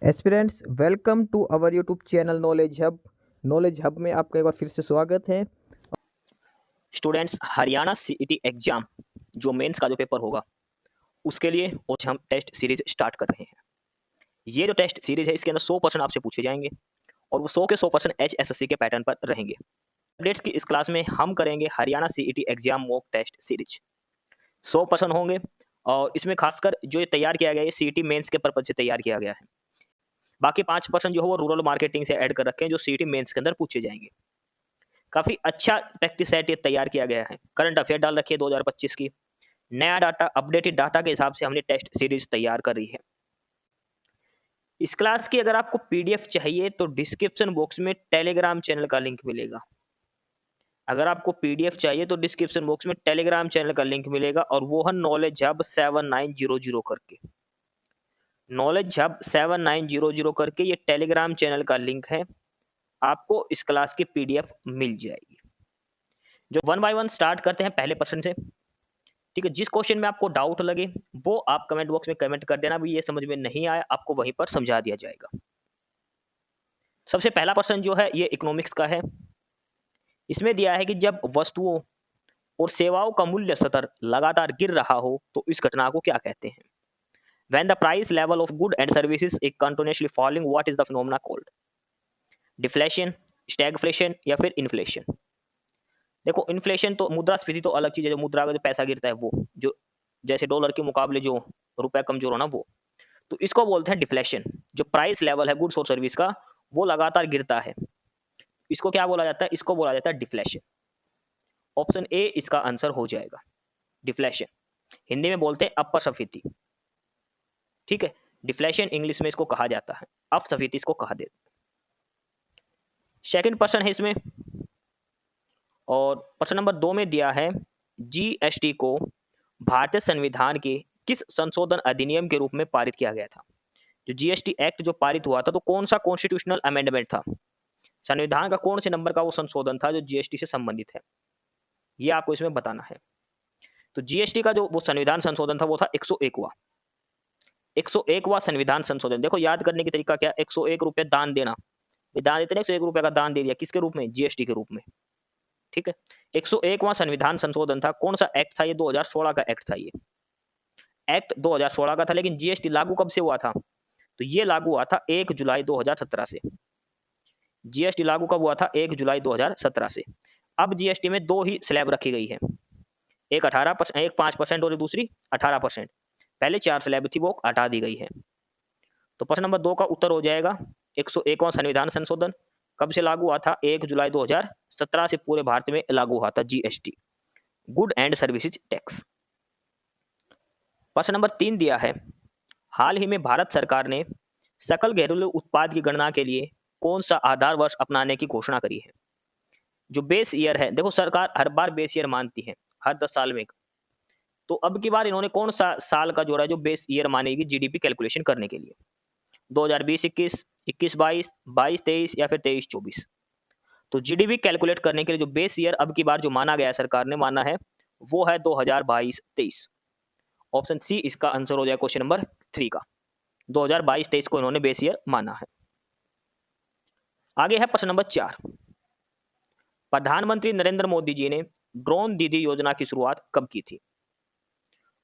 Aspirants welcome to our YouTube channel knowledge hub में आपका एक बार फिर से स्वागत है। स्टूडेंट्स, हरियाणा सीईटी एग्जाम जो मेंस का जो पेपर होगा उसके लिए आज हम टेस्ट सीरीज स्टार्ट कर रहे हैं। ये जो टेस्ट सीरीज है इसके अंदर 100% आपसे पूछे जाएंगे और वो 100 के 100% एचएसएससी के पैटर्न पर रहेंगे। अपडेट्स की इस क्लास में हम करेंगे Haryana CET exam mock test series. 100% होंगे और इसमें खासकर जो ये तैयार किया गया है सीईटी मेंस के पर्पज से तैयार किया गया है। बाकी 5% जो है वो रूरल मार्केटिंग से ऐड कर रखे हैं जो सीईटी मेंस के अंदर पूछे जाएंगे। काफ़ी अच्छा प्रैक्टिस सेट ये तैयार किया गया है। करंट अफेयर डाल रखी है 2025 की, नया डाटा, अपडेटेड डाटा के हिसाब से हमने टेस्ट सीरीज तैयार कर रही है। इस क्लास की अगर आपको पीडीएफ चाहिए तो डिस्क्रिप्शन बॉक्स में टेलीग्राम चैनल का लिंक मिलेगा। अगर आपको पीडीएफ चाहिए तो डिस्क्रिप्शन बॉक्स में टेलीग्राम चैनल का लिंक मिलेगा और वो है नॉलेज हब 7900 करके। नॉलेज हब 7900 करके ये टेलीग्राम चैनल का लिंक है। आपको इस क्लास की पीडीएफ मिल जाएगी। जो 1 बाय 1 स्टार्ट करते हैं पहले प्रश्न से। ठीक है, जिस क्वेश्चन में आपको डाउट लगे वो आप कमेंट बॉक्स में कमेंट कर देना, भी ये समझ में नहीं आया आपको वहीं पर समझा दिया जाएगा। सबसे पहला प्रश्न जो है ये इकोनॉमिक्स का है। इसमें दिया है कि जब वस्तुओं और सेवाओं का मूल्य स्तर लगातार गिर रहा हो तो इस घटना को क्या कहते हैं? When the price level of good and services is continuously falling, what is the phenomena called? Deflation, stagflation या फिर इन्फ्लेशन? देखो, इन्फ्लेशन तो मुद्रास्फीति तो अलग चीज है, जो मुद्रा का जो पैसा गिरता है वो, जो जैसे डॉलर के मुकाबले जो रुपया कमजोर होना वो, तो इसको बोलते हैं डिफ्लेशन। जो प्राइस लेवल है गुड्स और सर्विस का वो लगातार गिरता है, इसको क्या बोला जाता है? इसको बोला जाता है डिफ्लेशन। ऑप्शन ए इसका आंसर हो जाएगा, डिफ्लेशन। हिंदी में बोलते हैं अपस्फीति। ठीक है, डिफ्लेशन इंग्लिश में इसको कहा जाता है, अपस्फीति इसको कहा देते हैं। सेकंड प्रश्न है इसमें, और प्रश्न नंबर 2 में दिया है जीएसटी को भारतीय संविधान के किस संशोधन अधिनियम के रूप में पारित किया गया था? जो जीएसटी एक्ट जो पारित हुआ था तो कौन सा कॉन्स्टिट्यूशनल अमेंडमेंट था? संविधान का कौन से नंबर का वो संशोधन था जो जीएसटी से संबंधित है, ये आपको इसमें बताना है। तो जीएसटी का जो वो संविधान संशोधन था वो था 101वां संविधान संशोधन। देखो, याद करने की तरीका क्या? 101 रुपये दान देना, दान देते ना, 101 रुपये का दान दे दिया, किसके रूप में? जीएसटी के रूप में। ठीक है, 101वां संविधान संशोधन था। कौन सा एक्ट था ये? 2016 का एक्ट था। ये एक्ट 2016 का था, लेकिन जीएसटी लागू कब से हुआ था? तो ये लागू हुआ था 1 जुलाई 2017 से। जीएसटी लागू कब हुआ था? 1 जुलाई 2017 से। अब जीएसटी में दो ही स्लैब रखी गई है, एक 18%, एक 5% और दूसरी 18%। पहले 4 स्लैब थी वो हटा दी गई है। तो प्रश्न नंबर 2 का उत्तर हो जाएगा 101वां संविधान संशोधन कब से लागू हुआ था? 1 जुलाई 2017 से पूरे भारत में लागू हुआ था GST, good and services tax. प्रश्न नंबर 3 दिया है, हाल ही में भारत सरकार ने सकल घरेलू उत्पाद की गणना के लिए कौन सा आधार वर्ष अपनाने की घोषणा करी है? जो बेस ईयर है, देखो सरकार हर बार बेस ईयर मानती है, हर 10 साल में। तो अब की बार इन्होंने कौन सा साल का जोड़ा है जो बेस ईयर मानेगी जीडीपी कैलकुलेशन करने के लिए? 2020-21, 21-22, 22-23 या फिर 23-24? तो जीडीपी कैलकुलेट करने के लिए जो बेस ईयर अब की बार जो माना गया है, सरकार ने माना है, वो है 2022-23। ऑप्शन सी इसका आंसर हो जाए क्वेश्चन नंबर 3 का। 2022-23 को इन्होंने बेस ईयर माना है। आगे है प्रश्न नंबर 4। प्रधानमंत्री नरेंद्र मोदी जी ने ड्रोन दीदी योजना की शुरुआत कब की थी?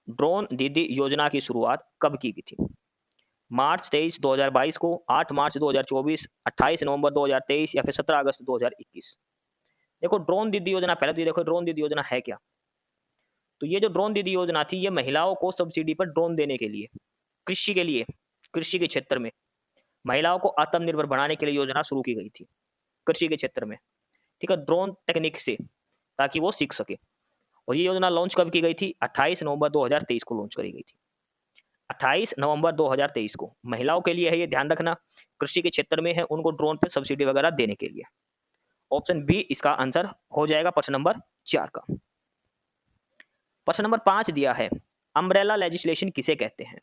ड्रोन दीदी योजना की शुरुआत कब की गई थी? मार्च 23 2022 को, 8 मार्च 2024, 28 नवंबर 2023 या फिर 17 अगस्त 2021? देखो, ड्रोन दीदी योजना, पहले तो ये देखो ड्रोन दीदी योजना है क्या। तो ये जो ड्रोन दीदी योजना थी ये महिलाओं को सब्सिडी पर ड्रोन देने के लिए, कृषि के लिए, कृषि के क्षेत्र में महिलाओं को आत्मनिर्भर बनाने के लिए योजना शुरू की गई थी कृषि के क्षेत्र में। ठीक है, ड्रोन तकनीक से, ताकि वो सीख सके। और ये योजना लॉन्च कब की गई थी? 28 नवंबर 2023 को लॉन्च करी गई थी। 28 नवंबर 2023 को महिलाओं के लिए है, ये ध्यान रखना, कृषि के क्षेत्र में है, उनको ड्रोन पे सब्सिडी वगैरह देने के लिए। ऑप्शन बी इसका आंसर हो जाएगा प्रश्न नंबर 4 का। प्रश्न नंबर 5 दिया है, अम्ब्रेला लेजिस्लेशन किसे कहते हैं?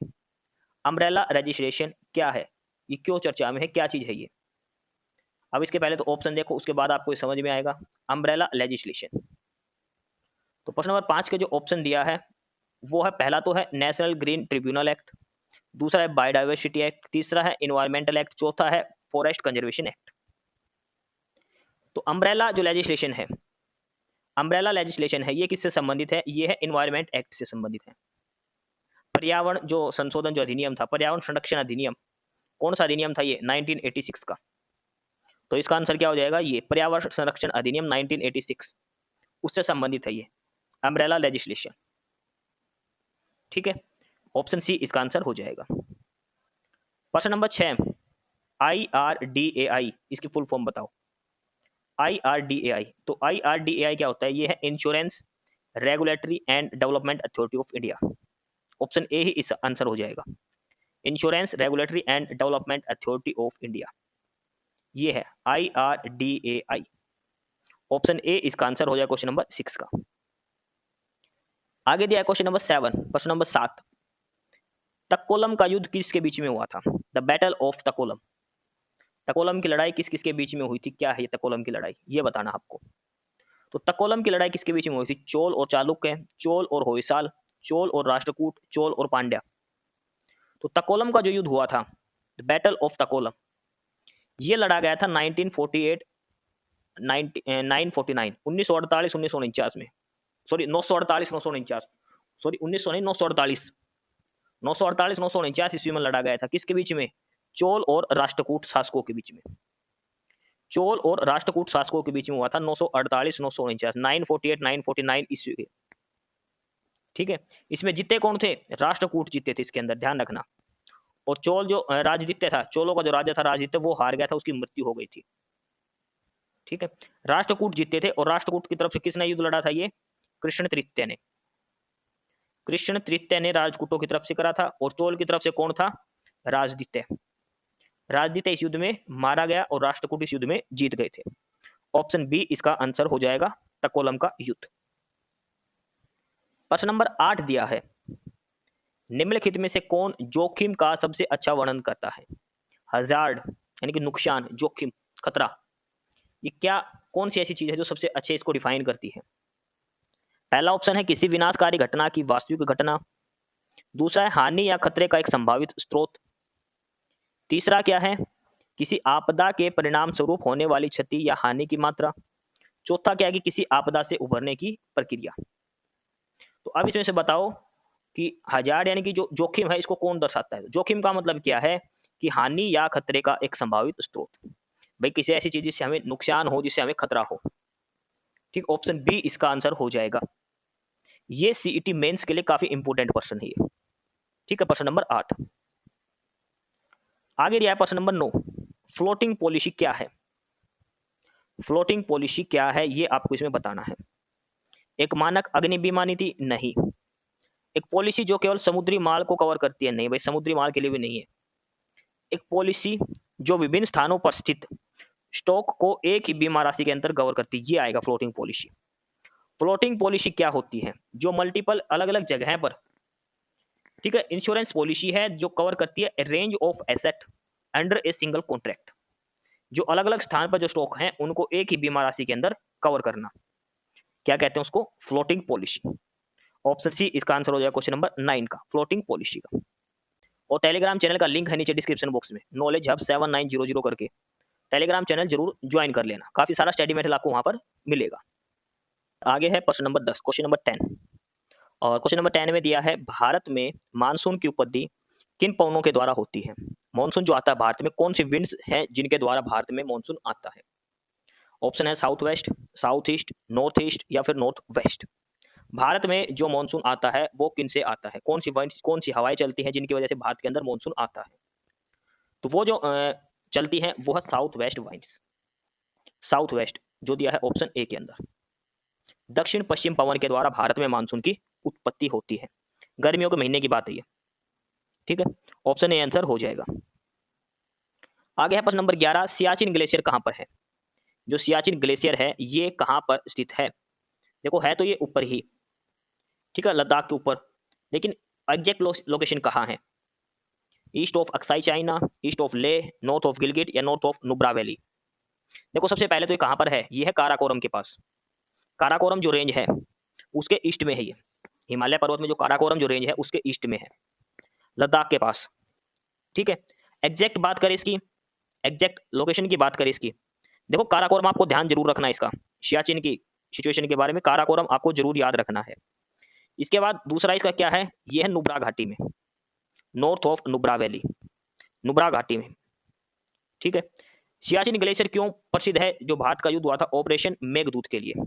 अम्ब्रेला लेजिस्लेशन क्या है, ये क्यों चर्चा में है, क्या चीज है ये? अब इसके पहले तो ऑप्शन देखो, उसके बाद आपको समझ में आएगा। अम्ब्रेला लेजिस्लेशन, तो प्रश्न नंबर 5 के जो ऑप्शन दिया है वो है, पहला तो है नेशनल ग्रीन ट्रिब्यूनल एक्ट, दूसरा है बायोडाइवर्सिटी एक्ट, तीसरा है इन्वायरमेंटल एक्ट, चौथा है फॉरेस्ट कंजर्वेशन एक्ट। तो अम्ब्रेला जो लेजिस्लेशन है, अम्ब्रेला लेजिस्लेशन है, ये किससे संबंधित है? ये है इन्वायरमेंट एक्ट से संबंधित है। पर्यावरण जो संशोधन जो अधिनियम था, पर्यावरण संरक्षण अधिनियम, कौन सा अधिनियम था ये? 1986 का। तो इसका आंसर क्या हो जाएगा? ये पर्यावरण संरक्षण अधिनियम 1986, उससे संबंधित है ये अम्ब्रेला लेजिस्लेशन। ठीक है, ऑप्शन सी इसका आंसर हो जाएगा। प्रश्न नंबर 6, IRDAI, इसकी फुल फॉर्म बताओ। IRDAI, तो IRDAI क्या होता है? ये है insurance regulatory and development authority of India. Option A ही इस आंसर हो जाएगा, insurance regulatory and development authority of India, ये है IRDAI। ऑप्शन ए इसका आंसर हो जाएगा क्वेश्चन नंबर 6 का। आगे दिया है क्वेश्चन नंबर 7, प्रश्न नंबर 7, तक्कोलम का युद्ध किसके बीच में हुआ था? The battle of Takkolam. Takkolam की लड़ाई किस किसके बीच में हुई थी? क्या है ये तक्कोलम की लड़ाई? ये बताना आपको। तो तक्कोलम की लड़ाई किसके बीच में हुई थी? चोल और चालुक्य, चोल और होयसाल, चोल और राष्ट्रकूट, चोल और पांड्या। तो तक्कोलम का जो युद्ध हुआ था, द बैटल ऑफ तक्कोलम, ये लड़ा गया था 1948 949 1948 1949 में, सॉरी 948 949, सॉरी 1900 नहीं 948 948 949 ईस्वी में लड़ा गया था। किसके बीच में? चोल और राष्ट्रकूट शासकों के बीच में। चोल और राष्ट्रकूट शासकों के बीच में हुआ था 948 949 948 949 ईस्वी के। ठीक है, इसमें जीते कौन थे? राष्ट्रकूट जीते थे इसके अंदर, ध्यान रखना। और चोल जो राजदित्य था, चोलों का जो राजा था राजदित्य, वो हार गया था, उसकी मृत्यु हो गई थी। ठीक है, राष्ट्रकूट जीते थे। और राष्ट्रकूट की तरफ से किसने युद्ध लड़ा था? ये कृष्ण तृतीय ने। कृष्ण तृतीय ने राजकूटों की तरफ से करा था। और चोल की तरफ से कौन था? राजदित्य। राजदित्य इस युद्ध में मारा गया और राष्ट्रकूट इस युद्ध में जीत गए थे। ऑप्शन बी इसका आंसर हो जाएगा, तक्कोलम का युद्ध। प्रश्न नंबर 8 दिया है, निम्नलिखित में से कौन जोखिम का सबसे अच्छा वर्णन करता है? हजार्ड यानी कि नुकसान, जोखिम, खतरा, ये क्या कौन सी ऐसी चीज है जो सबसे अच्छे इसको डिफाइन करती है? पहला ऑप्शन है किसी विनाशकारी घटना की वास्तविक घटना। दूसरा है हानि या खतरे का एक संभावित स्रोत। तीसरा क्या है? किसी आपदा के परिणाम स्वरूप होने वाली क्षति या हानि की मात्रा। चौथा क्या है? कि किसी आपदा से उभरने की प्रक्रिया। तो अब इसमें से बताओ कि हजार्ड यानी कि जो जोखिम है, इसको कौन दर्शाता है? जोखिम का मतलब क्या है? कि हानि या खतरे का एक संभावित स्रोत, भाई किसी ऐसी चीज जिससे हमें नुकसान हो, जिससे हमें खतरा हो। ठीक, ऑप्शन बी इसका आंसर हो जाएगा। ये सीईटी मेंस के लिए काफी इंपोर्टेंट क्वेश्चन है ये। ठीक है, प्रश्न नंबर 8। आगे दिया है प्रश्न नंबर 9, फ्लोटिंग पॉलिसी क्या है? फ्लोटिंग पॉलिसी क्या है ये आपको इसमें बताना है। एक मानक अग्नि बीमा नीति? नहीं। एक पॉलिसी जो केवल समुद्री माल को कवर करती है? नहीं भाई, समुद्री माल के लिए भी नहीं है। एक पॉलिसी जो विभिन्न स्थानों पर स्थित स्टॉक को एक ही बीमा राशि के अंदर कवर करती है, ये आएगा फ्लोटिंग पॉलिसी। फ्लोटिंग पॉलिसी क्या होती है? जो मल्टीपल अलग अलग जगह पर, ठीक है, इंश्योरेंस पॉलिसी है जो कवर करती है range of asset under a single contract. जो अलग अलग स्थान पर जो स्टॉक हैं उनको एक ही बीमा राशि के अंदर कवर करना, क्या कहते हैं उसको? Floating policy. ऑप्शन सी इसका आंसर हो जाएगा क्वेश्चन नंबर 9 का, फ्लोटिंग पॉलिसी का। और टेलीग्राम चैनल का लिंक है नीचे डिस्क्रिप्शन बॉक्स में, नॉलेज हब 7900 करके टेलीग्राम चैनल जरूर ज्वाइन कर लेना, काफी सारा स्टडी मटेरियल आपको वहां पर मिलेगा। आगे है प्रश्न नंबर 10, क्वेश्चन नंबर 10। और क्वेश्चन नंबर 10 में दिया है, भारत में मानसून की उत्पत्ति किन पवनों के द्वारा होती है? मानसून जो आता है भारत में, कौन सी विंड्स हैं जिनके द्वारा भारत में मानसून आता है? ऑप्शन है south west, south east, north east या फिर नॉर्थ वेस्ट। भारत में जो मानसून आता है वो किन से आता है? कौन सी विंड्स, कौन सी हवाएं चलती हैं जिनकी वजह से भारत के अंदर मानसून आता है? तो वो जो चलती हैं वो है south west winds. South west जो दिया है ऑप्शन ए के अंदर। दक्षिण पश्चिम पवन के द्वारा भारत में मानसून की उत्पत्ति होती है। गर्मियों के महीने की बात है ये। ठीक है, ऑप्शन ए आंसर हो जाएगा। आगे है प्रश्न नंबर 11, सियाचिन ग्लेशियर कहां पर है? जो सियाचिन ग्लेशियर है ये कहां पर स्थित है? देखो है तो ये ऊपर ही, ठीक है, लद्दाख के ऊपर, लेकिन एग्जैक्ट लोकेशन कहाँ है? East of Aksai China, east of Leh, north of Gilgit या नॉर्थ ऑफ नुब्रा वैली। देखो सबसे पहले तो ये कहाँ पर है? ये है काराकोरम के पास। काराकोरम जो रेंज है उसके ईस्ट में है ये, हिमालय पर्वत में जो काराकोरम जो रेंज है उसके ईस्ट में है। लद्दाख के पास। ठीक है, एग्जैक्ट बात करें इसकी, एग्जैक्ट लोकेशन की बात करें इसकी, देखो काराकोरम आपको ध्यान जरूर रखना है इसका, सियाचिन की सिचुएशन के बारे में काराकोरम आपको जरूर याद रखना है। इसके बाद दूसरा इसका क्या है, ये है नुब्रा घाटी में, north of Nubra valley, Nubra घाटी में। ठीक है, सियाचिन ग्लेशियर क्यों प्रसिद्ध है, जो भारत का युद्ध हुआ था ऑपरेशन मेघदूत के लिए,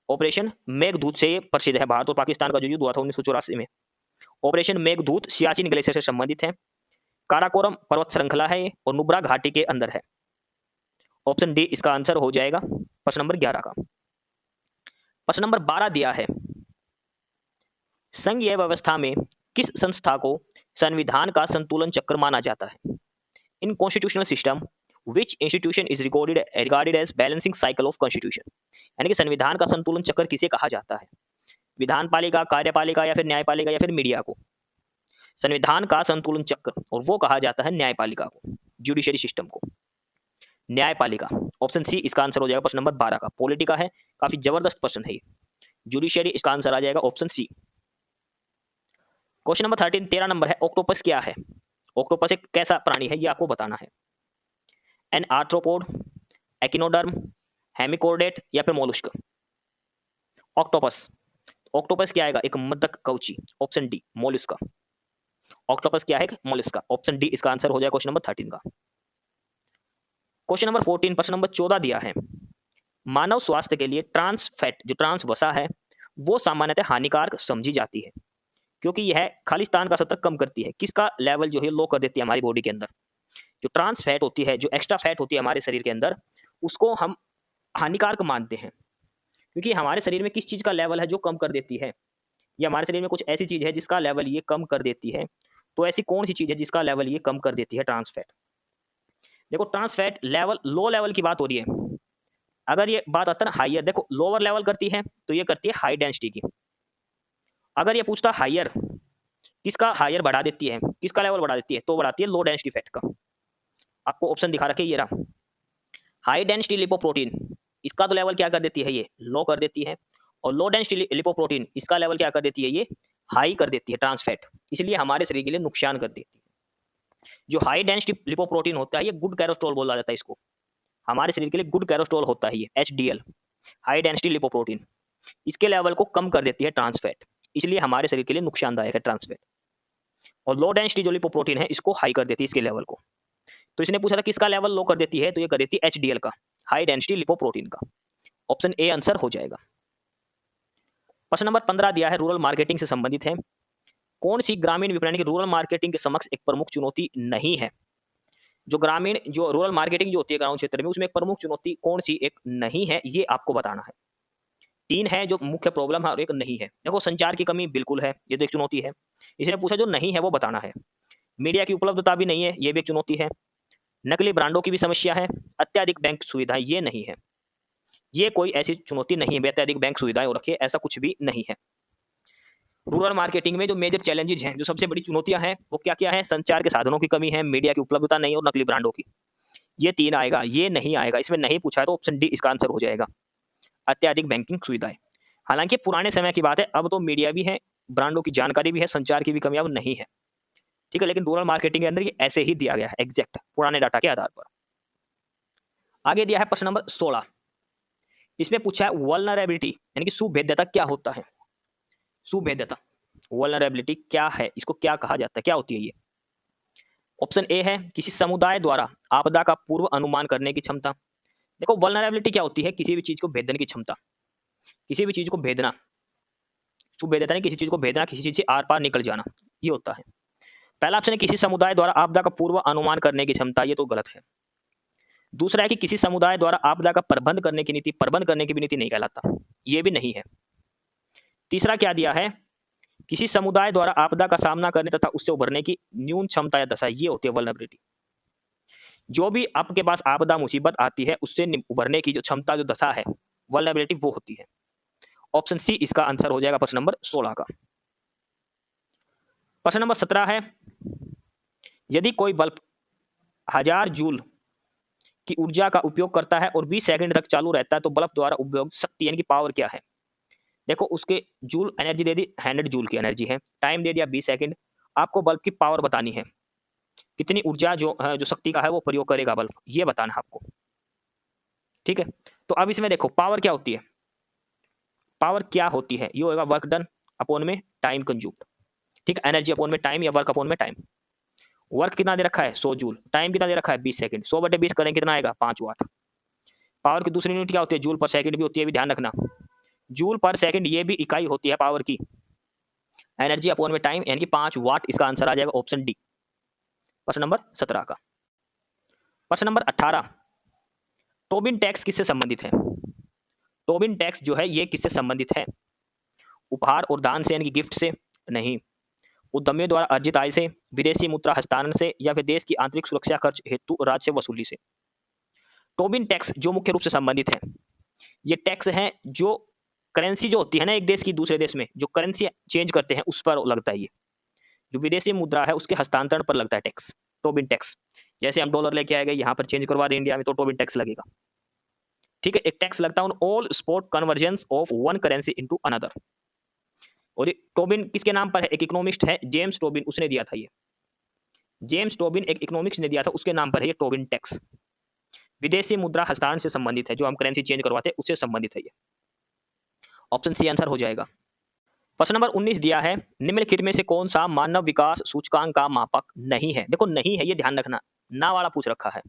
ऑपरेशन मेघदूत से ये प्रसिद्ध है। भारत और पाकिस्तान का जो युद्ध हुआ था 1984 में, ऑपरेशन मेघदूत सियाचिन ग्लेशियर से संबंधित है। काराकोरम पर्वत श्रृंखला है ये और नुब्रा घाटी के अंदर है। ऑप्शन डी इसका आंसर हो जाएगा प्रश्न नंबर 11 का। प्रश्न नंबर 12 दिया है, संघीय व्यवस्था में किस संस्था को संविधान का संतुलन चक्र माना जाता है। In constitutional system which institution is regarded as balancing cycle of constitution, यानी कि संविधान का संतुलन चक्र किसे कहा जाता है, विधान पालिका, कार्यपालिका या फिर न्यायपालिका या फिर मीडिया को। संविधान का संतुलन चक्र, और वो कहा जाता है न्यायपालिका को, जुडिशरी सिस्टम को, न्यायपालिका। ऑप्शन सी इसका आंसर हो जाएगा प्रश्न नंबर 12 का। पॉलिटिका है, काफी जबरदस्त प्रश्न है ये, जुडिशरी इसका आंसर आ जाएगा option C. Question number 13 number है, ऑक्टोपस क्या है। ऑक्टोपस एक कैसा प्राणी है ये आपको बताना है। एन आर्थ्रोपोड, एकिनोडर्म, हेमिकोर्डेट या फिर मोलस्क। ऑक्टोपस, ऑक्टोपस क्या आएगा, एक मृतक कवची, ऑप्शन डी मोलस्का। ऑक्टोपस क्या है, मोलस्का, ऑप्शन डी इसका आंसर हो जाएगा क्वेश्चन नंबर 13 का। क्वेश्चन नंबर 14 प्रश्न नंबर 14 दिया है, मानव स्वास्थ्य के लिए ट्रांस फैट, जो ट्रांस वसा है, वो सामान्यतः हानिकारक समझी जाती है क्योंकि यह खालिस्तान का स्तर कम करती है। किसका लेवल जो है लो कर देती है हमारी बॉडी के अंदर। जो ट्रांस फैट होती है, जो एक्स्ट्रा फैट होती है हमारे शरीर के अंदर, उसको हम हानिकारक मानते हैं क्योंकि हमारे शरीर में किस चीज़ का लेवल है जो कम कर देती है, या हमारे शरीर में कुछ ऐसी चीज़ है जिसका लेवल ये कम कर देती है। तो ऐसी कौन सी चीज़ है जिसका लेवल ये कम कर देती है, ट्रांस फैट। देखो trans fat level, low level की बात हो रही है। अगर ये बात आता है ना हाइयर, देखो लोअर लेवल करती है तो ये करती है हाई डेंसिटी की। अगर ये पूछता हाइयर, किसका हाइयर बढ़ा देती है, किसका लेवल बढ़ा देती है, तो बढ़ाती है लो डेंसिटी फैट का। आपको ऑप्शन दिखा रखे ये रहा, हाई डेंसिटी लिपोप्रोटीन, इसका तो लेवल क्या कर देती है, ये लो कर देती है। और लो डेंसिटी लिपोप्रोटीन, इसका लेवल क्या कर देती है, ये हाई कर देती है, ट्रांस फैट, इसलिए हमारे शरीर के लिए नुकसान कर देती है। जो हाई डेंसिटी लिपोप्रोटीन होता है ये गुड कैरोस्ट्रोल बोला जाता है इसको, हमारे शरीर के लिए गुड कैरोस्ट्रोल होता है ये, HDL, हाई डेंसिटी लिपोप्रोटीन। इसके लेवल को कम कर देती है ट्रांस फैट, इसलिए हमारे शरीर के लिए नुकसानदायक है ट्रांस फैट। और लो डेंसिटी जो लिपोप्रोटीन है इसको हाई कर देती है इसके लेवल को। तो इसने पूछा था किसका लेवल लो कर देती है, तो ये कर देती है HDL का, हाई डेंसिटी लिपोप्रोटीन का। ऑप्शन ए आंसर हो जाएगा। प्रश्न नंबर 15 दिया है, रूरल मार्केटिंग से संबंधित है। कौन सी ग्रामीण विपणन की रूरल मार्केटिंग के समक्ष एक प्रमुख चुनौती नहीं है। जो ग्रामीण, जो रूरल मार्केटिंग जो होती है ग्रामीण क्षेत्र में, उसमें एक प्रमुख चुनौती कौन सी एक नहीं है, ये आपको बताना है। 3 है जो मुख्य प्रॉब्लम है और एक नहीं है। देखो संचार की कमी बिल्कुल है, ये तो एक चुनौती है। इसने पूछा जो नहीं है वो बताना है। मीडिया की उपलब्धता भी नहीं है, ये भी एक चुनौती है। नकली ब्रांडों की भी समस्या है। अत्यधिक बैंक सुविधाएं, ये नहीं है। ये कोई ऐसी चुनौती नहीं है, अत्यधिक बैंक सुविधाएं हो रखी है, ऐसा कुछ भी नहीं है। रूरल मार्केटिंग में जो मेजर चैलेंजेस हैं, जो सबसे बड़ी चुनौतियां हैं, वो क्या क्या है, संचार के साधनों की कमी है, मीडिया की उपलब्धता नहीं और नकली ब्रांडों की। ये 3 आएगा, ये नहीं आएगा। इसमें नहीं पूछा है तो ऑप्शन डी इसका आंसर हो जाएगा, अत्यधिक बैंकिंग सुविधाएं। हालांकि पुराने समय की बात है, अब तो मीडिया भी है, ब्रांडों की जानकारी भी है, संचार की भी कमी अब नहीं है। ठीक है, लेकिन रूरल मार्केटिंग के अंदर ये ऐसे ही दिया गया है एग्जैक्ट पुराने डाटा के आधार पर। आगे दिया है प्रश्न नंबर 16। इसमें पूछा है वल्नरेबिलिटी यानी कि सुभेद्यता क्या होता है। सुभेद्यता, वल्नरेबिलिटी क्या है, इसको क्या कहा जाता है, क्या होती है ये। ऑप्शन ए है किसी समुदाय द्वारा आपदा का पूर्व अनुमान करने की क्षमता। देखो वल्नरेबिलिटी क्या होती है, किसी भी चीज को भेदने की क्षमता, किसी भी चीज को भेदना। सुभेद्यता नहीं, किसी चीज को भेदना, किसी चीज से आर पार निकल जाना, ये होता है। पहला ऑप्शन है किसी समुदाय द्वारा आपदा का पूर्व अनुमान करने की क्षमता, ये तो गलत है। दूसरा है कि किसी समुदाय द्वारा आपदा का प्रबंध करने की नीति, प्रबंध करने की भी नीति नहीं कहलाता, ये भी नहीं है। तीसरा क्या दिया है, किसी समुदाय द्वारा आपदा का सामना करने तथा उससे उभरने की न्यून क्षमता या दशा, ये होती है वल्नरेबिलिटी। जो भी आपके पास आपदा मुसीबत आती है उससे उभरने की जो क्षमता, जो दशा है, वल्नरेबिलिटी वो होती है। ऑप्शन सी इसका आंसर हो जाएगा प्रश्न नंबर 16 का। प्रश्न नंबर 17 है, यदि कोई बल्ब 1000 जूल की ऊर्जा का उपयोग करता है और 20 सेकंड तक चालू रहता है तो बल्ब द्वारा उपयोग शक्ति यानी कि पावर क्या है। देखो उसके जूल एनर्जी दे दी, 100 जूल की एनर्जी है, टाइम दे दिया 20 सेकंड, आपको बल्ब की पावर बतानी है, कितनी ऊर्जा जो शक्ति का है वो प्रयोग करेगा बल्ब, ये बताना है आपको। ठीक है, तो अब इसमें देखो पावर क्या होती है, पावर क्या होती है, ये होगा वर्क डन अपॉन में टाइम कंज्यूम्ड। ठीक है, एनर्जी अपॉन में टाइम या वर्क अपॉन में टाइम। वर्क कितना दे रखा है 100 जूल, टाइम कितना दे रखा है 20 सेकंड, 100/20 करें कितना आएगा 5 वाट। पावर की दूसरी यूनिट क्या होती है, जूल पर सेकंड भी होती है, भी ध्यान रखना, जूल पर सेकंड ये भी इकाई होती है पावर की। एनर्जी अपॉन में टाइम यानी कि 5 वाट, इसका आंसर आ जाएगा ऑप्शन डी, प्रश्न नंबर 17 का। प्रश्न नंबर 18, टोबिन टैक्स किससे संबंधित है। टोबिन टैक्स जो है ये किससे संबंधित है, उपहार और दान से यानी कि गिफ्ट से नहीं, उद्यमियों द्वारा अर्जित आय से, विदेशी मुद्रा हस्तांतरण से, या फिर देश की आंतरिक सुरक्षा खर्च हेतु राज्य वसूली से। टोबिन टैक्स जो मुख्य रूप से संबंधित है, ये टैक्स है जो करेंसी जो होती है ना एक देश की दूसरे देश में, जो करेंसी चेंज करते हैं उस पर लगता है। ये जो विदेशी मुद्रा है उसके हस्तांतरण पर लगता है टैक्स, टोबिन टैक्स। जैसे हम डॉलर लेके आएंगे यहाँ पर चेंज करवा रहे इंडिया में तो टोबिन टैक्स लगेगा। ठीक है, एक टैक्स लगता है on all spot convergence of one currency into another. और ये टोबिन किसके नाम पर है, एक इकोनॉमिस्ट है जेम्स टोबिन, उसने दिया था ये, जेम्स टोबिन एक इकोनॉमिक्स ने दिया था, उसके नाम पर है ये टोबिन टैक्स। विदेशी मुद्रा हस्तांतरण से संबंधित है, जो हम करेंसी चेंज करवाते हैं उससे संबंधित है ये, ऑप्शन सी आंसर हो जाएगा। प्रश्न नंबर 19 दिया है, निम्नलिखित में से कौन सा मानव विकास सूचकांक का मापक नहीं है। देखो नहीं है, ये ध्यान रखना, ना वाला पूछ रखा है।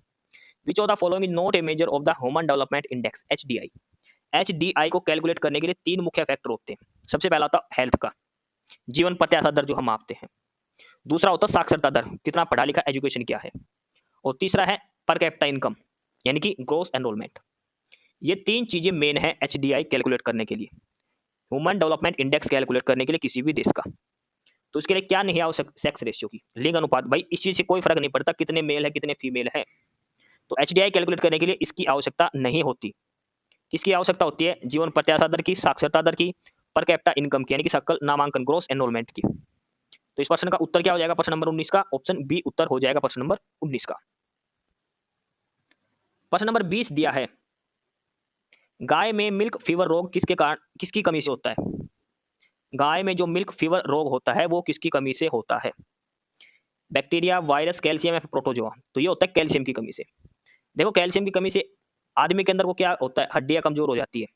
Which of the following is not a measure of the human development index, HDI। HDI को कैलकुलेट करने के लिए 3 मुख्य फैक्टर होते हैं। सबसे पहला होता है हेल्थ का, जीवन प्रत्याशा दर जो हम मापते हैं। दूसरा होता है साक्षरता दर, कितना पढ़ा लिखा एजुकेशन क्या है। और तीसरा है पर कैपिटा इनकम यानी कि ग्रोस एनरोलमेंट। ये 3 चीजें मेन है HDI कैलकुलेट करने के लिए, ह्यूमन डेवलपमेंट इंडेक्स कैलकुलेट करने के लिए किसी भी देश का। तो इसके लिए क्या नहीं आवश्यक, सेक्स रेशियो की, लिंग अनुपात। भाई इस चीज से कोई फर्क नहीं पड़ता कितने मेल है कितने फीमेल है, तो HDI कैलकुलेट करने के लिए इसकी आवश्यकता नहीं होती। किसकी आवश्यकता होती है, जीवन प्रत्याशा दर की, साक्षरता दर की, पर कैपिटा इनकम की यानी कि सकल नामांकन ग्रोस एनरोलमेंट की। तो इस प्रश्न का उत्तर क्या हो जाएगा, प्रश्न नंबर 19 का ऑप्शन बी उत्तर हो जाएगा प्रश्न नंबर 19 का। प्रश्न नंबर 20 दिया है, गाय में मिल्क फीवर रोग किसके कारण, किसकी कमी से होता है। गाय में जो मिल्क फीवर रोग होता है वो किसकी कमी से होता है, बैक्टीरिया, वायरस, कैल्शियम या प्रोटोजोआ। तो ये होता है कैल्शियम की कमी से। देखो कैल्शियम की कमी से आदमी के अंदर को क्या होता है, हड्डियां कमजोर हो जाती है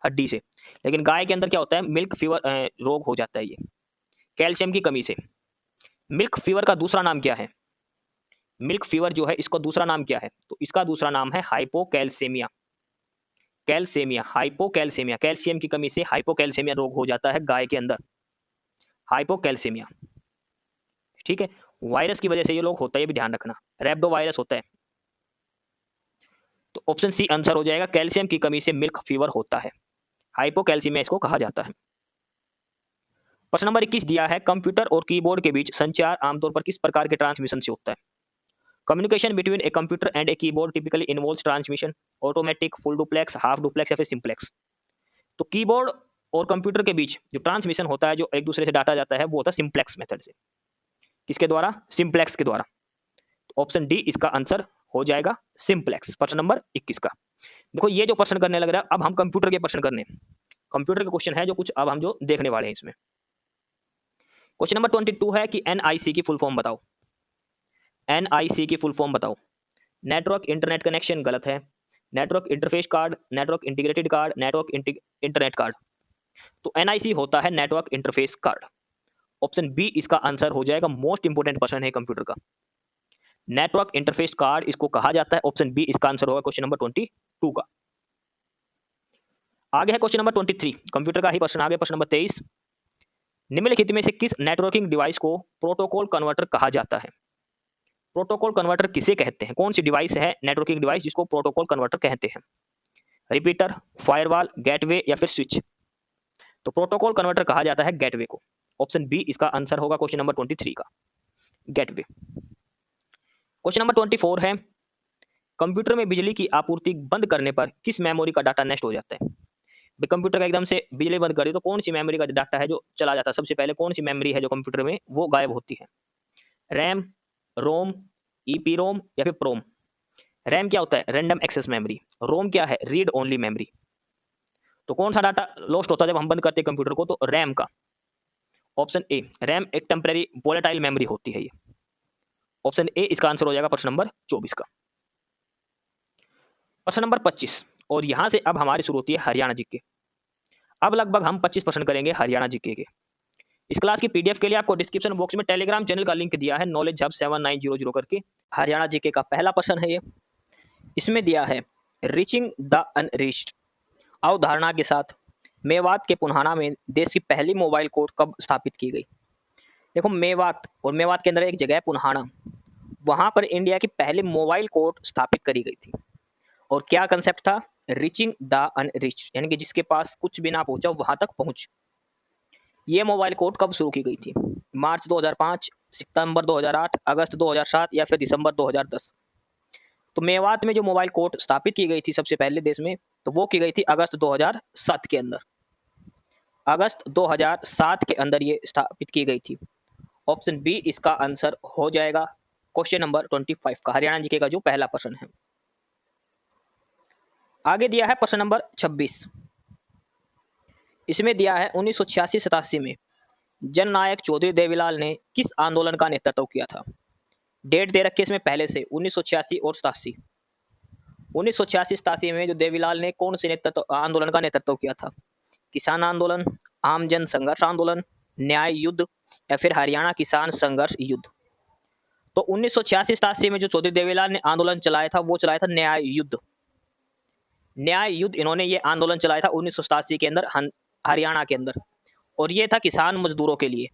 हड्डी से, लेकिन गाय के अंदर क्या होता है, मिल्क फीवर रोग हो जाता है ये कैल्शियम की कमी से। मिल्क फीवर का दूसरा नाम क्या है, मिल्क फीवर जो है इसका दूसरा नाम क्या है, तो इसका दूसरा नाम है हाइपोकैल्सेमिया। कैल्सेमिया, हाइपोकैल्सेमिया, कैल्शियम की कमी से हाइपोकैल्सेमिया रोग हो जाता है गाय के अंदर, हाइपोकैल्सेमिया। ठीक है, वायरस की वजह से ये लोग होता है, ये भी ध्यान रखना, रैप्डो वायरस होता है। तो ऑप्शन सी आंसर हो जाएगा, कैल्शियम की कमी से मिल्क फीवर होता है, हाइपोकैल्सीमिया इसको कहा जाता है। प्रश्न नंबर 21 दिया है, कंप्यूटर और कीबोर्ड के बीच संचार आमतौर पर किस प्रकार के ट्रांसमिशन से होता है। Communication between a computer and a keyboard typically involves transmission automatic, full duplex, half duplex या फिर सिंप्लेक्स। तो कीबोर्ड और कंप्यूटर के बीच जो ट्रांसमिशन होता है, जो एक दूसरे से डाटा जाता है, वो होता है सिंप्लेक्स मेथड से। किसके द्वारा, सिंप्लेक्स के द्वारा। तो ऑप्शन डी इसका आंसर हो जाएगा सिंप्लेक्स, प्रश्न नंबर 21 का। देखो ये जो प्रश्न करने लग रहा है, अब हम कंप्यूटर के प्रश्न करने, कंप्यूटर के क्वेश्चन है जो कुछ अब हम जो देखने वाले हैं इसमें। क्वेश्चन नंबर 22 है कि NIC की फुल फॉर्म बताओ। NIC की फुल फॉर्म बताओ। नेटवर्क इंटरनेट कनेक्शन गलत है, network interface card, network integrated card, network internet card. तो NIC होता है network interface card, option B इसका आंसर हो जाएगा। मोस्ट इंपोर्टेंट प्रश्न है कंप्यूटर का, नेटवर्क इंटरफेस कार्ड इसको कहा जाता है, ऑप्शन बी इसका आंसर होगा क्वेश्चन नंबर 22 का। आगे है क्वेश्चन नंबर 23, कंप्यूटर का ही प्रश्न आगे, प्रश्न नंबर 23, निम्नलिखित में से किस नेटवर्किंग डिवाइस को प्रोटोकॉल कन्वर्टर कहा जाता है। प्रोटोकॉल कन्वर्टर किसे कहते हैं, कौन सी डिवाइस है नेटवर्किंग डिवाइस जिसको प्रोटोकॉल कन्वर्टर कहते हैं, रिपीटर, फायरवॉल, गेटवे या फिर स्विच। तो प्रोटोकॉल कन्वर्टर कहा जाता है गेटवे को, ऑप्शन बी इसका आंसर होगा क्वेश्चन नंबर 23 का, गेटवे। क्वेश्चन नंबर 24 है, कंप्यूटर में बिजली की आपूर्ति बंद करने पर किस मेमोरी का डाटा नष्ट हो जाता है। कंप्यूटर का एकदम से बिजली बंद कर दी तो कौन सी मेमोरी का डाटा है जो चला जाता है, सबसे पहले कौन सी मेमोरी है जो कंप्यूटर में वो गायब होती है, रैम, रोम, EPROM या फिर प्रोम। रैम क्या होता है, रैंडम एक्सेस मेमोरी, रोम क्या है, रीड ओनली मेमोरी। तो कौन सा डाटा लॉस्ट होता है जब हम बंद करते हैं कंप्यूटर को, तो रैम का, ऑप्शन ए, रैम एक टेम्परेरी वोलेटाइल मेमोरी होती है ये। ऑप्शन ए इसका आंसर हो जाएगा प्रश्न नंबर 24 का। प्रश्न नंबर 25, और यहां से अब हमारी शुरू होती है हरियाणा जीके। अब लगभग हम 25% करेंगे हरियाणा जीके के। इस क्लास की पीडीएफ के लिए आपको डिस्क्रिप्शन बॉक्स में टेलीग्राम चैनल का लिंक दिया है, नॉलेज हब 7900 करके। हरियाणा जीके का पहला प्रश्न है ये। इसमें दिया है रीचिंग द अनरीच्ड अवधारणा के साथ मेवात के पुन्हाना में देश की पहली मोबाइल कोर्ट कब स्थापित की गई। देखो मेवात, और मेवात के अंदर एक जगह है पुन्हाना, वहां पर इंडिया की पहली मोबाइल कोर्ट स्थापित करी गई थी। और क्या कंसेप्ट था, रीचिंग द अनरीच्ड, यानी कि जिसके पास कुछ भी ना पहुंचा वहां तक पहुंच। ये मोबाइल कोर्ट कब शुरू की गई थी, मार्च 2005, सितंबर 2008, अगस्त 2007 या फिर दिसंबर 2010। तो मेवात में जो मोबाइल कोर्ट स्थापित की गई थी सबसे पहले देश में, तो वो की गई थी अगस्त 2007 के अंदर। अगस्त 2007 के अंदर ये स्थापित की गई थी। ऑप्शन बी इसका आंसर हो जाएगा क्वेश्चन नंबर 25 का, हरियाणा जीके का जो पहला प्रश्न है। आगे दिया है प्रश्न नंबर 26। इसमें दिया है 1986-87 में जननायक चौधरी देवीलाल ने किस आंदोलन का नेतृत्व किया था। डेट दे रखी है इसमें पहले से 1986 और 87। 1986-87 में जो देवीलाल ने कौन से नेतृत्व आंदोलन का नेतृत्व किया था, किसान आंदोलन, आम जन संघर्ष आंदोलन, न्याय युद्ध या फिर हरियाणा किसान संघर्ष युद्ध। तो 1986-87 में जो चौधरी देवीलाल ने आंदोलन चलाया था वो चलाया था न्याय युद्ध। न्याय युद्ध इन्होंने ये आंदोलन चलाया था 1987 के अंदर हरियाणा के अंदर, और ये था किसान मजदूरों के लिए,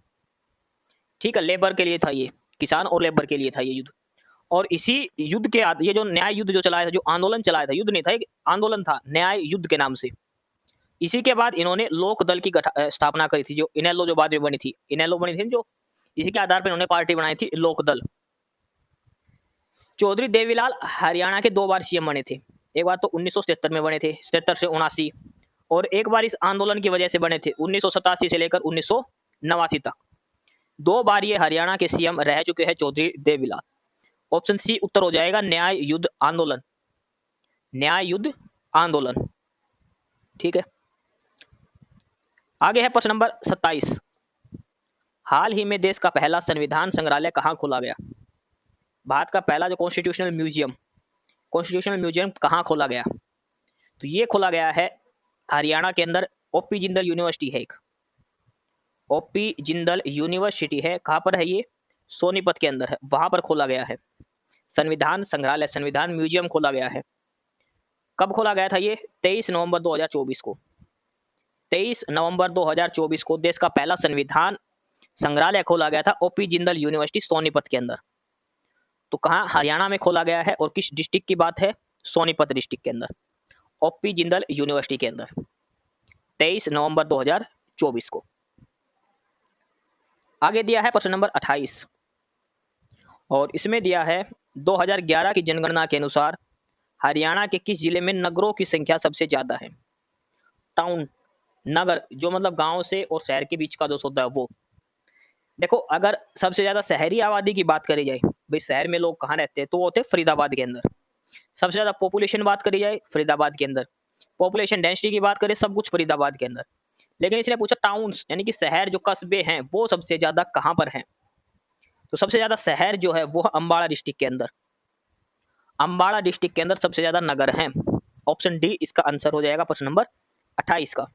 ठीक है, लेबर के लिए था ये, किसान और लेबर के लिए था ये युद्ध। और इसी युद्ध के ये जो न्याय युद्ध जो चलाया था, जो आंदोलन चलाया था, युद्ध नहीं था, एक आंदोलन था न्याय युद्ध के नाम से। इसी के बाद इन्होंने लोक दल की स्थापना करी थी, जो इनेलो जो बाद में बनी थी, इनेलो बनी थी जो, इसी के आधार पर इन्होंने पार्टी बनाई थी लोक दल। चौधरी देवीलाल हरियाणा के 2 बार सीएम बने थे। एक बार तो 1977 में बने थे, 77 से 79, और एक बार इस आंदोलन की वजह से बने थे 1987 से लेकर 1989 तक। 2 बार ये हरियाणा के सीएम रह चुके हैं चौधरी देवीलाल। ऑप्शन सी उत्तर हो जाएगा न्याय युद्ध आंदोलन, न्याय युद्ध आंदोलन, ठीक है। आगे है प्रश्न नंबर 27। हाल ही में देश का पहला संविधान संग्रहालय कहाँ खोला गया। भारत का पहला जो कॉन्स्टिट्यूशनल म्यूजियम कहाँ खोला गया, तो ये खोला गया है हरियाणा के अंदर, ओपी जिंदल यूनिवर्सिटी है एक, ओपी जिंदल यूनिवर्सिटी है। कहाँ पर है ये, सोनीपत के अंदर है, वहां पर खोला गया है संविधान संग्रहालय, संविधान म्यूजियम खोला गया है। कब खोला गया था ये, 23 नवंबर 2024 को। 23 नवंबर 2024 को देश का पहला संविधान संग्रहालय खोला गया था ओपी जिंदल यूनिवर्सिटी सोनीपत के अंदर। तो कहाँ, हरियाणा में खोला गया है, और किस डिस्ट्रिक्ट की बात है, सोनीपत डिस्ट्रिक्ट के अंदर, ओपी जिंदल यूनिवर्सिटी के अंदर, 23 नवंबर 2024 को। आगे दिया है प्रश्न नंबर 28, और इसमें दिया है 2011 की जनगणना के अनुसार हरियाणा के किस जिले में नगरों की संख्या सबसे ज्यादा है। टाउन, नगर जो मतलब गांव से और शहर के बीच का जो होता है वो। देखो अगर सबसे ज्यादा शहरी आबादी की बात करी जाए, भाई शहर में लोग कहाँ रहते हैं, तो वो होते हैं फरीदाबाद के अंदर। सबसे ज्यादा पॉपुलेशन बात करी जाए फरीदाबाद के अंदर, पॉपुलेशन डेंसिटी की बात करें सब कुछ फरीदाबाद के अंदर। लेकिन इसने पूछा टाउन्स यानी कि शहर जो कस्बे हैं वो सबसे ज्यादा कहाँ पर हैं, तो सबसे ज्यादा शहर जो है वो अम्बाड़ा डिस्ट्रिक्ट के अंदर, अम्बाड़ा डिस्ट्रिक्ट के अंदर सबसे ज्यादा नगर हैं। ऑप्शन डी इसका आंसर हो जाएगा प्रश्न नंबर 28 का।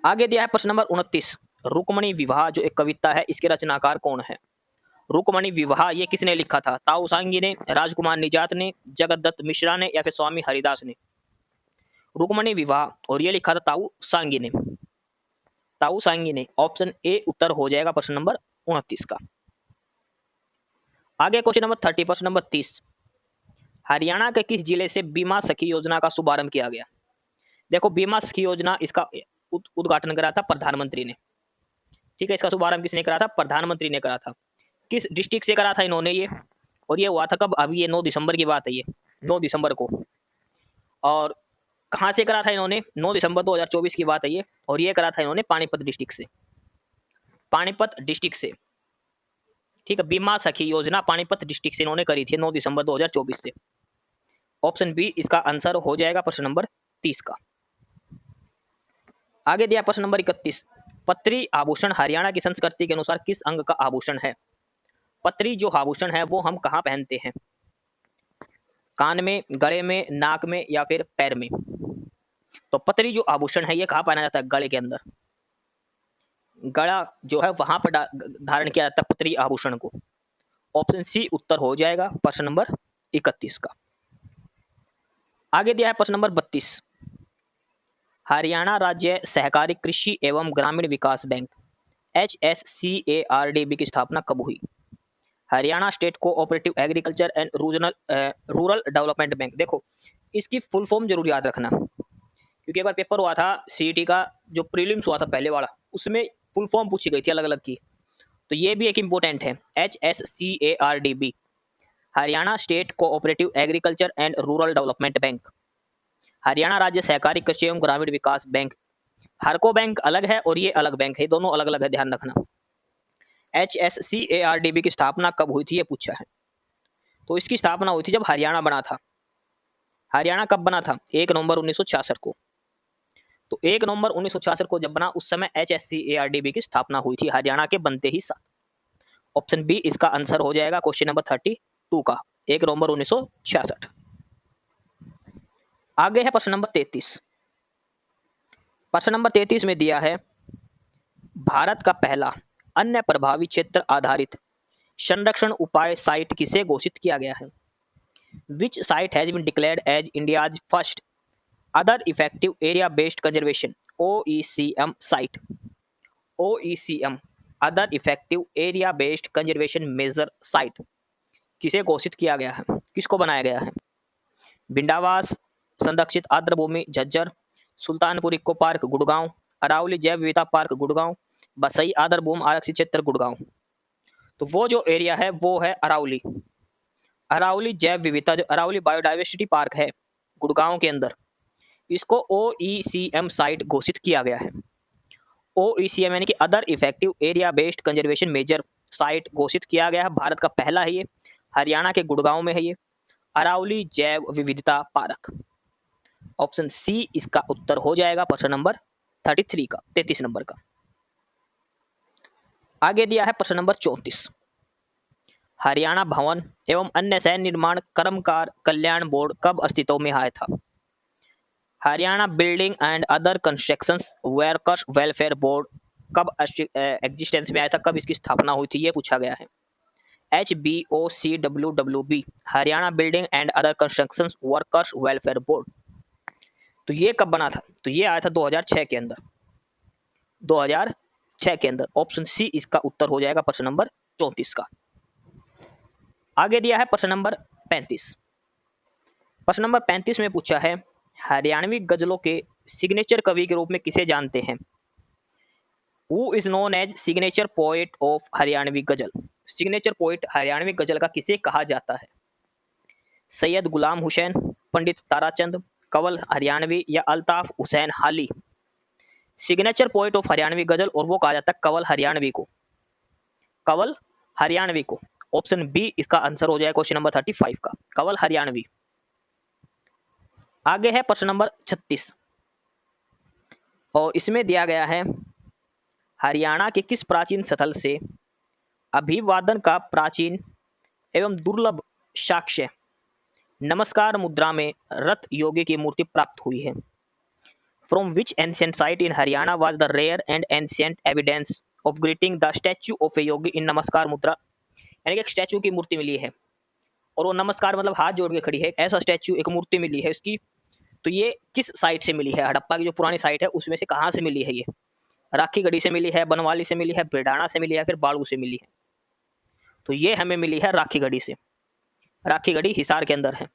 आगे दिया है प्रश्न नंबर 29, रुक्मणी विवाह जो एक कविता है, इसके रचनाकार कौन है। रुक्मणी विवाह ये किसने लिखा था, ताऊ सांगी ने, राजकुमार निजात ने, जगत दत्त मिश्रा ने या फिर स्वामी हरिदास ने। रुक्मणी विवाह, और ये लिखा था ताऊ सांगी ने, ताऊ सांगी ने। ऑप्शन ए उत्तर हो जाएगा प्रश्न नंबर 29 का। आगे क्वेश्चन नंबर 30, प्रश्न नंबर 30, हरियाणा के किस जिले से बीमा सखी योजना का शुभारंभ किया गया। देखो बीमा सखी योजना, इसका उद्घाटन करा था प्रधानमंत्री ने, ठीक है। इसका शुभारंभ किसने करा था, प्रधानमंत्री ने करा था। किस डिस्ट्रिक्ट से करा था इन्होंने ये, और ये हुआ था कब, अभी ये 9 दिसंबर की बात है, ये 9 दिसंबर को। और कहाँ से करा था इन्होंने, 9 दिसंबर 2024 की बात है ये, और ये करा था इन्होंने पानीपत डिस्ट्रिक्ट से, पानीपत डिस्ट्रिक्ट से, ठीक है। बीमा सखी योजना पानीपत डिस्ट्रिक्ट से इन्होंने करी थी 9 दिसंबर 2024 से। ऑप्शन बी इसका आंसर हो जाएगा प्रश्न नंबर 30 का। आगे दिया प्रश्न नंबर 31, पत्री आभूषण हरियाणा की संस्कृति के अनुसार किस अंग का आभूषण है? पत्री जो आभूषण है वो हम कहाँ पहनते हैं? कान में, गले में, नाक में या फिर पैर में? तो पत्री जो आभूषण है ये कहाँ पहना जाता है? गले के अंदर। गला जो है वहां पर धारण किया जाता है पत्री आभूषण को। ऑप्शन सी उत्तर हो जाएगा प्रश्न नंबर 31 का। आगे दिया है प्रश्न नंबर 32। हरियाणा राज्य सहकारी कृषि एवं ग्रामीण विकास बैंक HSCARDB की स्थापना कब हुई? Haryana state cooperative agriculture and rural development bank. देखो इसकी फुल फॉर्म जरूर याद रखना, क्योंकि एक बार पेपर हुआ था सीईटी का, जो प्रीलिम्स हुआ था पहले वाला, उसमें फुल फॉर्म पूछी गई थी अलग अलग की। तो ये भी एक इंपॉर्टेंट है, HSCARDB, Haryana state cooperative agriculture and rural development bank. Haryana राज्य सहकारी कृषि एवं ग्रामीण विकास बैंक। हर को बैंक अलग है और ये अलग बैंक है, दोनों अलग अलग है, ध्यान रखना। HSCARDB की स्थापना कब हुई थी ये पूछा है। तो इसकी स्थापना हुई थी जब हरियाणा बना था। हरियाणा कब बना था? 1 नवंबर 1966 को। तो 1 नवंबर 1966 को जब बना उस समय HSCARDB की स्थापना हुई थी, हरियाणा के बनते ही साथ। ऑप्शन बी इसका आंसर हो जाएगा क्वेश्चन नंबर 32 का, 1 नवंबर 1966। आगे है प्रश्न नंबर 33। प्रश्न नंबर 33 में दिया है भारत का पहला अन्य प्रभावी क्षेत्र आधारित संरक्षण उपाय साइट किसे घोषित किया गया है? Which site has been declared as India's first other effective area based conservation OECM site? OECM other effective area based conservation measure site किसे घोषित किया गया है? किसको बनाया गया है? भिंडावास संरक्षित आर्द्र भूमि झज्जर, सुल्तानपुर इको पार्क गुड़गांव, अरावली जैव विविधता पार्क गुड़गांव, बसई आर्द्र भूमि आरक्षित क्षेत्र गुड़गांव। तो वो जो एरिया है वो है अरावली। अरावली जैव विविधता, जो अरावली बायोडाइवर्सिटी पार्क है गुड़गांव के अंदर, इसको OECM साइट घोषित किया गया है। OECM यानी कि other effective area based conservation measure site घोषित किया गया है। भारत का पहला है ये, हरियाणा के गुड़गांव में है ये, अरावली जैव विविधता पार्क। ऑप्शन सी इसका उत्तर हो जाएगा प्रश्न नंबर 33 का, 33 नंबर का। आगे दिया है प्रश्न नंबर 34। हरियाणा भवन एवं अन्य सैन्य निर्माण कर्मकार कल्याण बोर्ड कब अस्तित्व में आया था? Haryana building and other constructions workers welfare board कब एग्जिस्टेंस में आया था? कब इसकी स्थापना हुई थी ये पूछा गया है। HBOCWWB Haryana building and other constructions workers welfare board. तो ये कब बना था? तो ये आया था 2006 के अंदर, 2006 के अंदर। ऑप्शन सी इसका उत्तर हो जाएगा प्रश्न नंबर 34 का। आगे दिया है प्रश्न नंबर 35। प्रश्न नंबर 35 में पूछा है हरियाणवी गजलों के सिग्नेचर कवि के रूप में किसे जानते हैं? Who is known as signature poet of Haryanvi ghazal? Signature poet Haryanvi गजल का किसे कहा जाता है? सैयद गुलाम हुसैन, पंडित ताराचंद, कंवल हरियाणवी या अल्ताफ हुसैन हाली? सिग्नेचर पोएट ऑफ हरियाणवी गजल, और वो कहा जाता है कंवल हरियाणवी को, कंवल हरियाणवी को। ऑप्शन बी इसका आंसर हो जाएगा क्वेश्चन नंबर 35 का, कंवल हरियाणवी। आगे है प्रश्न नंबर 36 और इसमें दिया गया है हरियाणा के किस प्राचीन स्थल से अभिवादन का प्राचीन एवं दुर्लभ साक्ष्य नमस्कार मुद्रा में रथ योगी की मूर्ति प्राप्त हुई है? From which ancient site in Haryana was the rare and ancient evidence of greeting the statue of a yogi in namaskar mudra? यानी कि एक स्टैच्यू की मूर्ति मिली है और वो नमस्कार मतलब हाथ जोड़ के खड़ी है, ऐसा स्टैच्यू एक मूर्ति मिली है इसकी। तो ये किस साइट से मिली है? हड़प्पा की जो पुरानी साइट है उसमें से कहाँ से मिली है? ये राखीगढ़ी से मिली है, बनवाली से मिली है, बेडाना से मिली है, फिर बाड़ू से मिली है? तो ये हमें मिली है राखीगढ़ी से। राखीगढ़ी हिसार के अंदर है।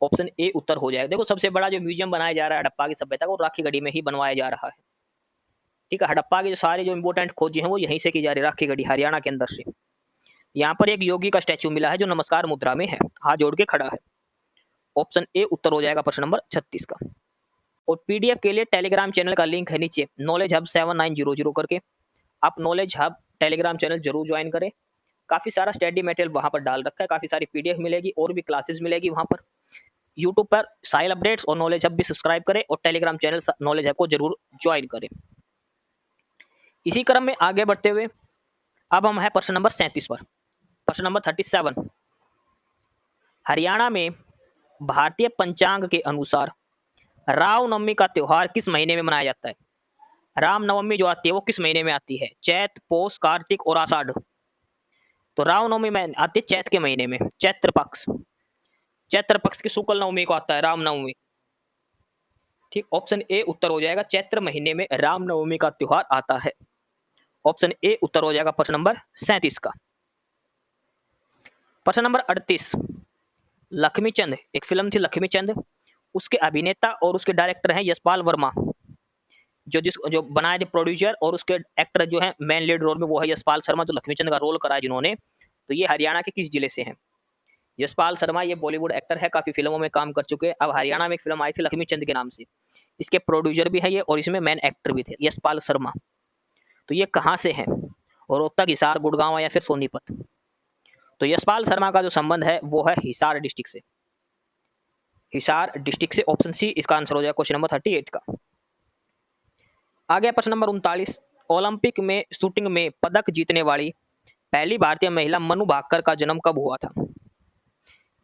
ऑप्शन ए उत्तर हो जाएगा। देखो सबसे बड़ा जो म्यूजियम बनाया जा रहा है हड़प्पा की सभ्यता को, राखीगढ़ी में ही बनवाया जा रहा है। ठीक है, हड़प्पा की जो सारी जो इंपॉर्टेंट खोजें हैं वो यहीं से की जा रही है, राखीगढ़ी हरियाणा के अंदर से। यहाँ पर एक योगी का स्टैच्यू मिला है जो नमस्कार मुद्रा में है, हाथ जोड़ के खड़ा है। ऑप्शन ए उत्तर हो जाएगा प्रश्न नंबर 36 का। और पीडीएफ के लिए टेलीग्राम चैनल का लिंक है नीचे, नॉलेज हब 7900 करके। आप नॉलेज हब टेलीग्राम चैनल जरूर ज्वाइन करें। काफ़ी सारा स्टडी मटेरियल वहाँ पर डाल रखा है, काफ़ी सारी पीडीएफ मिलेगी और भी क्लासेस मिलेगी वहाँ पर। यूट्यूब पर साइल अपडेट्स और नॉलेज हब भी सब्सक्राइब करें और टेलीग्राम चैनल नॉलेज हब को जरूर ज्वाइन करें। इसी क्रम में आगे बढ़ते हुए अब हम हैं प्रश्न नंबर 37 पर। प्रश्न नंबर 37, हरियाणा में भारतीय पंचांग के अनुसार रामनवमी का त्योहार किस महीने में मनाया जाता है? रामनवमी जो आती है वो किस महीने में आती है? चैत, पौष, कार्तिक और आषाढ़। तो रामनवमी में आती है चैत के महीने में, चैत्र पक्ष। चैत्र पक्ष की शुक्ल नवमी को आता है रामनवमी। ठीक, ऑप्शन ए उत्तर हो जाएगा, चैत्र महीने में रामनवमी का त्योहार आता है। ऑप्शन ए उत्तर हो जाएगा प्रश्न नंबर 37 का। प्रश्न नंबर 38, लक्ष्मीचंद, एक फिल्म थी लक्ष्मीचंद, उसके अभिनेता और उसके डायरेक्टर हैं यशपाल वर्मा। जो बनाए थे प्रोड्यूसर, और उसके एक्टर जो है मेन लीड रोल में वो है यशपाल शर्मा, जो लक्ष्मीचंद का रोल करा है जिन्होंने। तो ये हरियाणा के किस जिले से हैं? यशपाल शर्मा ये बॉलीवुड एक्टर है, काफी फिल्मों में काम कर चुके हैं। अब हरियाणा में एक फिल्म आई थी लक्ष्मीचंद के नाम से, इसके प्रोड्यूसर भी है ये और इसमें मेन एक्टर भी थे यशपाल शर्मा। तो ये कहाँ से हैं? रोहतक, हिसार, गुड़गांव या फिर सोनीपत। तो यशपाल शर्मा का जो संबंध है वो है हिसार डिस्ट्रिक्ट से, हिसार डिस्ट्रिक्ट से। ऑप्शन सी इसका आंसर हो जाएगा क्वेश्चन नंबर 38 का। आगे प्रश्न नंबर 39, ओलंपिक में शूटिंग में पदक जीतने वाली पहली भारतीय महिला मनु भाकर का जन्म कब हुआ था?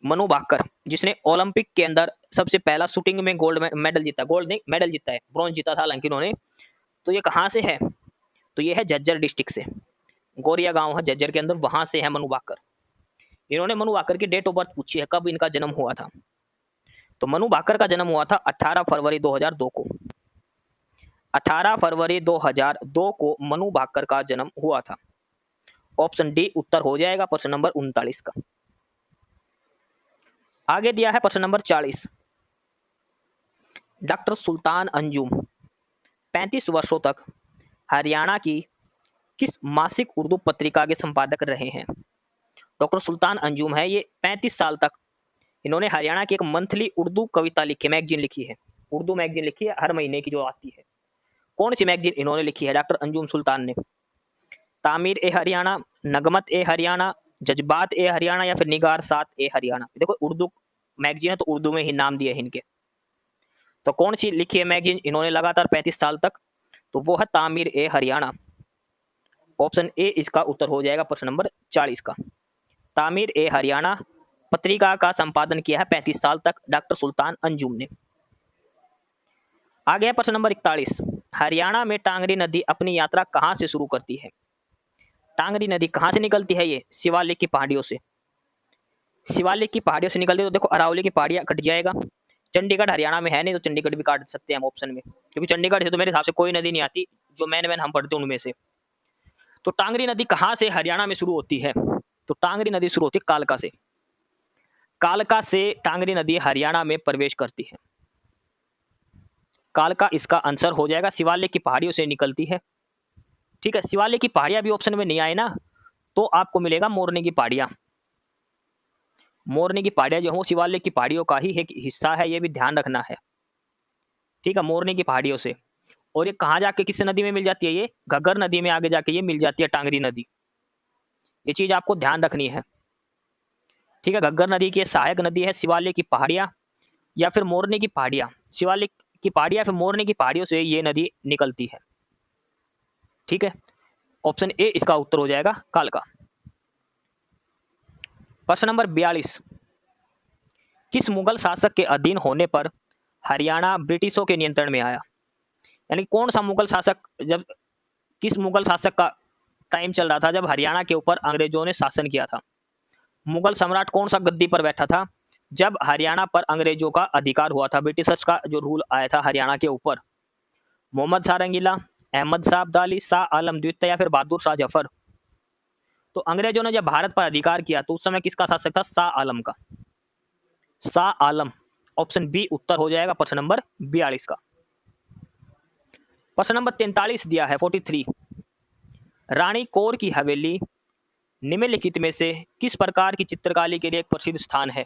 मनु भाकर, जिसने ओलंपिक के अंदर सबसे पहला शूटिंग में गोल्ड मेडल जीता, गोल्ड नहीं मेडल जीता है, ब्रॉन्ज जीता था हालांकि उन्होंने। तो ये कहाँ से है? तो ये है झज्जर डिस्ट्रिक्ट से, गोरिया गांव है झज्जर के अंदर, वहां से है मनु भाकर। इन्होंने मनु भाकर की डेट ऑफ बर्थ पूछी है, कब इनका जन्म हुआ था। तो मनु भाकर का जन्म हुआ था 18 फरवरी 2002 को। 18 फरवरी 2002 को मनु भाकर का जन्म हुआ था। ऑप्शन डी उत्तर हो जाएगा प्रश्न नंबर 39 का। आगे दिया है प्रश्न नंबर 40, डॉक्टर सुल्तान अंजुम 35 वर्षों तक हरियाणा की किस मासिक उर्दू पत्रिका के संपादक रहे हैं? डॉक्टर सुल्तान अंजुम है, ये 35 साल तक इन्होंने हरियाणा की एक मंथली उर्दू कविता लिखी, मैगजीन लिखी है, उर्दू मैगजीन लिखी है हर महीने की जो आती है। कौन सी मैगजीन इन्होंने लिखी है डॉक्टर अंजुम सुल्तान ने? तामीर ए हरियाणा, नगमत ए हरियाणा, जज्बात ए हरियाणा या फिर निगार सात ए हरियाणा। देखो उर्दू मैगजीन है तो उर्दू में ही नाम दिया है इनके। तो कौन सी लिखी है मैगजीन इन्होंने लगातार 35 साल तक? तो वो है तामीर ए हरियाणा। ऑप्शन ए इसका उत्तर हो जाएगा प्रश्न नंबर 40 का। तामीर ए हरियाणा पत्रिका का संपादन किया है 35 साल तक डॉक्टर सुल्तान अंजुम ने। आगे है प्रश्न नंबर 41, हरियाणा में टांगरी नदी अपनी यात्रा कहां से शुरू करती है? टांगरी नदी कहां से निकलती है? ये शिवालिक की पहाड़ियों से, शिवालिक की पहाड़ियों से निकलती है। तो देखो अरावली की पहाड़ियां कट जाएगा, चंडीगढ़ हरियाणा में है नहीं, तो चंडीगढ़ भी काट सकते हैं हम ऑप्शन में, क्योंकि चंडीगढ़ से तो मेरे हिसाब से कोई नदी नहीं आती जो मैन हम पढ़ते हैं उनमें से। तो टांगरी नदी कहां से हरियाणा में शुरू होती है? तो टांगरी नदी शुरू होती है कालका से, कालका से टांगरी नदी हरियाणा में प्रवेश करती है। कालका इसका आंसर हो जाएगा, शिवालिक की पहाड़ियों से निकलती है। ठीक है, शिवालिक की पहाड़ियां भी ऑप्शन में नहीं आए ना, तो आपको मिलेगा मोरनी की पहाड़ियां। मोरनी की पहाड़ियां जो है वो शिवालिक की पहाड़ियों का ही एक हिस्सा है, ये भी ध्यान रखना है। ठीक है, मोरनी की पहाड़ियों से। और ये कहाँ जाके किस नदी में मिल जाती है? ये घग्गर नदी में आगे जाके ये मिल जाती है टांगरी नदी। ये चीज आपको ध्यान रखनी है। ठीक है, घग्गर नदी की सहायक नदी है शिवालिक की पहाड़ियां या फिर मोरनी की पहाड़ियां। शिवालिक की पहाड़ियां फिर मोरनी की पहाड़ियों से ये नदी निकलती है। ठीक है, ऑप्शन ए इसका उत्तर हो जाएगा कालका। प्रश्न नंबर 42, किस मुगल शासक के अधीन होने पर हरियाणा ब्रिटिशों के नियंत्रण में आया? यानी कौन सा मुगल शासक, जब किस मुगल शासक का टाइम चल रहा था जब हरियाणा के ऊपर अंग्रेजों ने शासन किया था? मुगल सम्राट कौन सा गद्दी पर बैठा था जब हरियाणा पर अंग्रेजों का अधिकार हुआ था, ब्रिटिशर्स का जो रूल आया था हरियाणा के ऊपर? मोहम्मद शाह रंगीला, अहमद शाह अब्दाली, शाह आलम द्वितीय या फिर बहादुर शाह जफर? तो अंग्रेजों ने जब भारत पर अधिकार किया तो उस समय किसका शासक था? शाह आलम का, शाह आलम। ऑप्शन बी उत्तर हो जाएगा प्रश्न नंबर 42 का। प्रश्न नंबर 43 दिया है 43, रानी कौर की हवेली निम्नलिखित में से किस प्रकार की चित्रकारी के लिए एक प्रसिद्ध स्थान है?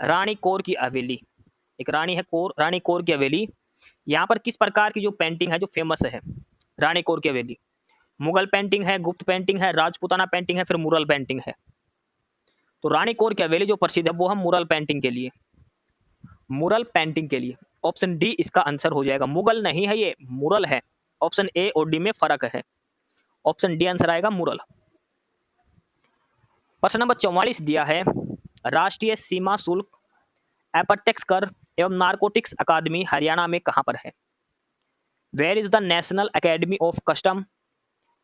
रानी कौर की हवेली, एक रानी है कौर, रानी कौर की हवेली, यहाँ पर किस प्रकार की जो पेंटिंग है जो फेमस है रानी कौर की हवेली? मुगल पेंटिंग है, गुप्त पेंटिंग है, राजपूताना पेंटिंग है, फिर मुरल पेंटिंग है? तो रानी कौर की हवेली जो प्रसिद्ध है वो है मुरल पेंटिंग के लिए, मुरल पेंटिंग के लिए। ऑप्शन डी इसका आंसर हो जाएगा। मुगल नहीं है ये, मुरल है। ऑप्शन ए और डी में फर्क है। ऑप्शन डी आंसर आएगा मुरल। प्रश्न नंबर 44 दिया है, राष्ट्रीय सीमा शुल्क, अप्रत्यक्ष कर एवं नारकोटिक्स अकादमी हरियाणा में कहां पर है? Where is the national academy of custom,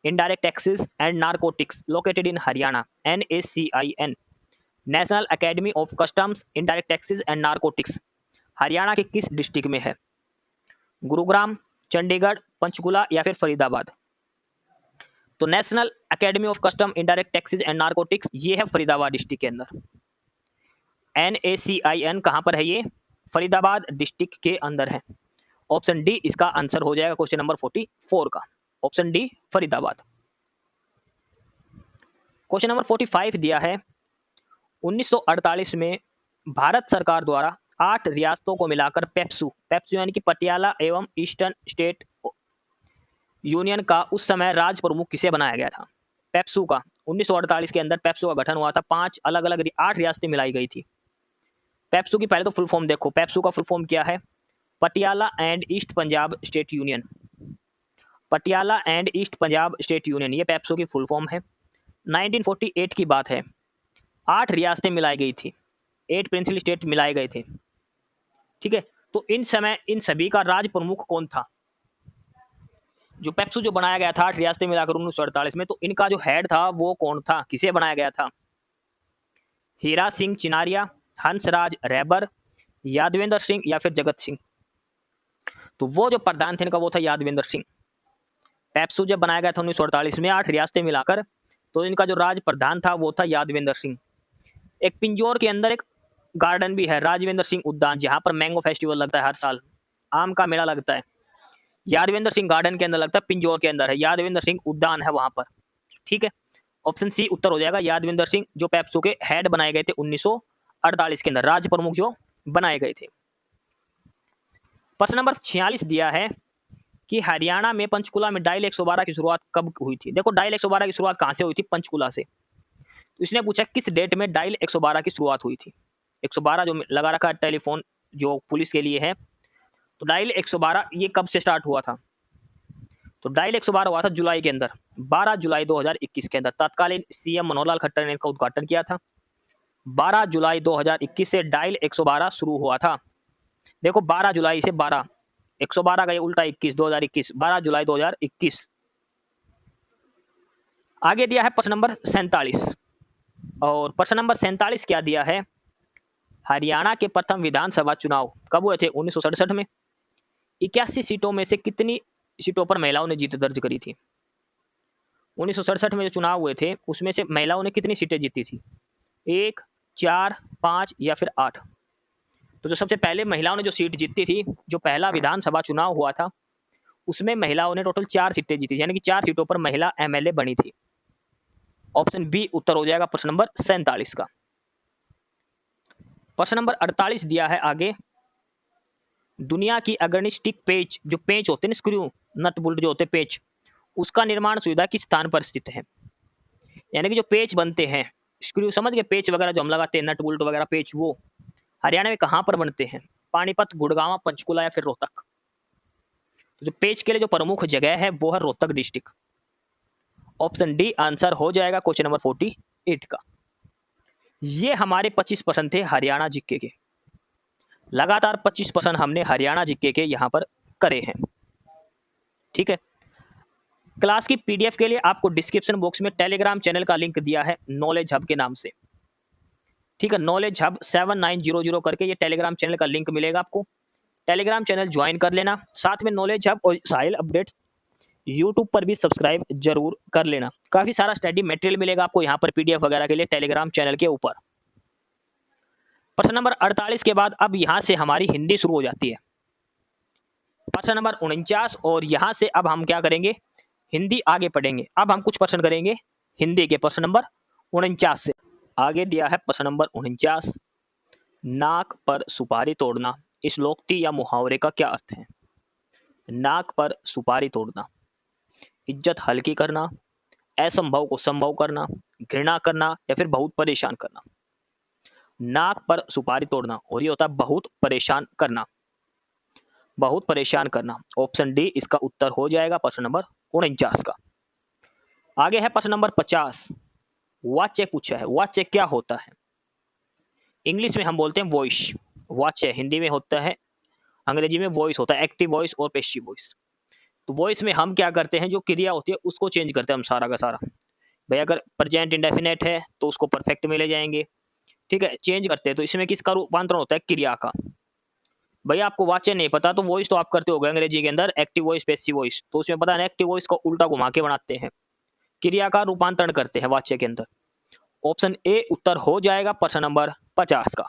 indirect taxes and narcotics located in Haryana? NACIN, national academy of customs, indirect taxes and narcotics Haryana के किस डिस्ट्रिक्ट में है? गुरुग्राम, चंडीगढ़, पंचकुला या फिर फरीदाबाद? तो national academy of custom, indirect taxes and narcotics ये है Faridabad district के अंदर। NACIN कहां पर है? ये फरीदाबाद डिस्ट्रिक्ट के अंदर है। ऑप्शन डी इसका आंसर हो जाएगा क्वेश्चन नंबर 44 का। Option D Faridabad. Question number 45 दिया है, 1948 में भारत सरकार द्वारा 8 रियासतों को मिलाकर पेप्सू यानी कि पटियाला एवं ईस्टर्न स्टेट यूनियन का उस समय राज प्रमुख किसे बनाया गया था? पेप्सू का 1948 के अंदर पेप्सू का गठन हुआ था। 5 अलग अलग 8 रियासतें मिलाई गई थी। पेप्सू की पहले तो फुल फॉर्म देखो, पेप्सू का फुल फॉर्म क्या है? Patiala and east Punjab state union. Patiala and east Punjab state union ये पेप्सू की फुल फॉर्म है। 1948 की बात है, 8 रियासतें मिलाई गई थी, 8 प्रिंसिपल स्टेट मिलाए गए थे। ठीक है, तो इन समय इन सभी का राज प्रमुख कौन था? जो पेप्सू जो बनाया गया था 8 रियासतें मिलाकर 1948 में, तो इनका जो हेड था वो कौन था? किसे बनाया गया था? हीरा सिंह चिनारिया, हंसराज रैबर, यादवेंद्र सिंह या फिर जगत सिंह? तो वो जो प्रधान थे इनका वो था यादवेंद्र सिंह। पेप्सू जब बनाया गया था 1948 में 8 रियासतें मिलाकर, तो इनका जो राज प्रधान था वो था यादवेंद्र सिंह। एक पिंजौर के अंदर एक गार्डन भी है, राजवेंद्र सिंह उद्यान, जहाँ पर मैंगो फेस्टिवल लगता है हर साल, आम का मेला लगता है। यादवेंद्र सिंह गार्डन के अंदर लगता है, पिंजौर के अंदर है, यादवेंद्र सिंह उद्यान है वहां पर। ठीक है, ऑप्शन सी उत्तर हो जाएगा यादवेंद्र सिंह, जो पेप्सू के हेड बनाए गए थे 1948 के अंदर, राज प्रमुख जो बनाए गए थे। प्रश्न नंबर 46 दिया है कि हरियाणा में पंचकुला में डायल 112 की शुरुआत कब हुई थी? देखो डायल 112 की शुरुआत कहां से हुई थी? पंचकुला से। तो इसने पूछा किस डेट में डायल 112 की शुरुआत हुई थी? 112 जो लगा रखा है टेलीफोन जो पुलिस के लिए है, तो डायल 112 ये कब से स्टार्ट हुआ था? तो डायल 112 हुआ था जुलाई के अंदर, 12 जुलाई 2021 के अंदर। तत्कालीन CM मनोहर लाल खट्टर ने इनका उद्घाटन किया था। 12 जुलाई 2021 से डायल 112 शुरू हुआ था। देखो 12 जुलाई से 12, 112 का ये उल्टा 21, 2021, 12 जुलाई 2021। आगे दिया है प्रश्न नंबर 47, और प्रश्न नंबर 47 क्या दिया है? हरियाणा के प्रथम विधानसभा चुनाव कब हुए थे? 1967 में। 81 सीटों में से कितनी सीटों पर महिलाओं ने जीत दर्ज करी थी? 1967 में जो चुनाव हुए थे उसमें से महिलाओं ने कितनी सीटें जीती थी? 1, 4, 5 या फिर 8? तो जो सबसे पहले महिलाओं ने जो सीट जीती थी, जो पहला विधानसभा चुनाव हुआ था उसमें महिलाओं ने टोटल 4 सीटें जीती, यानी कि 4 सीटों पर महिला MLA बनी थी। ऑप्शन बी उत्तर हो जाएगा प्रश्न नंबर 47 का। प्रश्न नंबर 48 दिया है आगे, दुनिया की अग्रणी स्टिक पेच, जो पेच होते हैं स्क्रू नट बोल्ट जो होते हैं पेच, उसका निर्माण सुविधा किस स्थान पर स्थित है? यानी कि जो पेच बनते हैं स्क्रू, समझ गए, पेच वगैरह जो हम लगाते हैं नट बोल्ट वगैरह पेच, वो हरियाणा में कहाँ पर बनते हैं? पानीपत, गुड़गांव, पंचकुला या फिर रोहतक? तो जो पेच के लिए जो प्रमुख जगह है वो है Rohtak district. Option D answer हो जाएगा क्वेश्चन नंबर 48 का। ये हमारे 25 प्रश्न थे हरियाणा जीके के। लगातार 25 प्रश्न हमने हरियाणा जीके के यहाँ पर करे हैं। ठीक है, क्लास की PDF के लिए आपको डिस्क्रिप्शन बॉक्स में टेलीग्राम चैनल का लिंक दिया है नॉलेज हब के नाम से। ठीक है, नॉलेज हब 7900 करके ये टेलीग्राम चैनल का लिंक मिलेगा आपको। टेलीग्राम चैनल ज्वाइन कर लेना, साथ में नॉलेज हब और साहिल अपडेट्स यूट्यूब पर भी सब्सक्राइब जरूर कर लेना। काफी सारा स्टडी मटेरियल मिलेगा आपको यहाँ पर PDF वगैरह के लिए टेलीग्राम चैनल के ऊपर। प्रश्न नंबर 48 के बाद अब यहाँ से हमारी हिंदी शुरू हो जाती है। प्रश्न नंबर 49, और यहाँ से अब हम क्या करेंगे? हिंदी आगे पढ़ेंगे। अब हम कुछ प्रश्न करेंगे हिंदी के। प्रश्न नंबर 49 से आगे दिया है प्रश्न नंबर 49, नाक पर सुपारी तोड़ना इस लोकोक्ति या मुहावरे का क्या अर्थ है? नाक पर सुपारी तोड़ना, इज्जत हल्की करना, असंभव को संभव करना, घृणा करना या फिर बहुत परेशान करना? नाक पर सुपारी तोड़ना, और ये होता है बहुत परेशान करना। बहुत परेशान करना। ऑप्शन डी इसका उत्तर हो जाएगा प्रश्न नंबर 49 का। आगे है प्रश्न नंबर 50। वाच्य पूछा है, वाच्य क्या होता है? इंग्लिश में हम बोलते हैं वॉइस, वाच्य हिंदी में होता है, अंग्रेजी में वॉइस होता है, एक्टिव वॉइस और पैसिव वॉइस। तो वॉइस में हम क्या करते हैं, जो क्रिया होती है उसको चेंज करते हैं हम सारा का सारा। भाई अगर प्रेजेंट इंडेफिनेट है तो उसको परफेक्ट में ले जाएंगे, ठीक है, चेंज करते हैं। तो इसमें किसका रूपांतरण होता है? क्रिया का। भाई आपको वाच्य नहीं पता तो वॉइस तो आप करते होगे अंग्रेजी के अंदर, एक्टिव वॉइस पैसिव वॉइस, तो उसमें पता है एक्टिव वॉइस को उल्टा घुमा के बनाते हैं, क्रिया का रूपांतरण करते हैं वाच्य के अंदर। ऑप्शन ए उत्तर हो जाएगा प्रश्न नंबर 50 का।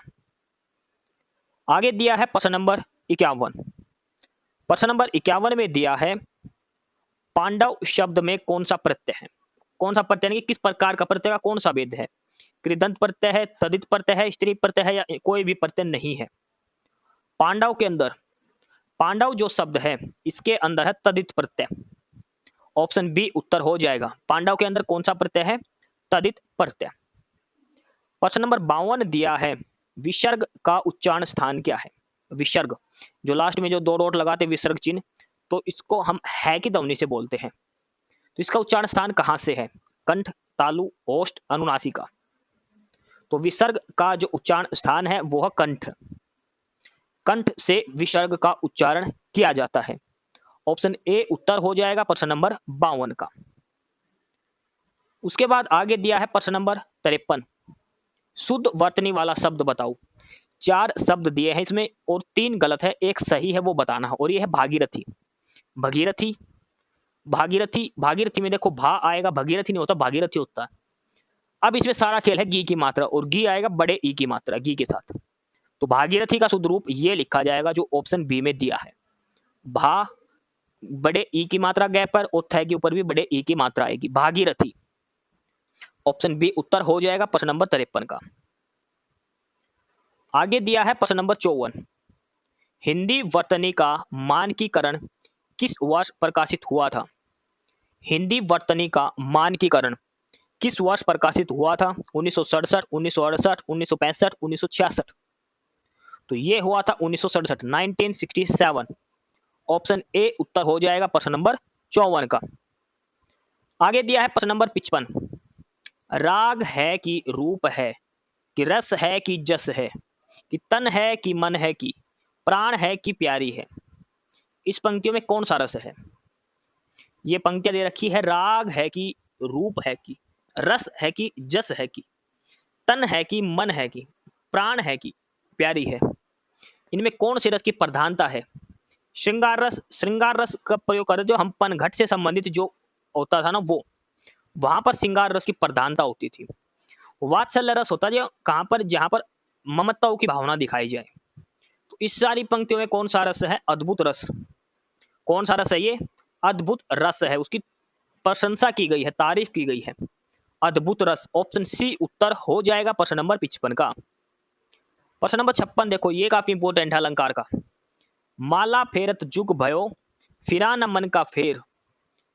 आगे दिया है प्रश्न नंबर 51। प्रश्न नंबर 51 में दिया है पांडव शब्द में कौन सा प्रत्यय है? कौन सा प्रत्यय, किस प्रकार का प्रत्यय का कौन सा भेद है? कृदंत प्रत्यय है, तदित प्रत्यय है, स्त्री प्रत्यय है, या कोई भी प्रत्यय नहीं है? पांडव के अंदर, पांडव जो शब्द है इसके अंदर है तदित प्रत्यय। ऑप्शन बी उत्तर हो जाएगा। पांडव के अंदर कौन सा प्रत्यय है? तदित प्रत्यय। प्रश्न नंबर 52 दिया है विसर्ग का उच्चारण स्थान क्या है? विसर्ग जो लास्ट में जो दो डॉट लगाते विसर्ग चिन्ह, तो इसको हम है की ध्वनि से बोलते हैं। तो इसका उच्चारण स्थान कहां से है? कंठ, तालु, ओष्ठ, अनुनासिका। तो विसर्ग का जो उच्चारण स्थान है वो है कंठ। कंठ से विसर्ग का उच्चारण किया जाता है। ऑप्शन ए उत्तर हो जाएगा प्रश्न नंबर 52 का। उसके बाद आगे दिया है प्रश्न नंबर 53। शुद्ध वर्तनी वाला शब्द बताओ। 4 शब्द दिए हैं इसमें और 3 गलत है, एक सही है, वो बताना है। और ये है भागीरथी। भगीरथी, भागीरथी, भागीरथी में देखो भा आएगा, भगीरथी नहीं होता, भागीरथी होता है। अब इसमें सारा खेल है गी की मात्रा, और गी आएगा बड़े ई की मात्रा गी के साथ। तो भागीरथी का शुद्ध रूप ये लिखा जाएगा जो ऑप्शन बी में दिया है। भा बड़े ई की मात्रा गैप पर, और थ के ऊपर भी बड़े ई की मात्रा आएगी, भागीरथी। ऑप्शन बी उत्तर हो जाएगा प्रश्न नंबर 53 का। आगे दिया है प्रश्न नंबर 54। हिंदी वर्तनी का मानकीकरण किस वर्ष प्रकाशित हुआ था? हिंदी वर्तनी का मानकीकरण किस वर्ष प्रकाशित हुआ था? 1967, 1968, 1965, 1966। तो ये हुआ था 1967, 1967। ऑप्शन ए उत्तर हो जाएगा प्रश्न नंबर 54 का। आगे दिया है प्रश्न नंबर 55। राग है कि रूप है, कि रस है कि जस है, कि तन है कि मन है, कि प्राण है कि प्यारी है? इस पंक्तियों में कौन सा रस है? ये पंक्तियां दे रखी है, राग है कि रूप है, कि रस है कि जस है, कि तन है कि मन है, कि प्राण है कि प्यारी है? इनमें कौन से रस की प्रधानता है? श्रृंगार रस, श्रृंगार रस का प्रयोग करते जो हम पनघट से संबंधित जो होता था ना, वो वहां पर श्रृंगार रस की प्रधानता होती थी। वात्सल्य रस होता है जो कहां पर, जहां पर ममताओं की भावना दिखाई जाए। तो इस सारी पंक्तियों में कौन सा रस है? अद्भुत रस। कौन सा रस है ये? अद्भुत रस है, उसकी प्रशंसा की गई है, तारीफ की गई है, अद्भुत रस। ऑप्शन सी उत्तर हो जाएगा प्रश्न नंबर 55 का। प्रश्न नंबर 56 देखो, ये काफी इंपोर्टेंट है अलंकार का। माला फेरत जुग भयो, फिरा न मन का फेर,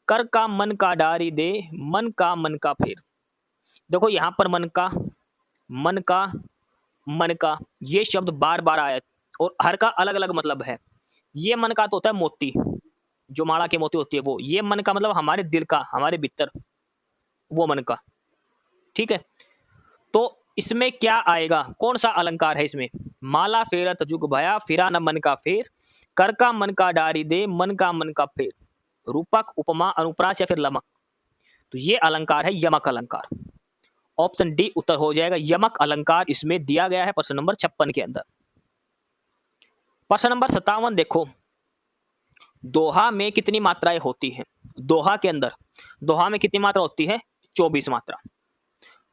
कर का मन का डारी दे, मन का फेर। देखो यहाँ पर मन का, मन का, मन का, ये शब्द बार बार आया और हर का अलग अलग मतलब है। ये मन का तो होता है मोती, जो माला के मोती होती है वो। ये मन का मतलब हमारे दिल का, हमारे भीतर, वो मन का, ठीक है। तो इसमें क्या आएगा, कौन सा अलंकार है इसमें? माला फेरत जुग भया, फिरा न मन का फेर, कर का मन का डारी दे, मन का फेर। रूपक, उपमा, अनुप्रास या फिर लमक? तो ये अलंकार है यमक अलंकार। ऑप्शन डी उत्तर हो जाएगा, यमक अलंकार इसमें दिया गया है प्रश्न नंबर 56 के अंदर। प्रश्न नंबर 57 देखो, दोहा में कितनी मात्राएं होती हैं? दोहा के अंदर, दोहा में कितनी मात्रा होती है? 24 मात्रा।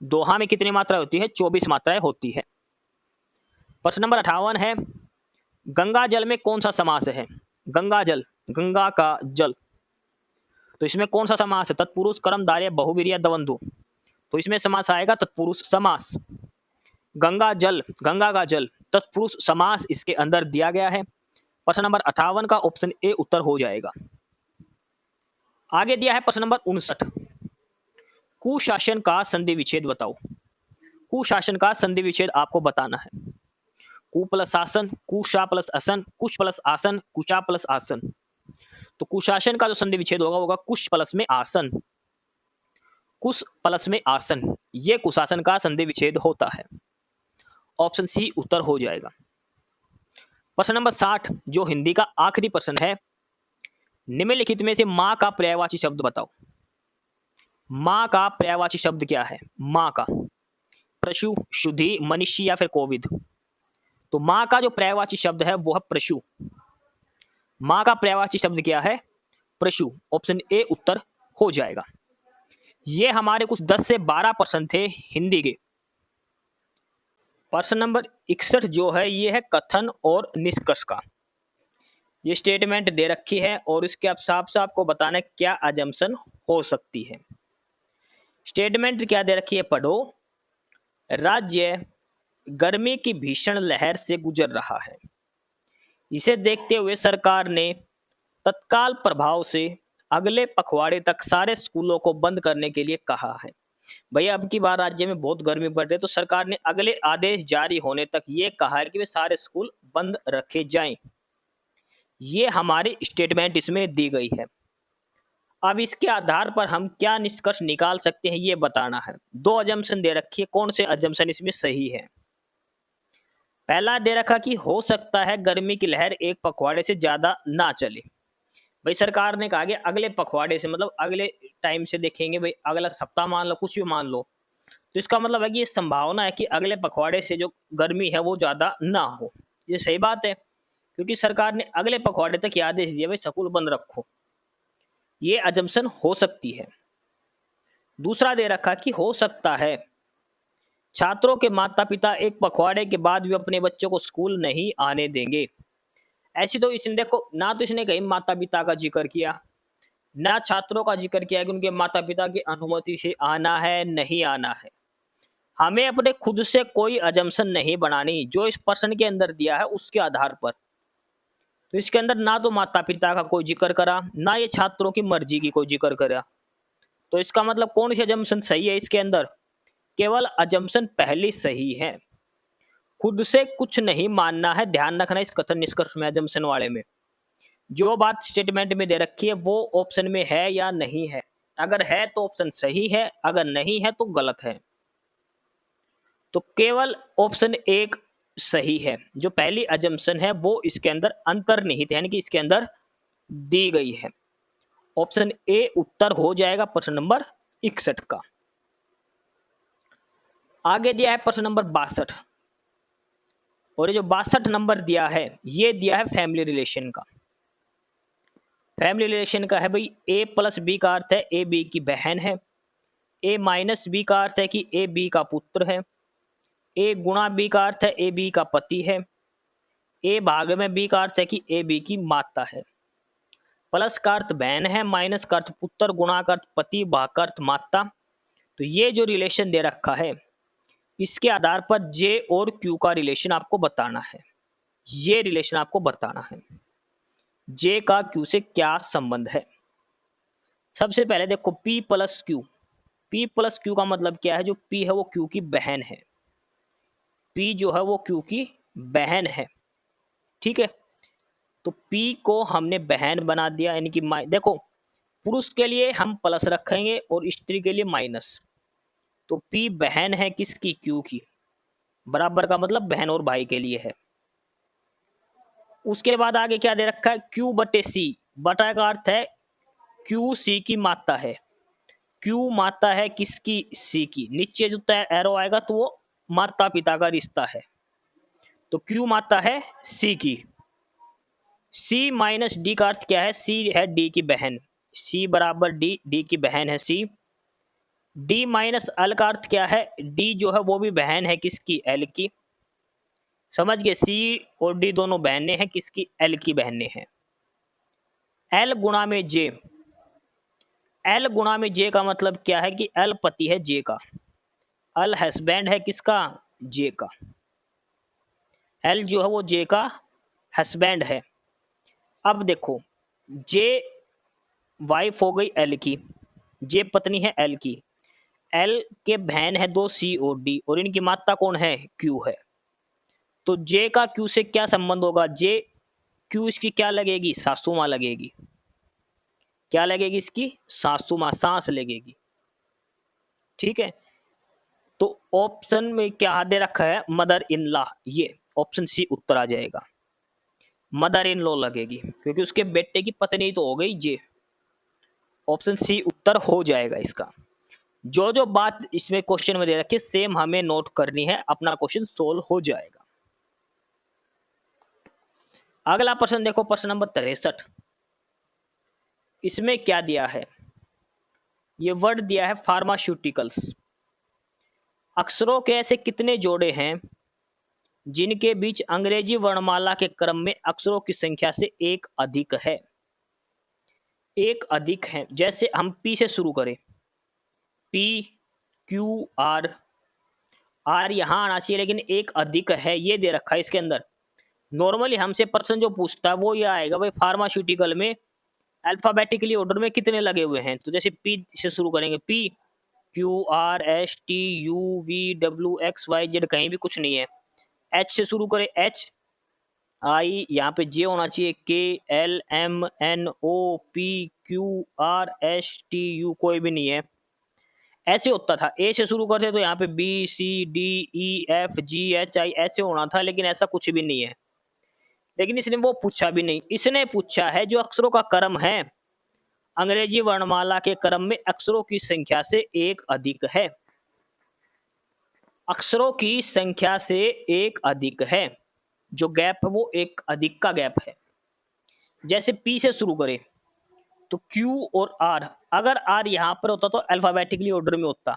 दोहा में कितनी मात्रा होती है? 24 मात्राएं होती है। प्रश्न नंबर 58 है, गंगा जल में कौन सा समास है? गंगा जल, गंगा का जल, तो इसमें कौन सा समास है? तत्पुरुष, कर्मधारय, बहुवीर्य, द्वंद्व। तो इसमें समास आएगा तत्पुरुष समास। गंगा जल, गंगा का जल, तत्पुरुष समास इसके अंदर दिया गया है। प्रश्न नंबर 58 का ऑप्शन ए उत्तर हो जाएगा। आगे दिया है प्रश्न नंबर 59। कुशासन का संधि विच्छेद बताओ। कुशासन का संधि विच्छेद आपको बताना है। कु प्लस आसन, कुशा प्लस असन, कुश प्लस आसन, कुशा प्लस आसन। तो कुशासन का जो संधि विच्छेद होगा कुश प्लस में आसन, कुश प्लस में आसन, ये कुशासन का संधि विच्छेद होता है। ऑप्शन सी उत्तर हो जाएगा। प्रश्न नंबर 60 जो हिंदी का आखिरी प्रश्न है, निम्नलिखित में से मां का पर्यायवाची शब्द बताओ। मां का पर्यायवाची शब्द क्या है? मां का प्रशु, शुद्धि, मनीषी या फिर कोविद। तो मां का जो पर्यायवाची शब्द है वो है प्रशु। मां का पर्यायवाची शब्द क्या है? प्रशु। ऑप्शन ए उत्तर हो जाएगा। ये हमारे कुछ 10 से 12 प्रश्न थे हिंदी के। प्रश्न नंबर 61 जो है ये है कथन और निष्कर्ष का। ये स्टेटमेंट दे रखी है और इसके आप साफ साफ को बताना है क्या अजम्पशन हो सकती है। स्टेटमेंट क्या दे रखी है, पढ़ो। राज्य गर्मी की भीषण लहर से गुजर रहा है। इसे देखते हुए सरकार ने तत्काल प्रभाव से अगले पखवाड़े तक सारे स्कूलों को बंद करने के लिए कहा है। भैया अब की बार राज्य में बहुत गर्मी बढ़ रही है तो सरकार ने अगले आदेश जारी होने तक ये कहा है कि वे सारे स्कूल बंद रखे जाएं। ये हमारी स्टेटमेंट इसमें दी गई है। अब इसके आधार पर हम क्या निष्कर्ष निकाल सकते हैं ये बताना है। 2 अजम्पशन दे रखी है, कौन से अजम्पशन इसमें सही है? पहला दे रखा कि हो सकता है गर्मी की लहर एक पखवाड़े से ज्यादा ना चले। भाई सरकार ने कहा कि अगले पखवाड़े से मतलब अगले टाइम से देखेंगे, भाई अगला सप्ताह मान लो, कुछ भी मान लो, तो इसका मतलब है कि ये संभावना है कि अगले पखवाड़े से जो गर्मी है वो ज्यादा ना हो। ये सही बात है क्योंकि सरकार ने अगले पखवाड़े तक ये आदेश दिया भाई स्कूल बंद रखो। ये अजम्पशन हो सकती है। दूसरा दे रखा कि हो सकता है छात्रों के माता पिता एक पखवाड़े के बाद भी अपने बच्चों को स्कूल नहीं आने देंगे। ऐसी तो इसने देखो ना तो इसने कहीं माता पिता का जिक्र किया ना छात्रों का जिक्र किया कि उनके माता पिता की अनुमति से आना है नहीं आना है। हमें अपने खुद से कोई अजम्पशन नहीं बनानी, जो इस प्रश्न के अंदर दिया है उसके आधार पर। तो इसके अंदर ना तो माता पिता का कोई जिक्र करा ना ये छात्रों की मर्जी की कोई जिक्र करा। तो इसका मतलब कौन सी अजम्पशन सही है इसके अंदर? केवल अजम्पशन पहली सही है। खुद से कुछ नहीं मानना है, ध्यान रखना इस कथन निष्कर्ष में अजम्पशन वाले में। जो बात स्टेटमेंट में दे रखी है वो ऑप्शन में है या नहीं है। अगर है तो ऑप्शन सही है, अगर नहीं है तो गलत है। तो केवल ऑप्शन 1 सही है। जो पहली अजम्पशन है वो इसके अंदर अंतर्निहित है, यानी कि इसके अंदर दी गई है। ऑप्शन ए उत्तर हो जाएगा प्रश्न नंबर 61 का। आगे दिया है प्रश्न नंबर 62 और ये जो 62 नंबर दिया है ये दिया है फैमिली रिलेशन का। फैमिली रिलेशन का है भाई ए प्लस बी का अर्थ है ए बी की बहन है, ए माइनस बी का अर्थ है कि ए बी का पुत्र है, ए गुणा बी का अर्थ है ए बी का पति है, ए भाग में बी का अर्थ है कि ए बी की माता है। प्लस का अर्थ बहन है, माइनस का अर्थ पुत्र, गुणा का अर्थ पति, भाग का अर्थ माता। तो ये जो रिलेशन दे रखा है इसके आधार पर जे और क्यू का रिलेशन आपको बताना है। ये रिलेशन आपको बताना है जे का क्यू से क्या संबंध है। सबसे पहले देखो P plus Q. P plus Q का मतलब क्या है? जो P है वो क्यू की बहन है। P जो है वो क्यू की बहन है, ठीक है। तो P को हमने बहन बना दिया, यानी कि देखो पुरुष के लिए हम प्लस रखेंगे और स्त्री के लिए माइनस। तो P बहन है किसकी? क्यू की। बराबर का मतलब बहन और भाई के लिए है। उसके बाद आगे क्या दे रखा है? Q बटे C। बटा का अर्थ है क्यू सी की माता है। क्यू माता है किसकी? सी की। नीचे जो एरो आएगा तो वो माता पिता का रिश्ता है। तो क्यू माता है सी की। सी माइनस डी का अर्थ क्या है? सी है डी की बहन। सी बराबर डी, डी की बहन है सी। डी माइनस एल का अर्थ क्या है? डी जो है वो भी बहन है किसकी? एल की। समझ गए? सी और डी दोनों बहनें हैं किसकी? एल की बहनें हैं। एल गुणा में जे। एल गुणा में जे का मतलब क्या है कि एल पति है जे का, एल हस्बैंड है किसका? जे का। एल जो है वो जे का हस्बैंड है। अब देखो जे वाइफ हो गई एल की, जे पत्नी है एल की। एल के बहन है 2 सी और डी और इनकी माता कौन है? क्यू है। तो जे का क्यू से क्या संबंध होगा, जे क्यू इसकी क्या लगेगी, सासुमा लगेगी। क्या लगेगी इसकी, सासुमा, सांस लगेगी। ठीक है, तो ऑप्शन में क्या दे रखा है, मदर इन लॉ, ये ऑप्शन सी उत्तर आ जाएगा। मदर इन लॉ लगेगी क्योंकि उसके बेटे की पत्नी तो हो गई जे, ऑप्शन सी उत्तर हो जाएगा इसका। जो जो बात इसमें क्वेश्चन में दे रखी है सेम हमें नोट करनी है, अपना क्वेश्चन सोल्व हो जाएगा। अगला प्रश्न देखो, प्रश्न नंबर 63। इसमें क्या दिया है, ये वर्ड दिया है फार्मास्यूटिकल्स। अक्षरों के ऐसे कितने जोड़े हैं जिनके बीच अंग्रेजी वर्णमाला के क्रम में अक्षरों की संख्या से एक अधिक है। एक अधिक है, जैसे हम पी से शुरू करें, पी क्यू आर, आर यहां आना चाहिए लेकिन एक अधिक है ये दे रखा है इसके अंदर। नॉर्मली हमसे पर्सन जो पूछता है वो ये आएगा भाई फार्मास्यूटिकल में अल्फाबेटिकली ऑर्डर में कितने लगे हुए हैं। तो जैसे पी से शुरू करेंगे, P Q R S T U V W X Y Z, कहीं भी कुछ नहीं है। एच से शुरू करें, एच आई, यहाँ पे जे होना चाहिए, K L M N O P Q R S T U, कोई भी नहीं है। ऐसे होता था, ए से शुरू करते तो यहाँ पे B C D E F G H I ऐसे होना था, लेकिन ऐसा कुछ भी नहीं है। लेकिन इसने वो पूछा भी नहीं, इसने पूछा है जो अक्षरों का क्रम है अंग्रेजी वर्णमाला के क्रम में अक्षरों की संख्या से एक अधिक है। अक्षरों की संख्या से एक अधिक है, जो गैप है वो एक अधिक का गैप है। जैसे पी से शुरू करें तो क्यू और आर, अगर आर यहां पर होता तो अल्फाबेटिकली ऑर्डर में होता,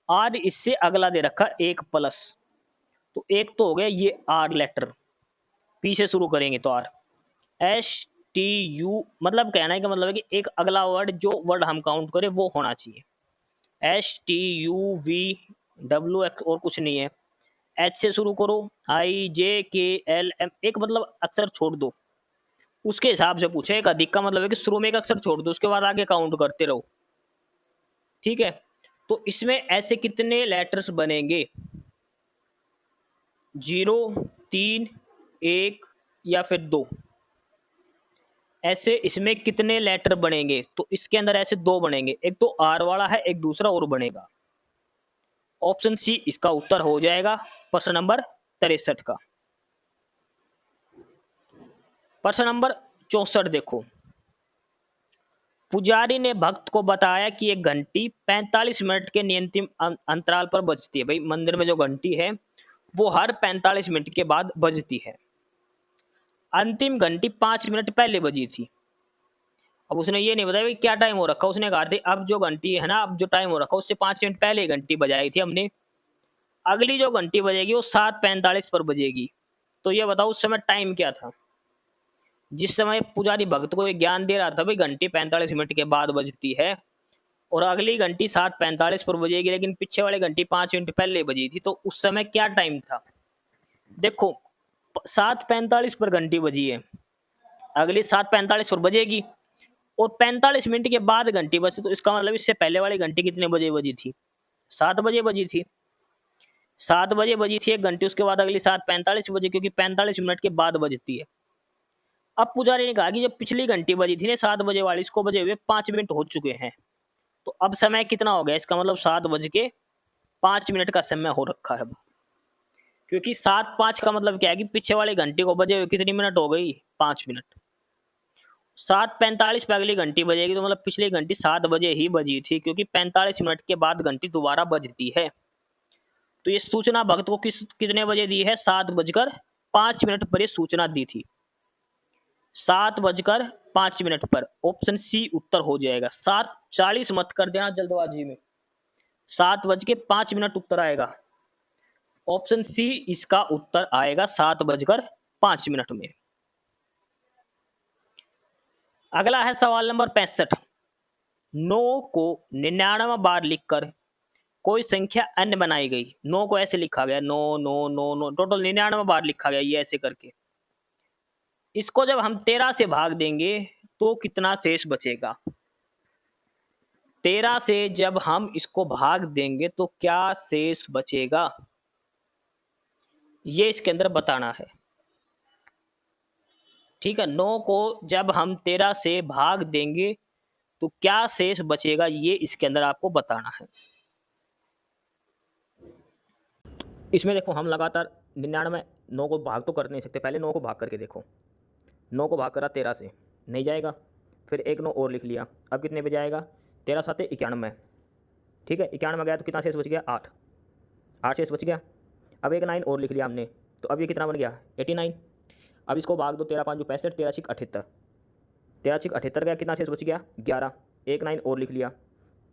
आर इससे अगला दे रखा एक प्लस, तो एक तो हो गया ये आर लेटर। पी से शुरू करेंगे तो आर, एस टी यू, मतलब कहने का मतलब है कि एक अगला वर्ड जो वर्ड हम काउंट करें वो होना चाहिए। S T U V W x, और कुछ नहीं है। एच से शुरू करो, आई जे के एल एम, एक मतलब अक्षर छोड़ दो, उसके हिसाब से पूछे। एक अधिक का मतलब है कि शुरू में एक अक्षर छोड़ दो, उसके बाद आगे काउंट करते रहो। ठीक है, तो इसमें ऐसे कितने लेटर्स बनेंगे, 0, 3, 1 या फिर 2, ऐसे इसमें कितने लेटर बनेंगे। तो इसके अंदर ऐसे 2 बनेंगे, एक तो आर वाला है, एक दूसरा और बनेगा। ऑप्शन सी इसका उत्तर हो जाएगा प्रश्न नंबर 63 का। प्रश्न नंबर 64 देखो, पुजारी ने भक्त को बताया कि एक घंटी 45 मिनट के नियंत्रित अंतराल पर बजती है। भाई मंदिर में जो घंटी है वो हर 45 मिनट के बाद बजती है। अंतिम घंटी 5 मिनट पहले बजी थी। अब उसने ये नहीं बताया क्या टाइम हो रखा, उसने कहा था अब जो घंटी है ना, अब जो टाइम हो रखा उससे 5 मिनट पहले घंटी बजाई थी हमने। अगली जो घंटी बजेगी वो 7:45 पर बजेगी। तो ये बताओ उस समय टाइम क्या था। जिस समय पुजारी भक्त को ये ज्ञान दे रहा था भाई घंटी 45 मिनट के बाद बजती है और अगली घंटी 7:45 पर बजेगी, लेकिन पीछे वाली घंटी 5 मिनट पहले बजी थी, तो उस समय क्या टाइम था। देखो 7:45 पर घंटी बजी है, अगली 7:45 पर बजेगी और 45 मिनट के बाद घंटी बजी, तो इसका मतलब इससे पहले वाली घंटी कितने बजे बजी थी, 7 बजे बजी थी। 7 बजे बजी थी एक घंटी, उसके बाद अगली 7:45 बजे, क्योंकि 45 मिनट के बाद बजती है। अब पुजारी ने कहा कि जब पिछली घंटी बजी थी ना 7 बजे वाली, इसको बजे हुए 5 मिनट हो चुके हैं, तो अब समय कितना हो गया, इसका मतलब 7:05 का समय हो रखा है। क्योंकि 7:05 का मतलब क्या है कि पीछे वाली घंटी को बजे हुए कितनी मिनट हो गई, 5 मिनट। 7:45 पे अगली घंटी बजेगी, तो मतलब पिछली घंटी 7 बजे ही बजी थी, क्योंकि 45 मिनट के बाद घंटी दोबारा बजती है। तो ये सूचना भक्त को कितने बजे दी है, 7:05 पर ये सूचना दी थी, 7:05 पर। ऑप्शन सी उत्तर हो जाएगा। 7:40 मत कर देना जल्दबाजी में, 7:05 उत्तर आएगा। ऑप्शन सी इसका उत्तर आएगा 7:05 में। अगला है सवाल नंबर 65। 9 को 99 बार लिखकर कोई संख्या अन्य बनाई गई। 9 को ऐसे लिखा गया, 9 9 9 9, टोटल 99 बार लिखा गया ये ऐसे करके। इसको जब हम 13 से भाग देंगे तो कितना शेष बचेगा। 13 से जब हम इसको भाग देंगे तो क्या शेष बचेगा। ये इसके अंदर बताना है। ठीक है, 9 को जब हम 13 से भाग देंगे तो क्या शेष बचेगा, ये इसके अंदर आपको बताना है। इसमें देखो हम लगातार 99, 9 को भाग तो कर नहीं सकते, पहले 9 को भाग करके देखो। 9 को भाग करा 13 से, नहीं जाएगा, फिर एक 9 और लिख लिया, अब कितने पे जाएगा, 13 7 91। ठीक है, 91 गया तो कितना शेष बच गया, 8, 8 शेष बच गया। अब एक 9 और लिख लिया हमने, तो अब ये कितना बन गया, 89। अब इसको भाग दो, 13 5 65, 13 6 78, 13 6 78 गया, कितना शेष बच गया, 11। एक 9 और लिख लिया,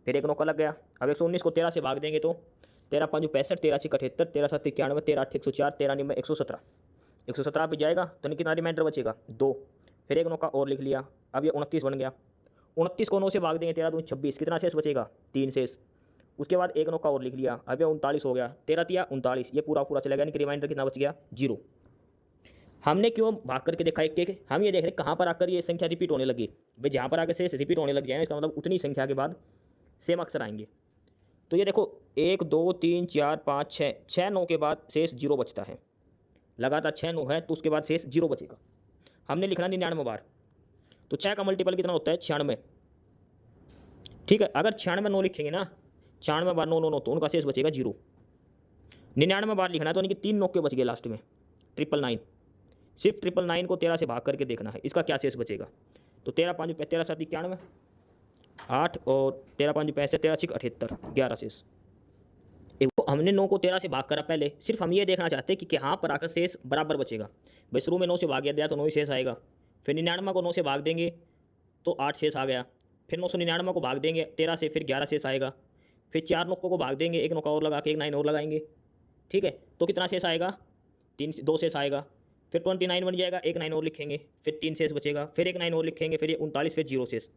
फिर एक 9 का लग गया। अब 119 को 13 से भाग देंगे तो 13 5 65, 13 6 78, 13 7 91, 13 8 104, 13 9 117, 117 पे जाएगा तो नहीं, कितना रिमाइंडर बचेगा, 2। फिर एक 9 का और लिख लिया, अब ये 29 बन गया। 29 को 9 से भाग देंगे, 13 दूनी 26, कितना शेष बचेगा, 3 शेष। उसके बाद एक 9 का और लिख लिया, अब ये 39 हो गया, 13 तिया 39, ये पूरा पूरा चलेगा, यानी कि रिमाइंडर कितना बच गया, 0। हमने क्यों भाग करके देखा एक, हम ये देख रहे कहाँ पर आकर ये संख्या रिपीट होने लगी। भाई जहाँ पर आकर शेष रिपीट होने लग जाए ना, इसका मतलब उतनी संख्या के बाद सेम अक्षर आएंगे। तो ये देखो 1 2 3 4 5 6, 6 9 के बाद शेष 0 बचता है। लगातार 6 9 है तो उसके बाद शेष 0 बचेगा। हमने लिखना 99 बार, तो 6 का मल्टीपल कितना होता है, 96। ठीक है, अगर 96 9 लिखेंगे ना, 96 बार 9 9 9, तो उनका शेष बचेगा 0। 99 बार लिखना है तो यानी कि 3 9 के बच गए लास्ट में, 999। सिर्फ 999 को 13 से भाग करके देखना है, इसका क्या शेष बचेगा। तो 13 5 13 7 91, 8 और 13 5 65, 13 6 78, 11 शेष। एक हमने 9 को 13 से भाग करा पहले, सिर्फ हम ये देखना चाहते हैं कि कहाँ पर आकर शेष बराबर बचेगा। भाई शुरू में 9 से भाग दिया तो 9 ही शेष आएगा, फिर 99 को 9 से भाग देंगे तो 8 शेष आ गया, फिर 999 को भाग देंगे 13 से, फिर 11 शेष आएगा, फिर 4 नौकों को भाग देंगे, एक नौका और लगा के एक 9 और लगाएंगे। ठीक है, तो कितना शेष आएगा, 2 शेष आएगा, फिर 29 बन जाएगा, एक 9 और लिखेंगे, फिर 3 शेष बचेगा, फिर एक 9 और लिखेंगे, फिर ये 39, फिर 0 शेष।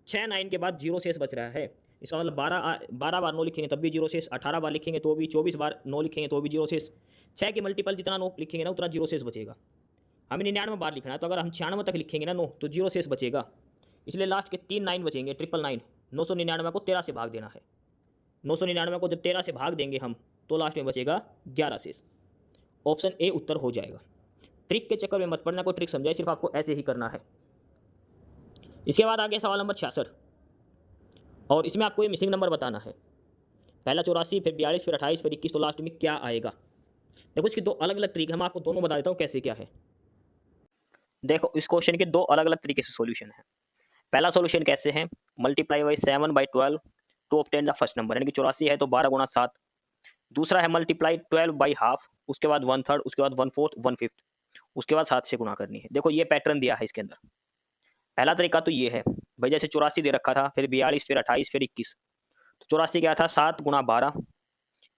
6 9 के बाद 0 शेष बच रहा है, इसका मतलब 12 बार 9 लिखेंगे तब भी 0 शेष, 18 बार लिखेंगे तो भी, 24 बार 9 लिखेंगे तो भी 0 शेष। 6 के मल्टीपल जितना 9 लिखेंगे ना उतना 0 शेष बचेगा। हमें 99 बार लिखना है, तो अगर हम 96 तक लिखेंगे ना 9 तो 0 शेष बचेगा, इसलिए लास्ट के 3 9 बचेंगे, 999। 999 को 13 से भाग देना है, 999 को जब 13 से भाग देंगे हम तो लास्ट में बचेगा 11 शेष। ऑप्शन ए उत्तर हो जाएगा। ट्रिक के चक्कर में मत पड़ना, कोई ट्रिक समझाए, सिर्फ आपको ऐसे ही करना है। इसके बाद आगे सवाल नंबर 66, और इसमें आपको ये मिसिंग नंबर बताना है। पहला 84, फिर 42, फिर 28, फिर 21, तो लास्ट में क्या आएगा। देखो इसकी 2 अलग अलग ट्रिक है, मैं आपको दोनों बता देता हूँ कैसे क्या है। देखो इस क्वेश्चन के 2 अलग अलग तरीके से सॉल्यूशन है। पहला सॉल्यूशन कैसे है, multiply by 7/12 to obtain the first number, यानी कि 84 है तो 12 गुणा 7। दूसरा है मल्टीप्लाई 12 बाई हाफ, उसके बाद 1/3, उसके बाद 1/4, 1/5, उसके बाद 7 से गुणा करनी है। देखो ये पैटर्न दिया है इसके अंदर। पहला तरीका तो ये है, भाई जैसे 84 दे रखा था, फिर 42, फिर 28, फिर 21। तो 84 क्या था, 7 गुणा 12,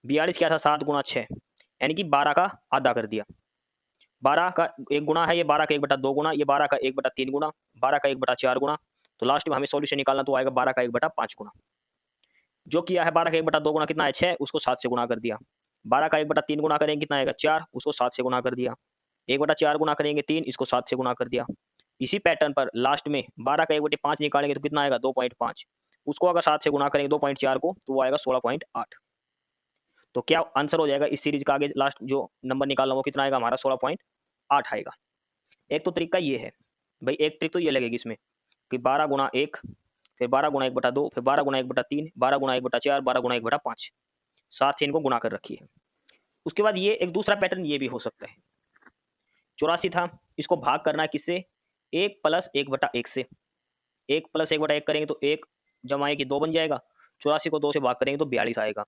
42 क्या था, 7 गुणा 6, यानी कि 12 का आधा कर दिया। 12 का 1 गुणा है, ये 12 का 1/2 गुणा, ये 12 का 1/3 गुणा, 12 का 1/4 गुणा। तो लास्ट में हमें सॉल्यूशन निकालना तो आएगा 12 का 1/5 गुणा। जो किया है 12 का 1/2 गुणा कितना है, 6, उसको 7 से गुणा कर दिया। 12 का 1/3 गुणा करेंगे कितना आएगा, 4, उसको 7 से गुणा कर दिया। 1/4 गुणा करेंगे 3, इसको 7 से गुणा कर दिया। इसी पैटर्न पर लास्ट में 12 का 1/5 निकालेंगे तो कितना आएगा, 2.5, उसको अगर 7 से गुणा करेंगे 2.4 को तो वो आएगा 16.8। तो क्या आंसर हो जाएगा इस सीरीज का, आगे लास्ट जो नंबर निकालना वो कितना आएगा हमारा, 16.8 आएगा। एक तो तरीका ये है भाई, एक ट्रिक तो ये लगेगी इसमें कि 12 गुणा 1, फिर 12 गुणा 1/2, फिर 12 गुणा 1/3, 12 गुणा 1/4, 12 गुणा 1/5, 7 से इनको गुणा कर रखी है। उसके बाद ये एक दूसरा पैटर्न ये भी हो सकता है, 84 था, इसको भाग करना है किससे, 1 + 1/1 से। 1 + 1/1 करेंगे तो 1 जमा 1 2 बन जाएगा। 84 को 2 से भाग करेंगे तो 42 आएगा।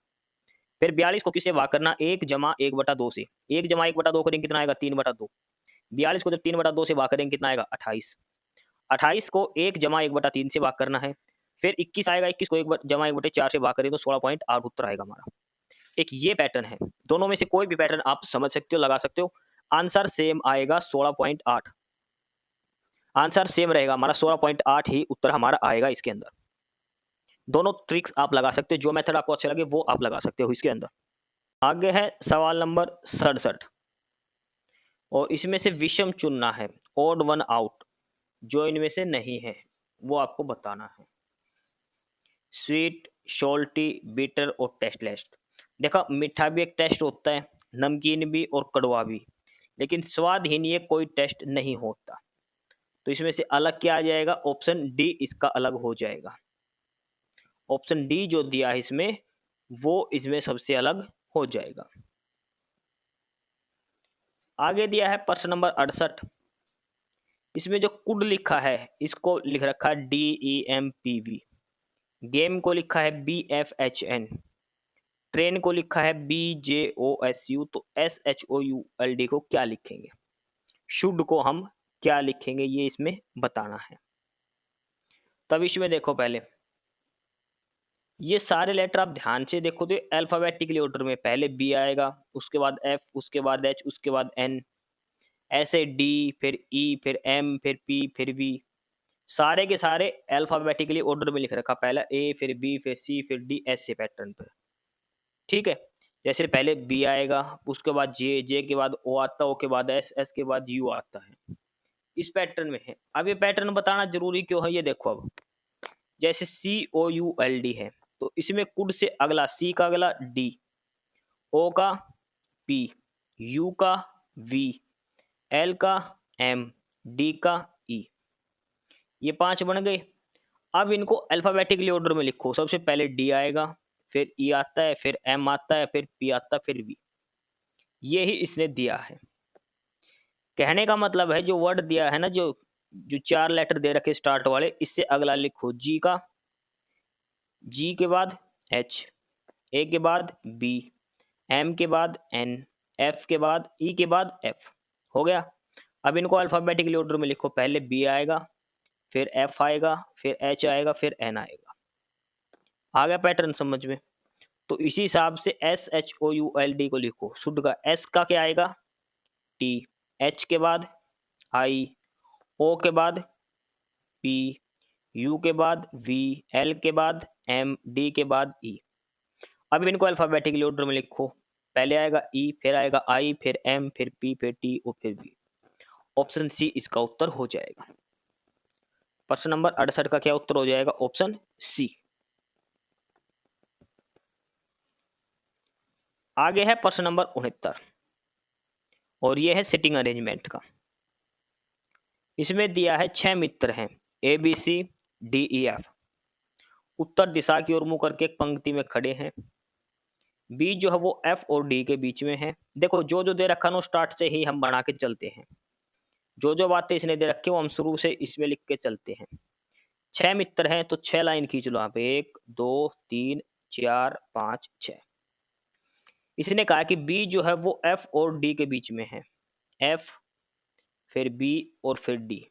फिर 42 को किससे भाग करना, 1 जमा 1/2 से। 1 जमा 1/2 करेंगे कितना आएगा, 3/2। 42 को जब 3/2 से भाग करेंगे कितना आएगा, 28। 28 को 1 जमा 1/3 से भाग करना है। फिर 21 आएगा, 21 को 1 जमा 1/4 से भाग करेंगे तो 16.8 उत्तर आएगा हमारा। एक ये पैटर्न है, दोनों में से कोई भी पैटर्न आप समझ सकते हो, लगा सकते हो, आंसर सेम आएगा 16.8। आंसर सेम रहेगा हमारा, 16.8 ही उत्तर हमारा आएगा इसके अंदर। दोनों ट्रिक्स आप लगा सकते हो, जो मेथड आपको अच्छा लगे वो आप लगा सकते हो इसके अंदर। आगे है सवाल नंबर 67, और इसमें से विषम चुनना है, ओड वन आउट, जो इनमें से नहीं है वो आपको बताना है। स्वीट, सॉल्टी, बिटर और टेस्टलेस। देखो मीठा भी एक टेस्ट होता है, नमकीन भी और कड़वा भी, लेकिन स्वादहीन ये कोई टेस्ट नहीं होता। तो इसमें से अलग क्या आ जाएगा? ऑप्शन डी इसका अलग हो जाएगा। ऑप्शन डी जो दिया है इसमें, वो इसमें सबसे अलग हो जाएगा। आगे दिया है प्रश्न नंबर 68। इसमें जो कुड लिखा है इसको लिख रखा है DEMPV, गेम को लिखा है BFHN, ट्रेन को लिखा है BJOSU, तो SHOULD को क्या लिखेंगे? शुड को हम क्या लिखेंगे ये इसमें बताना है। तब इसमें देखो पहले ये सारे लेटर आप ध्यान से देखो तो अल्फाबेटिकली ऑर्डर में पहले बी आएगा, उसके बाद एफ, उसके बाद एच, उसके बाद एन, ऐसे डी, फिर ई, फिर एम, फिर पी, फिर वी, सारे के सारे अल्फाबेटिकली ऑर्डर में लिख रखा, पहला ए, फिर बी, फिर सी, फिर डी, ऐसे पैटर्न पर। ठीक है, जैसे पहले बी आएगा, उसके बाद जे, जे के बाद ओ आता है, ओ के बाद एस, एस के बाद यू आता है, इस पैटर्न में है। अब ये पैटर्न बताना जरूरी क्यों है ये देखो। अब जैसे COULD है तो इसमें कुड से अगला सी का अगला डी, ओ का पी, यू का वी, एल का एम, डी का ई, ये 5 बन गए। अब इनको अल्फाबेटिकली ऑर्डर में लिखो, सबसे पहले डी आएगा, फिर ई आता है, फिर एम आता है, फिर पी आता है, फिर वी। ये ही इसने दिया है। कहने का मतलब है जो वर्ड दिया है ना, जो 4 लेटर दे रखे स्टार्ट वाले, इससे अगला लिखो जी का, जी के बाद एच, ए के बाद बी, एम के बाद एन, एफ के बाद ई के बाद एफ। हो गया। अब इनको अल्फाबेटिकली ऑर्डर में लिखो, पहले बी आएगा, फिर एफ आएगा, फिर एच आएगा, फिर एन आएगा। आ गया पैटर्न समझ में? तो इसी हिसाब से SHOULD को लिखो। शुड का एस का क्या आएगा? टी, एच के बाद आई, ओ के बाद पी, यू के बाद वी, एल के बाद एम, डी के बाद ई। अब इनको अल्फाबेटिकली ऑर्डर में लिखो, पहले आएगा ई, फिर आएगा आई, फिर एम, फिर पी, फिर टी और फिर वी। ऑप्शन सी इसका उत्तर हो जाएगा। प्रश्न नंबर 68 का क्या उत्तर हो जाएगा? Option C. आगे है प्रश्न नंबर 69 और यह है सिटिंग अरेंजमेंट का। इसमें दिया है 6 मित्र हैं ABCDEF, उत्तर दिशा की ओर मुंह करके एक पंक्ति में खड़े हैं। बी जो है वो एफ और डी के बीच में है। देखो जो जो दे रखा ना स्टार्ट से ही हम बना के चलते हैं, जो जो बातें इसने दे रखी वो हम शुरू से इसमें लिख के चलते हैं। 6 मित्र हैं तो 6 लाइन खींच लो यहाँ पे, 1 2 3 4 5 6। इसने कहा कि बी जो है वो एफ और डी के बीच में है, एफ फिर बी और फिर डी।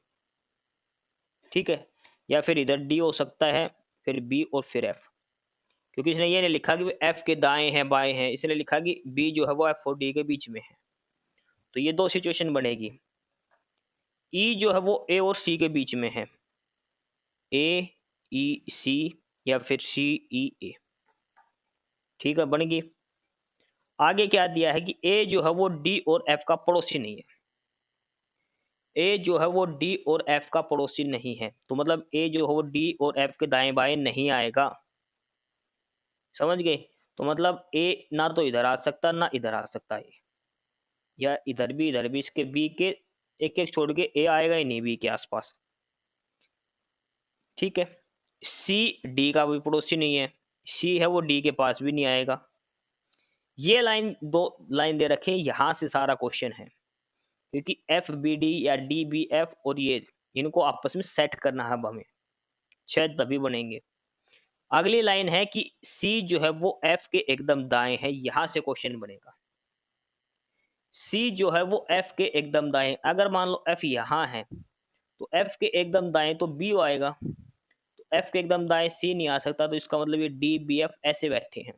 ठीक है, या फिर इधर डी हो सकता है, फिर बी और फिर एफ, क्योंकि इसने ये नहीं लिखा कि एफ के दाएं हैं बाएं हैं, इसने लिखा कि बी जो है वो एफ और डी के बीच में है। तो ये 2 सिचुएशन बनेगी। ई जो है वो ए और सी के बीच में है, ए ई सी या फिर सी ई ए। ठीक है, बनेगी। आगे क्या दिया है कि ए जो है वो डी और एफ का पड़ोसी नहीं है, ए जो है वो डी और एफ का पड़ोसी नहीं है, तो मतलब ए जो है वो डी और एफ के दाएं बाएं नहीं आएगा। समझ गए? तो मतलब ए ना तो इधर आ सकता ना इधर आ सकता है, या इधर भी इसके बी के एक एक छोड़ के ए आएगा ही नहीं बी के आसपास। ठीक है, सी डी का भी पड़ोसी नहीं है, सी है वो डी के पास भी नहीं आएगा। ये लाइन 2 लाइन दे रखे, यहां से सारा क्वेश्चन है, क्योंकि एफ बी डी या डी बी एफ और ये इनको आपस में सेट करना है अब हमें, 6 तभी बनेंगे। अगली लाइन है कि सी जो है वो एफ के एकदम दाएं है, यहां से क्वेश्चन बनेगा। सी जो है वो एफ के एकदम दाएं, अगर मान लो एफ यहां है तो एफ के एकदम दाएं तो बी आएगा, तो एफ के एकदम दाएं सी नहीं आ सकता, तो इसका मतलब ये डी बी एफ ऐसे बैठे हैं,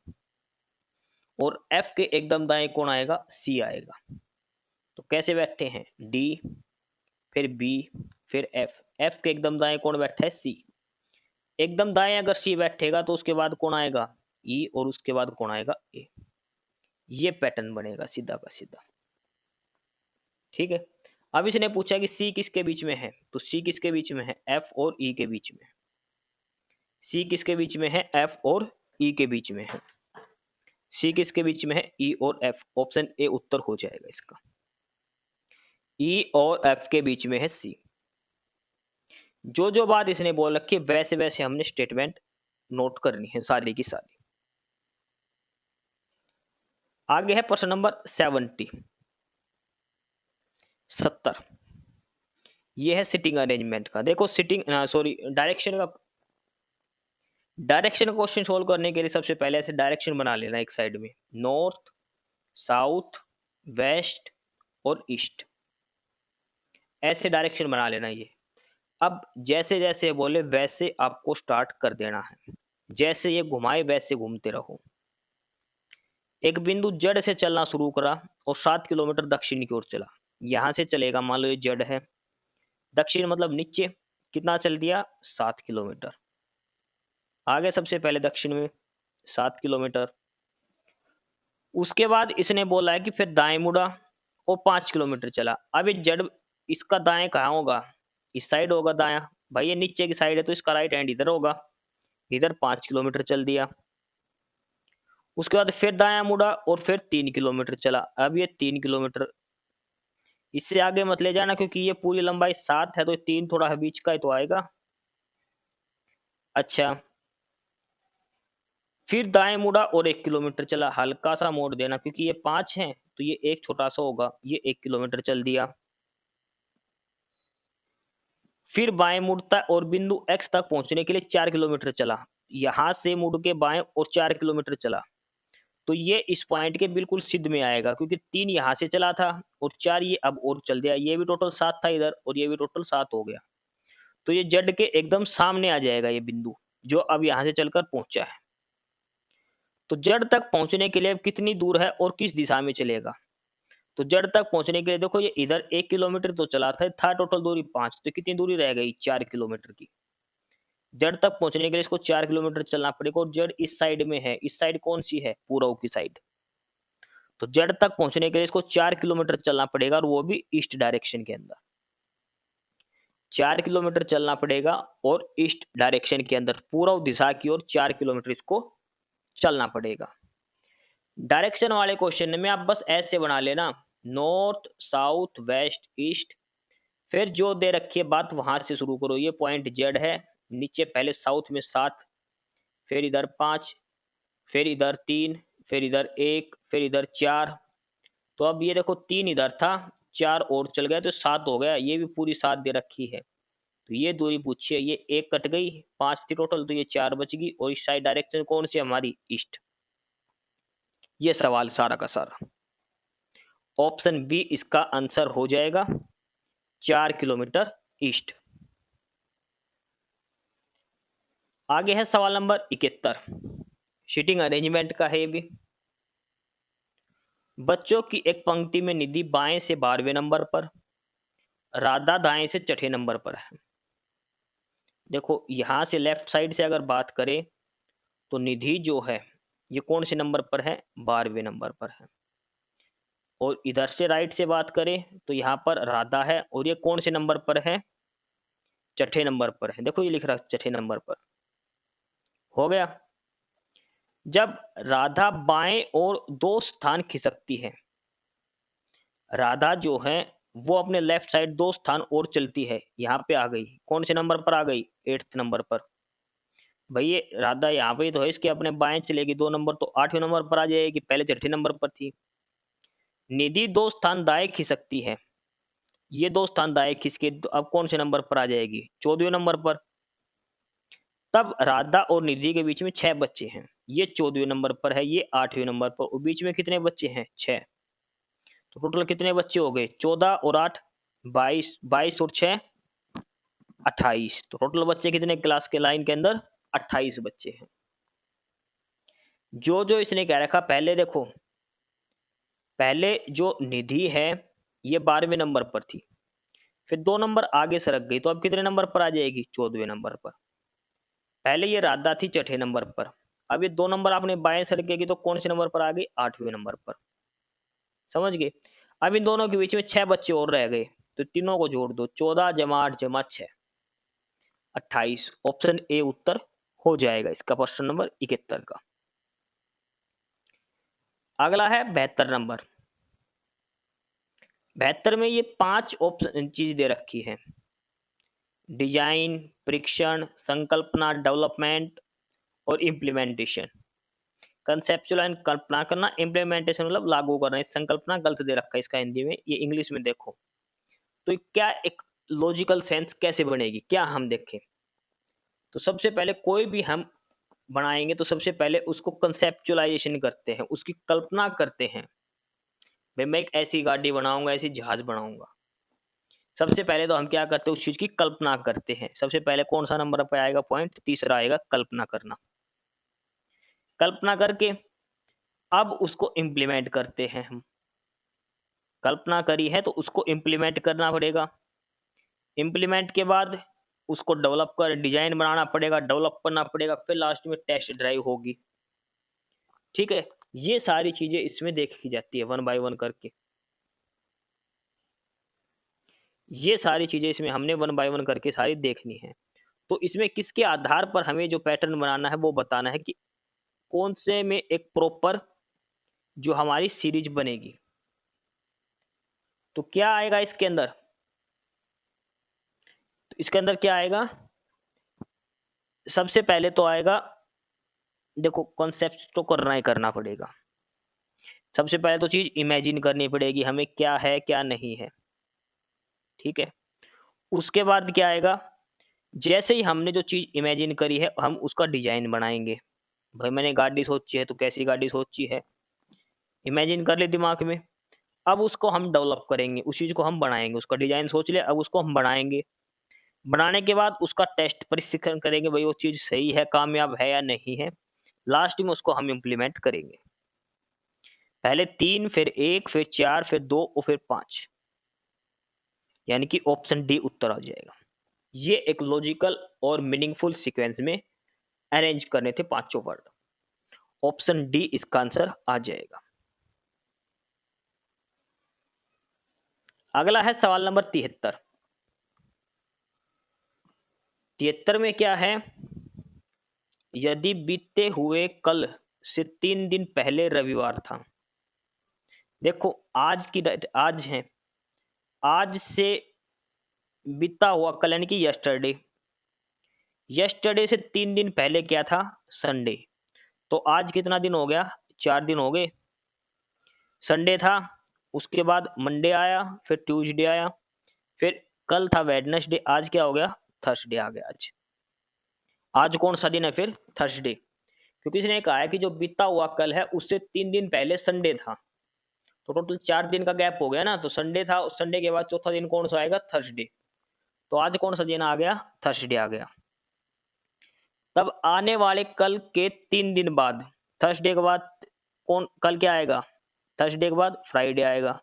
और एफ के एकदम दाएं कौन आएगा? सी आएगा। तो कैसे बैठे हैं? डी फिर बी फिर एफ, एफ के एकदम दाएं कौन बैठा है? सी। एकदम दाएं अगर सी बैठेगा तो उसके बाद कौन आएगा? ई, और उसके बाद कौन आएगा? ए। ये पैटर्न बनेगा सीधा का सीधा। ठीक है, अब इसने पूछा कि सी किसके बीच में है, तो सी किसके बीच में है? एफ और ई के बीच में। सी किसके बीच में है? एफ और ई के बीच में है। सी किसके बीच में है, ई और एफ। ऑप्शन ए उत्तर हो जाएगा इसका, ई और एफ के बीच में है सी। जो बात इसने बोल रखी है वैसे वैसे हमने स्टेटमेंट नोट करनी है सारी की सारी। आगे है प्रश्न नंबर 70। ये है सिटिंग अरेंजमेंट का। देखो सिटिंग सॉरी डायरेक्शन का क्वेश्चन सोल्व करने के लिए सबसे पहले ऐसे डायरेक्शन बना लेना एक साइड में, नॉर्थ, साउथ, वेस्ट और ईस्ट, ऐसे डायरेक्शन बना लेना ये। अब जैसे जैसे बोले वैसे आपको स्टार्ट कर देना है, जैसे ये घुमाए वैसे घूमते रहो। एक बिंदु जड़ से चलना शुरू करा और 7 किलोमीटर दक्षिण की ओर चला। यहां से चलेगा, मान लो ये जड़ है, दक्षिण मतलब नीचे, कितना चल दिया 7 किलोमीटर। आगे सबसे पहले दक्षिण में 7 किलोमीटर। उसके बाद इसने बोला है कि फिर दाएं मुड़ा और 5 किलोमीटर चला। अब ये जड़, इसका दाएं कहाँ होगा, इस साइड होगा दायां, भाई ये नीचे की साइड है तो इसका राइट हैंड इधर होगा, इधर 5 किलोमीटर चल दिया। उसके बाद फिर दायां मुड़ा और फिर 3 किलोमीटर चला। अब ये 3 किलोमीटर, इससे आगे मत ले जाना क्योंकि ये पूरी लंबाई 7 है तो 3 थोड़ा बीच का ही तो आएगा। अच्छा, फिर दाएं मुड़ा और 1 किलोमीटर चला, हल्का सा मोड़ देना क्योंकि ये 5 है तो ये एक छोटा सा होगा, ये 1 किलोमीटर चल दिया। फिर बाएं मुड़ता और बिंदु एक्स तक पहुंचने के लिए 4 किलोमीटर चला। यहां से मुड़ के बाएं और 4 किलोमीटर चला तो ये इस पॉइंट के बिल्कुल सिद्ध में आएगा क्योंकि 3 यहां से चला था और 4 ये अब और चल दिया। ये भी टोटल 7 था इधर और ये भी टोटल 7 हो गया, तो ये जड़ के एकदम सामने आ जाएगा ये बिंदु जो अब यहां से चलकर पहुंचा है। तो जड़ तक पहुंचने के लिए अब कितनी दूर है और किस दिशा में चलेगा, तो जड़ तक पहुंचने के लिए देखो ये इधर 1 किलोमीटर तो चला था टोटल दूरी 5, तो कितनी दूरी रह गई 4 किलोमीटर की। जड़ तक पहुंचने के लिए इसको 4 किलोमीटर चलना पड़ेगा और जड़ इस साइड में है, इस साइड कौन सी है, पूर्व की साइड। तो जड़ तक पहुंचने के लिए इसको 4 किलोमीटर चलना पड़ेगा और वो भी ईस्ट डायरेक्शन के अंदर। 4 किलोमीटर चलना पड़ेगा और ईस्ट डायरेक्शन के अंदर, पूर्व दिशा की ओर 4 किलोमीटर इसको चलना पड़ेगा। डायरेक्शन वाले क्वेश्चन में आप बस ऐसे बना लेना, नॉर्थ, साउथ, वेस्ट, ईस्ट, फिर जो दे रखी है बात वहां से शुरू करो। ये पॉइंट जेड है, नीचे पहले साउथ में 7, फिर इधर 5, फिर इधर 3, फिर इधर 1, फिर इधर 4। तो अब ये देखो 3 इधर था, 4 और चल गया तो 7 हो गया, ये भी पूरी 7 दे रखी है। तो ये दूरी पूछी है, ये 1 कट गई, 5 थी टोटल तो ये 4 बच गई और इस साइड डायरेक्शन कौन सी हमारी, ईस्ट। ये सवाल सारा का सारा ऑप्शन बी इसका आंसर हो जाएगा, 4 किलोमीटर ईस्ट। आगे है सवाल नंबर 71, सीटिंग अरेंजमेंट का है ये भी। बच्चों की एक पंक्ति में निधि बाएं से 12वें नंबर पर, राधा दाएं से छठे नंबर पर है। देखो यहां से लेफ्ट साइड से अगर बात करें तो निधि जो है ये कौन से नंबर पर है, 12वें नंबर पर है। और इधर से राइट से बात करें तो यहाँ पर राधा है और ये कौन से नंबर पर है, छठे नंबर पर है। देखो ये लिख रहा है छठे नंबर पर, हो गया। जब राधा बाएं और 2 स्थान खिसकती है, राधा जो है वो अपने लेफ्ट साइड 2 स्थान और चलती है, यहाँ पे आ गई, कौन से नंबर पर आ गई, 8th नंबर पर। भाई ये राधा यहाँ पे तो है, इसके अपने बाएं चलेगी 2 नंबर तो 8वें नंबर पर आ जाएगी, पहले छठे नंबर पर थी। निधि 2 स्थान दाएं खिसकती है, ये 2 स्थान दाएं खिसके तो अब कौन से नंबर पर आ जाएगी, 14वें नंबर पर। तब राधा और निधि के बीच में 6 बच्चे हैं, ये 14वें नंबर पर है, ये 8वें नंबर पर, और बीच में कितने बच्चे हैं, 6। तो टोटल कितने बच्चे हो गए, 14 और 8 22, 22 और 6 28। तो टोटल बच्चे कितने क्लास के लाइन के अंदर, 28 बच्चे हैं। जो इसने कह रखा, पहले देखो, पहले जो निधि है ये 12वें नंबर पर थी, फिर 2 नंबर आगे सरक गई तो अब कितने नंबर पर आ जाएगी, 14वें नंबर पर। पहले ये राधा थी छठे नंबर पर, अब ये 2 नंबर आपने बाएं सरकेगी तो कौन से नंबर पर आ गई, 8वें नंबर पर। समझ गए। अब इन दोनों के बीच में 6 बच्चे और रह गए तो तीनों को जोड़ दो, 14 जमा 8 जमा 6 28। ऑप्शन ए उत्तर हो जाएगा इसका प्रश्न नंबर 71 का। अगला है 72 नंबर। 72 में ये 5 ऑप्शन चीज दे रखी है, डिजाइन, परीक्षण, संकल्पना, डेवलपमेंट और इम्प्लीमेंटेशन। कंसेप्चुअल एंड कल्पना करना, इम्प्लीमेंटेशन मतलब लागू करना। इस संकल्पना गलत दे रखा है इसका हिंदी में, ये इंग्लिश में देखो। तो क्या एक लॉजिकल सेंस कैसे बनेगी, क्या हम देखें। तो सबसे पहले कोई भी हम बनाएंगे तो सबसे पहले उसको कंसेप्चुअलाइजेशन करते हैं, उसकी कल्पना करते हैं। भाई मैं एक ऐसी गाड़ी बनाऊंगा, ऐसी जहाज बनाऊंगा। सबसे पहले तो हम क्या करते हैं, उस चीज की कल्पना करते हैं। सबसे पहले कौन सा नंबर पे आएगा पॉइंट, तीसरा आएगा कल्पना करना। कल्पना करके अब उसको इम्प्लीमेंट करते हैं हम। कल्पना करी है तो उसको इम्प्लीमेंट करना पड़ेगा। इम्प्लीमेंट के बाद उसको डेवलप कर, डिजाइन बनाना पड़ेगा, डेवलप करना पड़ेगा, फिर लास्ट में टेस्ट ड्राइव होगी। ठीक है, ये सारी चीजें इसमें देखी जाती है वन बाय वन करके। ये सारी चीजें इसमें हमने वन बाय वन करके सारी देखनी है। तो इसमें किसके आधार पर हमें जो पैटर्न बनाना है वो बताना है कि कौन से में एक प्रॉपर जो हमारी सीरीज बनेगी। तो क्या आएगा इसके अंदर, तो इसके अंदर क्या आएगा, सबसे पहले तो आएगा, देखो कॉन्सेप्ट तो करना ही करना पड़ेगा। सबसे पहले तो चीज इमेजिन करनी पड़ेगी हमें, क्या है क्या नहीं है। ठीक है, उसके बाद क्या आएगा, जैसे ही हमने जो चीज इमेजिन करी है हम उसका डिजाइन बनाएंगे। भाई मैंने गाड़ी सोची है तो कैसी गाड़ी सोची है, इमेजिन कर ले दिमाग में। अब उसको हम डेवलप करेंगे, उस चीज को हम बनाएंगे, उसका डिजाइन सोच ले, अब उसको हम बनाएंगे। बनाने के बाद उसका टेस्ट परीक्षण करेंगे, भाई वो चीज सही है, कामयाब है या नहीं है। लास्ट में उसको हम इम्प्लीमेंट करेंगे। पहले 3, फिर 1, फिर 4, फिर 2 और फिर 5, यानी कि ऑप्शन डी उत्तर आ जाएगा। ये एक लॉजिकल और मीनिंगफुल सीक्वेंस में अरेंज करने थे पांचों वर्ड। ऑप्शन डी इसका आंसर आ जाएगा। अगला है सवाल नंबर 73। 73 में क्या है, यदि बीते हुए कल से 3 दिन पहले रविवार था। देखो आज की डेट आज है, आज से बीता हुआ कल यानी कि यस्टरडे, यस्टरडे से 3 दिन पहले क्या था, संडे। तो आज कितना दिन हो गया, 4 दिन हो गए। संडे था, उसके बाद मंडे आया, फिर ट्यूसडे आया, फिर कल था वेडनेसडे, आज क्या हो गया, थर्सडे आ गया। आज आज कौन सा दिन है फिर, थर्सडे। क्योंकि इसने कहा है कि जो बीता हुआ कल है उससे 3 दिन पहले संडे था, तो टोटल 4 दिन का गैप हो गया ना। तो संडे था, उस संडे के बाद चौथा दिन कौन सा आएगा, थर्सडे। तो आज कौन सा दिन आ गया, थर्सडे आ गया। तब आने वाले कल के 3 दिन बाद, थर्सडे के बाद कौन, कल क्या आएगा, थर्सडे के बाद फ्राइडे आएगा।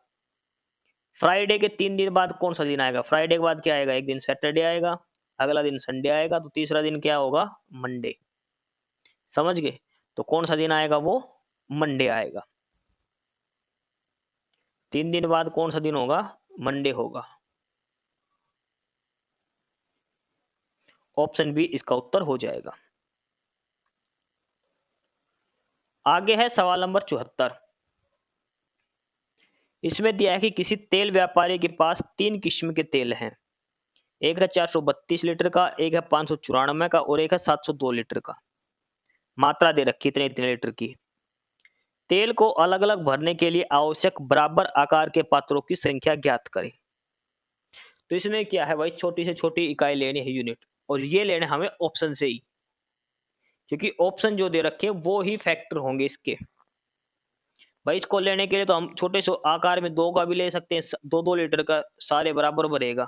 फ्राइडे के 3 दिन बाद कौन सा दिन आएगा, फ्राइडे के बाद क्या आएगा, एक दिन सैटरडे आएगा, अगला दिन संडे आएगा, तो तीसरा दिन क्या होगा, मंडे। समझ गए, तो कौन सा दिन आएगा, वो मंडे आएगा। 3 दिन बाद कौन सा दिन होगा, मंडे होगा। ऑप्शन बी इसका उत्तर हो जाएगा। आगे है सवाल नंबर 74। इसमें दिया है कि किसी तेल व्यापारी के पास 3 किस्म के तेल हैं। एक है 432 लीटर का, एक है 594 का और एक है 702 लीटर का। मात्रा दे रखी इतने इतने लीटर की। तेल को अलग अलग भरने के लिए आवश्यक बराबर आकार के पात्रों की संख्या ज्ञात करें। तो इसमें क्या है भाई, छोटी से छोटी इकाई लेनी है, यूनिट, और ये लेने हमें ऑप्शन से ही, क्योंकि ऑप्शन जो दे रखे वो ही फैक्टर होंगे इसके। भाई इसको लेने के लिए तो हम छोटे से आकार में 2 का भी ले सकते हैं, 2-2 लीटर का, सारे बराबर भरेगा।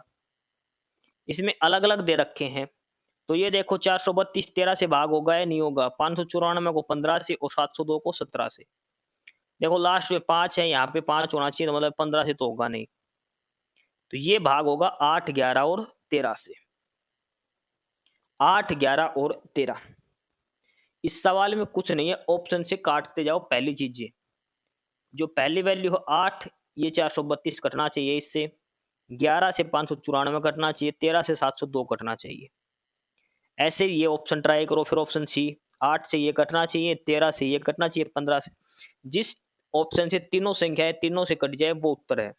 इसमें अलग अलग दे रखे हैं, तो ये देखो 432 13 से भाग होगा या नहीं होगा, 594 को 15 से और 702 को 17 से। देखो लास्ट में 5 है, यहाँ पे 5 होना चाहिए, तो मतलब 15 से तो होगा नहीं, तो ये भाग होगा 8, 11 और 13 से। 8, 11 और 13। इस सवाल में कुछ नहीं है, ऑप्शन से काटते जाओ। पहली चीज ये, जो पहली वैल्यू हो 8, ये 432 कटना चाहिए इससे, 11 से 594 कटना चाहिए, 13 से 702 कटना चाहिए। ऐसे ये ऑप्शन ट्राई करो। फिर ऑप्शन सी, 8 से ये कटना चाहिए, 13 से ये कटना चाहिए, 15 से। जिस ऑप्शन से तीनों संख्याएं तीनों से कट जाए वो उत्तर है।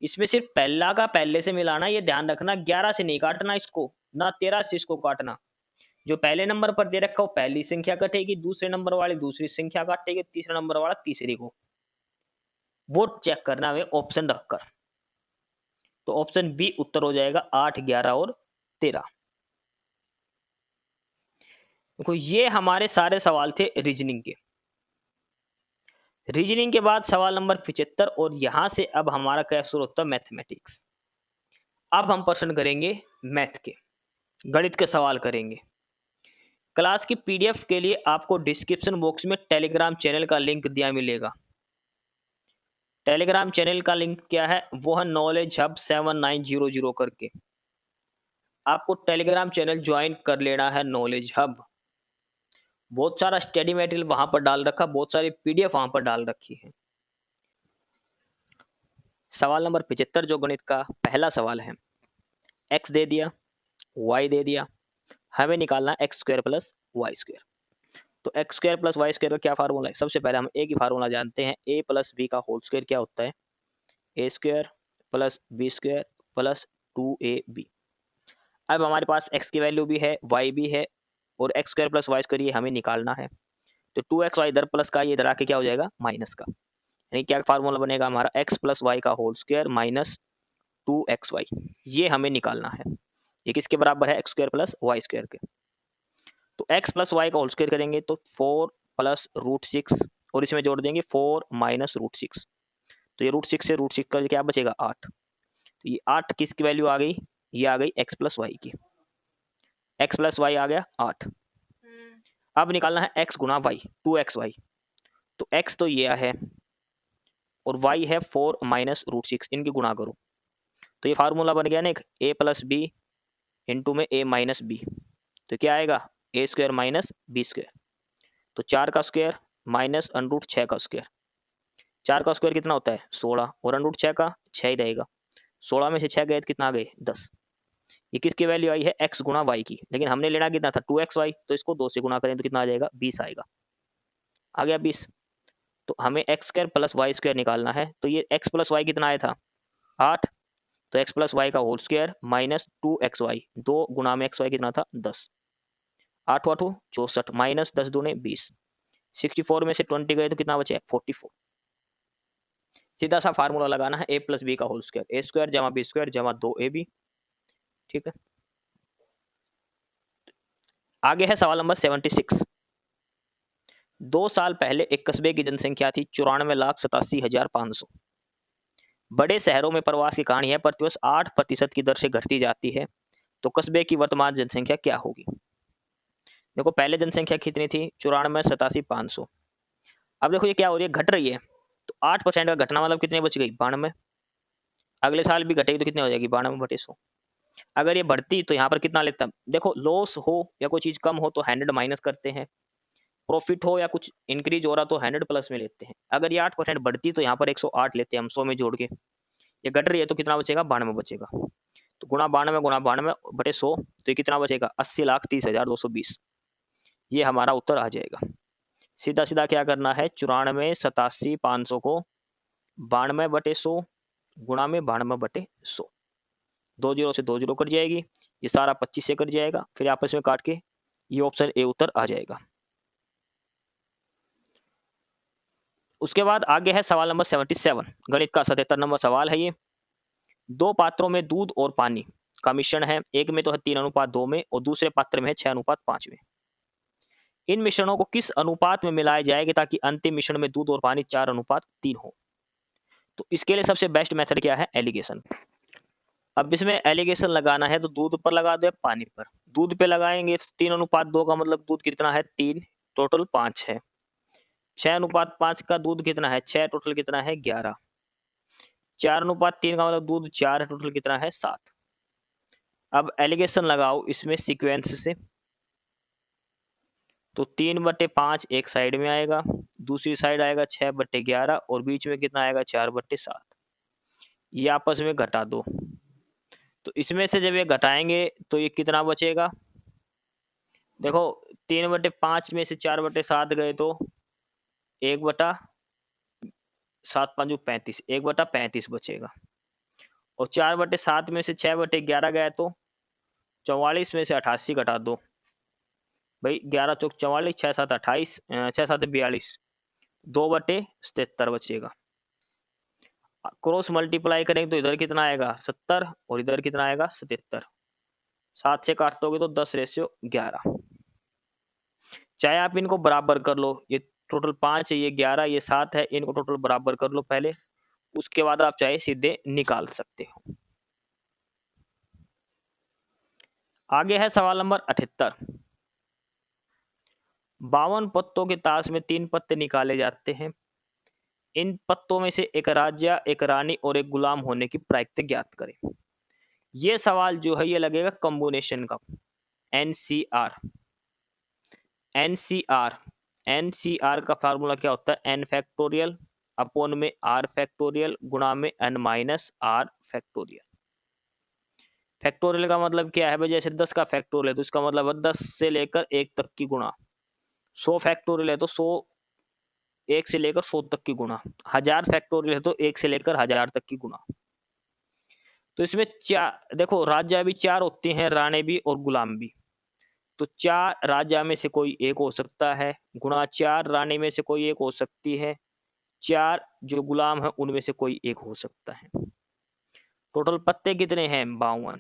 इसमें सिर्फ पहला का पहले से मिलाना, ये ध्यान रखना, 11 से नहीं काटना इसको, ना 13 से इसको काटना। जो पहले नंबर पर दे रखा हो पहली संख्या कटेगी, दूसरे नंबर वाली दूसरी संख्या काटेगी, तीसरे नंबर वाला तीसरी को। वो चेक करना है ऑप्शन रखकर। तो ऑप्शन बी उत्तर हो जाएगा 8, 11 और 13। देखो ये हमारे सारे सवाल थे रीजनिंग के। रीजनिंग के बाद सवाल नंबर 75 और यहां से अब हमारा क्या शुरू होता है मैथमेटिक्स। अब हम प्रश्न करेंगे मैथ के, गणित के सवाल करेंगे। क्लास की पीडीएफ के लिए आपको डिस्क्रिप्शन बॉक्स में टेलीग्राम चैनल का लिंक दिया मिलेगा। टेलीग्राम चैनल का लिंक क्या है, वो है नॉलेज हब 7900 करके। आपको टेलीग्राम चैनल ज्वाइन कर लेना है नॉलेज हब। बहुत सारा स्टडी मटेरियल वहां पर डाल रखा, बहुत सारी पीडीएफ वहां पर डाल रखी है। सवाल नंबर 75 जो गणित का पहला सवाल है, एक्स दे दिया, वाई दे दिया, हमें निकालना X square plus Y square. तो X square plus Y square का क्या फार्मूला है, सबसे पहले हम एक ही फार्मूला जानते हैं, ए प्लस बी का होल स्क्वायर क्या होता है, A square plus B square plus 2ab। अब हमारे पास एक्स की वैल्यू भी है, वाई भी है, और X square plus Y square ये हमें निकालना है। तो 2xy इधर प्लस का, ये इधर आके क्या हो जाएगा माइनस का, यानी क्या फार्मूला बनेगा हमारा, एक्स प्लस वाई का होल स्क्वायर माइनस 2xy, ये हमें निकालना है। ये किसके बराबर है, X square plus Y square के। तो एक्स प्लस वाई का होल स्क्वायर करेंगे तो 4 प्लस रूट 6, और इसमें जोड़ देंगे 4 माइनस रूट 6। तो ये रूट 6 से रूट 6 का क्या बचेगा 8। तो ये 8 किसकी वैल्यू आ गई, ये आ गई एक्स प्लस वाई की। एक्स प्लस वाई आ गया 8। अब निकालना है एक्स गुना वाई, 2xy। तो एक्स तो ये है और वाई है 4 माइनस रूट 6, इनकी गुणा करो। तो ये फार्मूला बन गया ना, ए प्लस बी इंटू में ए माइनस बी। तो क्या आएगा, ए स्क्वायर माइनस बी स्क्वायर। तो 4 का स्क्वायर माइनस अंडरूट 6 का स्क्वायर। 4 का स्क्वायर कितना होता है 16, और अंडरूट 6 का 6 ही रहेगा। 16 में से 6 गए तो कितना आ गए 10। ये किसकी वैल्यू आई है, एक्स गुना वाई की, लेकिन हमने लेना कितना था 2xy, तो इसको 2 से गुना करें तो कितना आ जाएगा 20 आएगा। आ गया 20। तो हमें X square plus Y square निकालना है। तो ये एक्स प्लस वाई कितना आया था 8, तो एक्स प्लस वाई का होल स्क्वायर माइनस 2xy, 2 गुना में xy कितना था 10, 8 8 64 माइनस 10 दूने 20, 64 में से 20 गए तो कितना बचे 44। सीधा सा फार्मूला लगाना है, ए प्लस बी का होल स्क्वायर, ए स्क्वायर जमा बी स्क्वायर जमा 2ab। ठीक है, आगे है सवाल नंबर 76। 2 साल पहले एक कस्बे की जनसंख्या थी 94,87,500। बड़े शहरों में प्रवास की कहानी है, प्रतिवर्ष 8% की दर से घटती जाती है। तो कस्बे की वर्तमान जनसंख्या क्या होगी। देखो पहले जनसंख्या कितनी थी 94,87,500। अब देखो ये क्या हो रही है, घट रही है। तो 8% का घटना मतलब कितने बच गई 92। अगले साल भी घटेगी तो कितने हो जाएगी 92/100। अगर ये बढ़ती तो यहाँ पर कितना लेता, देखो लॉस हो या कोई चीज कम हो तो 100 माइनस करते हैं, प्रॉफिट हो या कुछ इंक्रीज हो रहा तो 100 प्लस में लेते हैं। अगर ये 8% बढ़ती तो यहाँ पर 108 लेते हैं हम 100 में जोड़ के। ये घट रही है तो कितना बचेगा 92 बचेगा। तो गुणा 92 गुणा 92/100, तो ये कितना बचेगा 80,30,220। ये हमारा उत्तर आ जाएगा। सीधा सीधा क्या करना है, 94,87,500 को 92/100 गुणा में 92/100, 2 जीरो से 2 जीरो कट जाएगी, ये सारा 25 से कट जाएगा, फिर आपस में काट के ये ऑप्शन ए उत्तर आ जाएगा। उसके बाद आगे है सवाल नंबर 77, गणित का 77 नंबर सवाल है ये। 2 पात्रों में दूध और पानी का मिश्रण है, एक में तो है 3:2 में और दूसरे पात्र में है 6:5 में। इन मिश्रणों को किस अनुपात में मिलाया जाएगा ताकि अंतिम मिश्रण में दूध और पानी 4:3 हो। तो इसके लिए सबसे बेस्ट मेथड क्या है, एलिगेशन। अब इसमें एलिगेशन लगाना है तो दूध पर लगा दो या पानी पर। दूध पे लगाएंगे 3:2 का मतलब दूध कितना है 3, टोटल 5 है। 6:5 का दूध कितना है 6, टोटल कितना है 11। 4:3 का मतलब दूध 4 है, टोटल कितना है 7। अब एलिगेशन लगाओ इसमें सीक्वेंस से। तो 3/5 एक साइड में आएगा, दूसरी साइड आएगा 6/11 और बीच में कितना आएगा 4/7। ये आपस में घटा दो। तो इसमें से जब ये घटाएंगे तो ये कितना बचेगा, देखो 3/5 में से 4/7 गए तो 1/4 7 5 35, 1/35 बचेगा। और 4/7 में से 6/11 गया तो 44 में से 88 घटा दो भाई, 11 चौक 44, 6 7 28, 6 7 42, 2/77 बचेगा। क्रॉस मल्टीप्लाई करेंगे तो इधर कितना आएगा 70 और इधर कितना आएगा 77। 7 से काटोगे तो 10:11। चाहे आप इनको बराबर कर लो, ये टोटल 5 है, ये 11, ये 7 है, इनको टोटल बराबर कर लो पहले, उसके बाद आप चाहे सीधे निकाल सकते हो। आगे है सवाल नंबर 78। 52 पत्तों के ताश में 3 पत्ते निकाले जाते हैं। इन पत्तों में से एक राजा, एक रानी और एक गुलाम होने की प्रायिकता ज्ञात करें। ये सवाल जो है ये लगेगा कॉम्बिनेशन का, एनसीआर। एनसीआर एनसीआर का फार्मूला क्या होता है, एन फैक्टोरियल अपॉन में आर फैक्टोरियल गुणा में N minus R factorial. Factorial का मतलब क्या है भाई, जैसे 10 का फैक्टोरियल है तो इसका मतलब है 10 से लेकर 1 तक की गुणा। 100 फैक्टोरियल है तो 100, 1 से लेकर 100 तक की गुणा। 1000 फैक्टोरियल है तो 1 से लेकर 1000 तक की गुणा। तो इसमें चार देखो, राजा भी 4 होते हैं, राणे भी और गुलाम भी। तो 4 राजा में से कोई एक हो सकता है, गुणा 4 रानी में से कोई एक हो सकती है, 4 जो गुलाम है उनमें से कोई एक हो सकता है। टोटल पत्ते कितने हैं 52।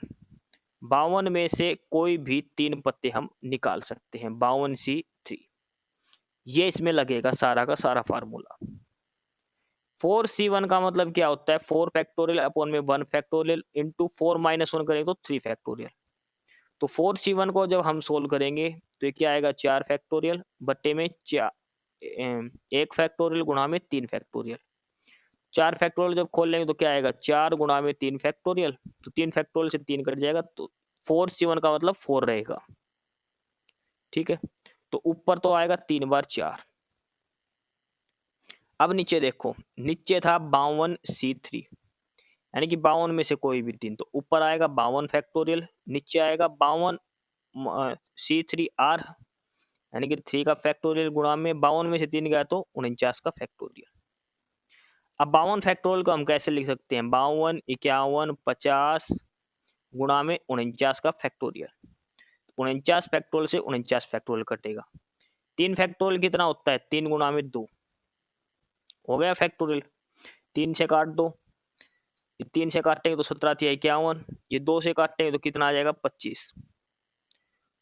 52 में से कोई भी 3 पत्ते हम निकाल सकते हैं, 52C3। ये इसमें लगेगा सारा का सारा फार्मूला। 4C1 का मतलब क्या होता है, 4 फैक्टोरियल अपॉन में 1 फैक्टोरियल इंटू 4 माइनस 1 करेंगे तो 3 फैक्टोरियल। तो 4C1 को जब हम सोल्व करेंगे तो ये क्या आएगा 4 फैक्टोरियल बट्टे में 1 फैक्टोरियल गुणा में 3 फैक्टोरियल। 4 फैक्टोरियल जब खोल लेंगे तो क्या आएगा 4 गुणा में 3 फैक्टोरियल, तो 3 फैक्टोरियल से 3 कट जाएगा, तो 4C1 का मतलब 4 रहेगा। ठीक है, तो ऊपर तो आएगा 3 बार 4। अब नीचे देखो, नीचे था 52C3, यानी कि 52 में से कोई भी 3, तो ऊपर आएगा 52 फैक्टोरियल, नीचे आएगा 52C3R, यानी कि 3 का फैक्टोरियल गुणा में 52 में से 3 गया तो 49 का फैक्टोरियल। अब 52 फैक्टोरियल को हम कैसे लिख सकते हैं, 52 51 50 गुणा में 49 का फैक्टोरियल। 49 फैक्टोरियल से 49 फैक्टोरियल कटेगा। 3 फैक्टोरियल कितना होता है, 3 गुणा में 2 हो गया फैक्टोरियल। 3 से काट दो, 3 से काटेंगे तो 17 थी 51, ये 2 से काटेंगे तो कितना आ जाएगा 25।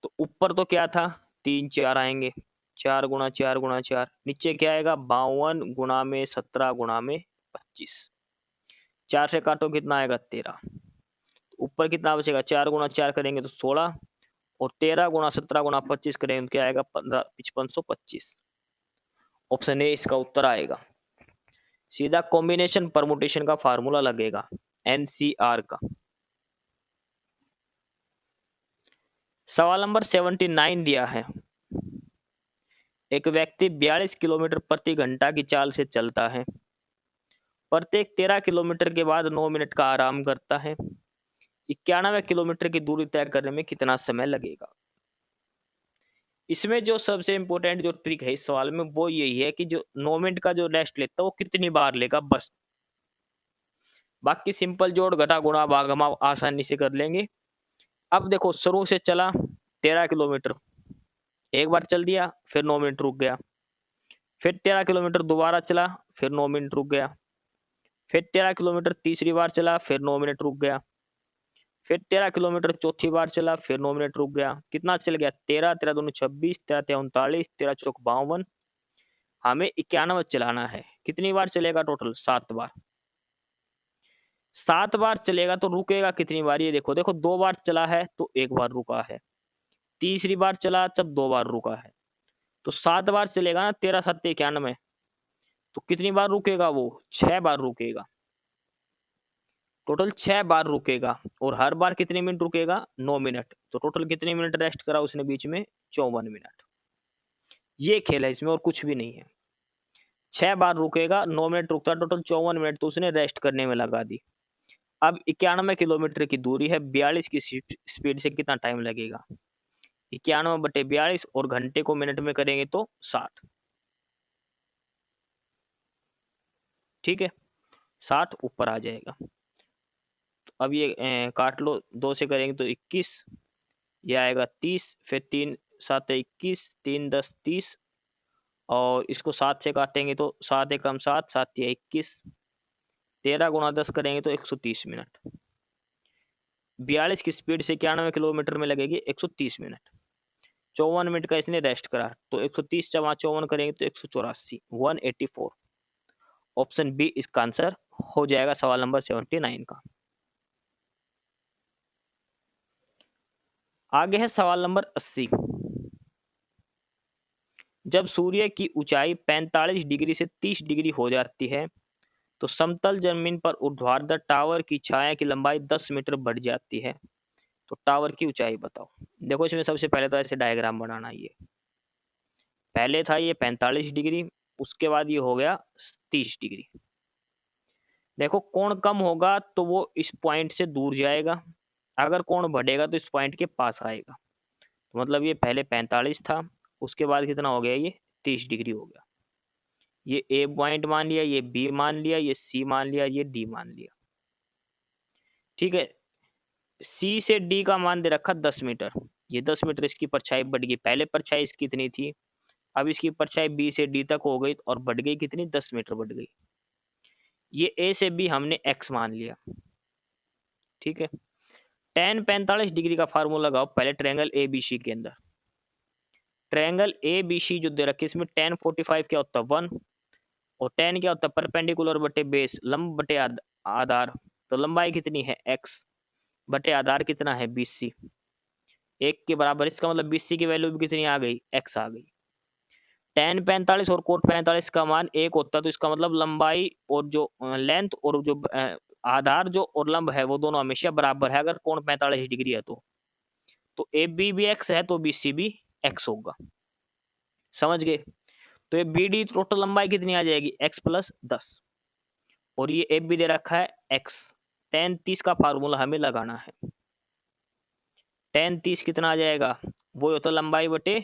तो ऊपर तो क्या था 3 4 आएंगे, 4 गुणा 4 गुणा 4, नीचे क्या आएगा 52 गुणा में 17 गुणा में 25। 4 से काटो कितना आएगा 13, ऊपर कितना बचेगा 4 गुणा 4 करेंगे तो 16, और 13 गुणा 17 गुणा 25 करेंगे तो क्या आएगा 15 5525। ऑप्शन ए इसका उत्तर आएगा। सीधा कॉम्बिनेशन परमुटेशन का फार्मूला लगेगा एनसीआर का। सवाल नंबर 79 दिया है, एक व्यक्ति 42 किलोमीटर प्रति घंटा की चाल से चलता है, प्रत्येक 13 किलोमीटर के बाद 9 मिनट का आराम करता है, 91 किलोमीटर की दूरी तय करने में कितना समय लगेगा। इसमें जो सबसे इंपॉर्टेंट जो ट्रिक है इस सवाल में वो यही है कि जो 9 मिनट का जो रेस्ट लेता है वो कितनी बार लेगा, बस। बाकी सिंपल जोड़ घटा गुणा भाग हम आप आसानी से कर लेंगे। अब देखो, शुरू से चला 13 किलोमीटर, एक बार चल दिया, फिर 9 मिनट रुक गया, फिर 13 किलोमीटर दोबारा चला, फिर 9 मिनट रुक गया, फिर 13 किलोमीटर तीसरी बार चला, फिर 9 मिनट रुक गया, फिर 13 किलोमीटर चौथी बार चला, फिर 9 मिनट रुक गया। कितना चल गया 13 13 दूनी 26, 13 तिया 39, 13 चौक 52। हमें 91 चलाना है, कितनी बार चलेगा टोटल 7 बार। 7 बार चलेगा तो रुकेगा कितनी बार, ये देखो, 2 बार चला है तो 1 बार रुका है, तीसरी बार चला तब 2 बार रुका है, तो 7 बार चलेगा ना, 13 7 91, तो कितनी बार रुकेगा वो 6 बार रुकेगा। टोटल 6 बार रुकेगा, और हर बार कितने मिनट रुकेगा 9 मिनट, तो टोटल कितने मिनट रेस्ट करा उसने बीच में 54 मिनट। ये खेल है इसमें और कुछ भी नहीं है। 6 बार रुकेगा, 9 मिनट रुकता, टोटल 54 मिनट तो उसने रेस्ट करने में लगा दी। अब 91 किलोमीटर की दूरी है, 42 की स्पीड से कितना टाइम लगेगा, 91/42, और घंटे को मिनट में करेंगे तो 60। ठीक है, 60 ऊपर आ जाएगा। तो अब ये काट लो, 2 से करेंगे तो 21, ये आएगा 30, फिर 3 7 21, 3 10 30, और इसको 7 से काटेंगे तो 7 एकम 7, 7 या 21, 13 गुणा 10 करेंगे तो 130 मिनट। 42 की स्पीड से 91 किलोमीटर में लगेगी 130 मिनट। 54 मिनट का इसने रेस्ट करा, तो 130 जमा 54 करेंगे तो 184, 184। ऑप्शन बी इसका आंसर हो जाएगा सवाल नंबर 79 का। आगे है सवाल नंबर 80। जब सूर्य की ऊंचाई 45 डिग्री से 30 डिग्री हो जाती है तो समतल जमीन पर ऊर्ध्वाधर टावर की छाया की लंबाई 10 मीटर बढ़ जाती है, तो टावर की ऊंचाई बताओ। देखो इसमें सबसे पहले तो ऐसे डायग्राम बनाना, ये पहले था ये 45 डिग्री, उसके बाद ये हो गया 30 डिग्री। देखो कोण कम होगा तो वो इस पॉइंट से दूर जाएगा, अगर कोण बढ़ेगा तो इस पॉइंट के पास आएगा। तो मतलब ये पहले 45 था, उसके बाद कितना हो गया, ये 30 डिग्री हो गया। ये ए पॉइंट मान लिया, ये बी मान लिया, ये सी मान लिया, ये डी मान लिया। ठीक है, सी से डी का मान दे रखा 10 मीटर, ये 10 मीटर इसकी परछाई बढ़ गई। पहले परछाई इसकी कितनी थी, अब इसकी परछाई बी से डी तक हो गई और बढ़ गई कितनी, 10 मीटर बढ़ गई। ये ए से बी हमने एक्स मान लिया। ठीक है, tan 45 डिग्री का फार्मूला लगाओ पहले ट्रायंगल ए बी सी के अंदर। ट्रायंगल ए बी सी जो दे रखे इसमें tan 45 क्या होता है 1, और tan क्या होता है परपेंडिकुलर बटे बेस, लंब बटे आधार, तो लंबाई कितनी है x बटे आधार कितना है 20c, 1 के बराबर। इसका मतलब 20c की वैल्यू भी कितनी आ गई, x आ गई। tan 45 और कोट 45 का मान 1 होता, तो इसका मतलब लंबाई और जो लेंथ और जो आधार जो और लंब है वो दोनों हमेशा बराबर है अगर कोण 45 डिग्री है तो ए बी भी x है तो बी सी भी x होगा। समझ गए, तो ये बी डी टोटल लंबाई कितनी आ जाएगी x प्लस 10, और ये एफ भी दे रखा है x। tan 30 का फार्मूला हमें लगाना है। tan 30 कितना आ जाएगा, वो होता लंबाई बटे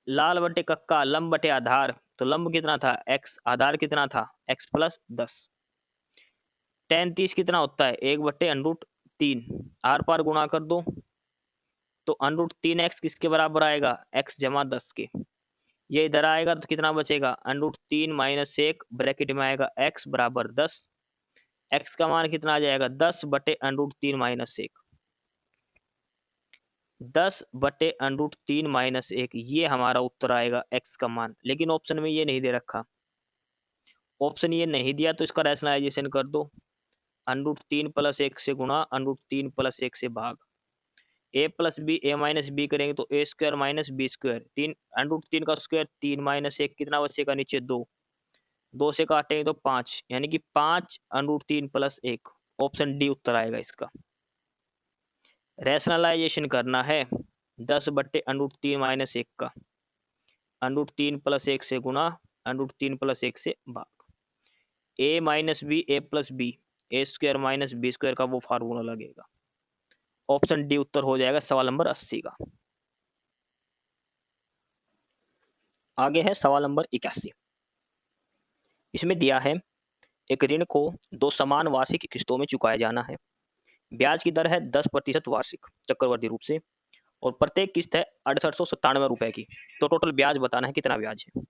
लाल बटे कक्का, लंब बटे आधार, तो लंब कितना था x, आधार कितना था x प्लस 10। tan 30 कितना होता है 1/√3, आर पार गुणा कर दो तो √3x किसके बराबर आएगा, x जमा 10 के। ये इधर आएगा तो कितना बचेगा, √3 माइनस 1 ब्रैकेट में आएगा x बराबर 10। x का मान कितना आ जाएगा 10/√3 माइनस 1, 10/√3 माइनस 1, ये हमारा उत्तर आएगा x का मान। लेकिन ऑप्शन में ये नहीं दे रखा, ऑप्शन ये नहीं दिया तो इसका रैशनलाइजेशन कर दो, √3 प्लस 1 से गुणा, √3 प्लस 1 से भाग, a plus B, a minus B करेंगे तो a square minus B square, 3 √3 का स्क्वायर 3 माइनस 1 कितना बचेगा नीचे 2, 2 से काटेंगे तो 5, यानी कि 5 √3 प्लस 1, ऑप्शन डी उत्तर आएगा इसका। रैशनलाइजेशन करना है 10/√3 माइनस 1 का, √3 प्लस 1 से गुणा, √3 प्लस 1 से भाग, a minus B, a plus B, A square minus B square का वो फार्मूला लगेगा। ऑप्शन डी उत्तर हो जाएगा सवाल नंबर 80 का। आगे है सवाल नंबर 81। इसमें दिया है एक ऋण को 2 समान वार्षिक किस्तों में चुकाया जाना है। ब्याज की दर है 10% वार्षिक चक्रवर्ती रूप से और प्रत्येक किस्त है 6897 रुपए की। तो टोटल ब्याज बताना है कितना ब्याज है,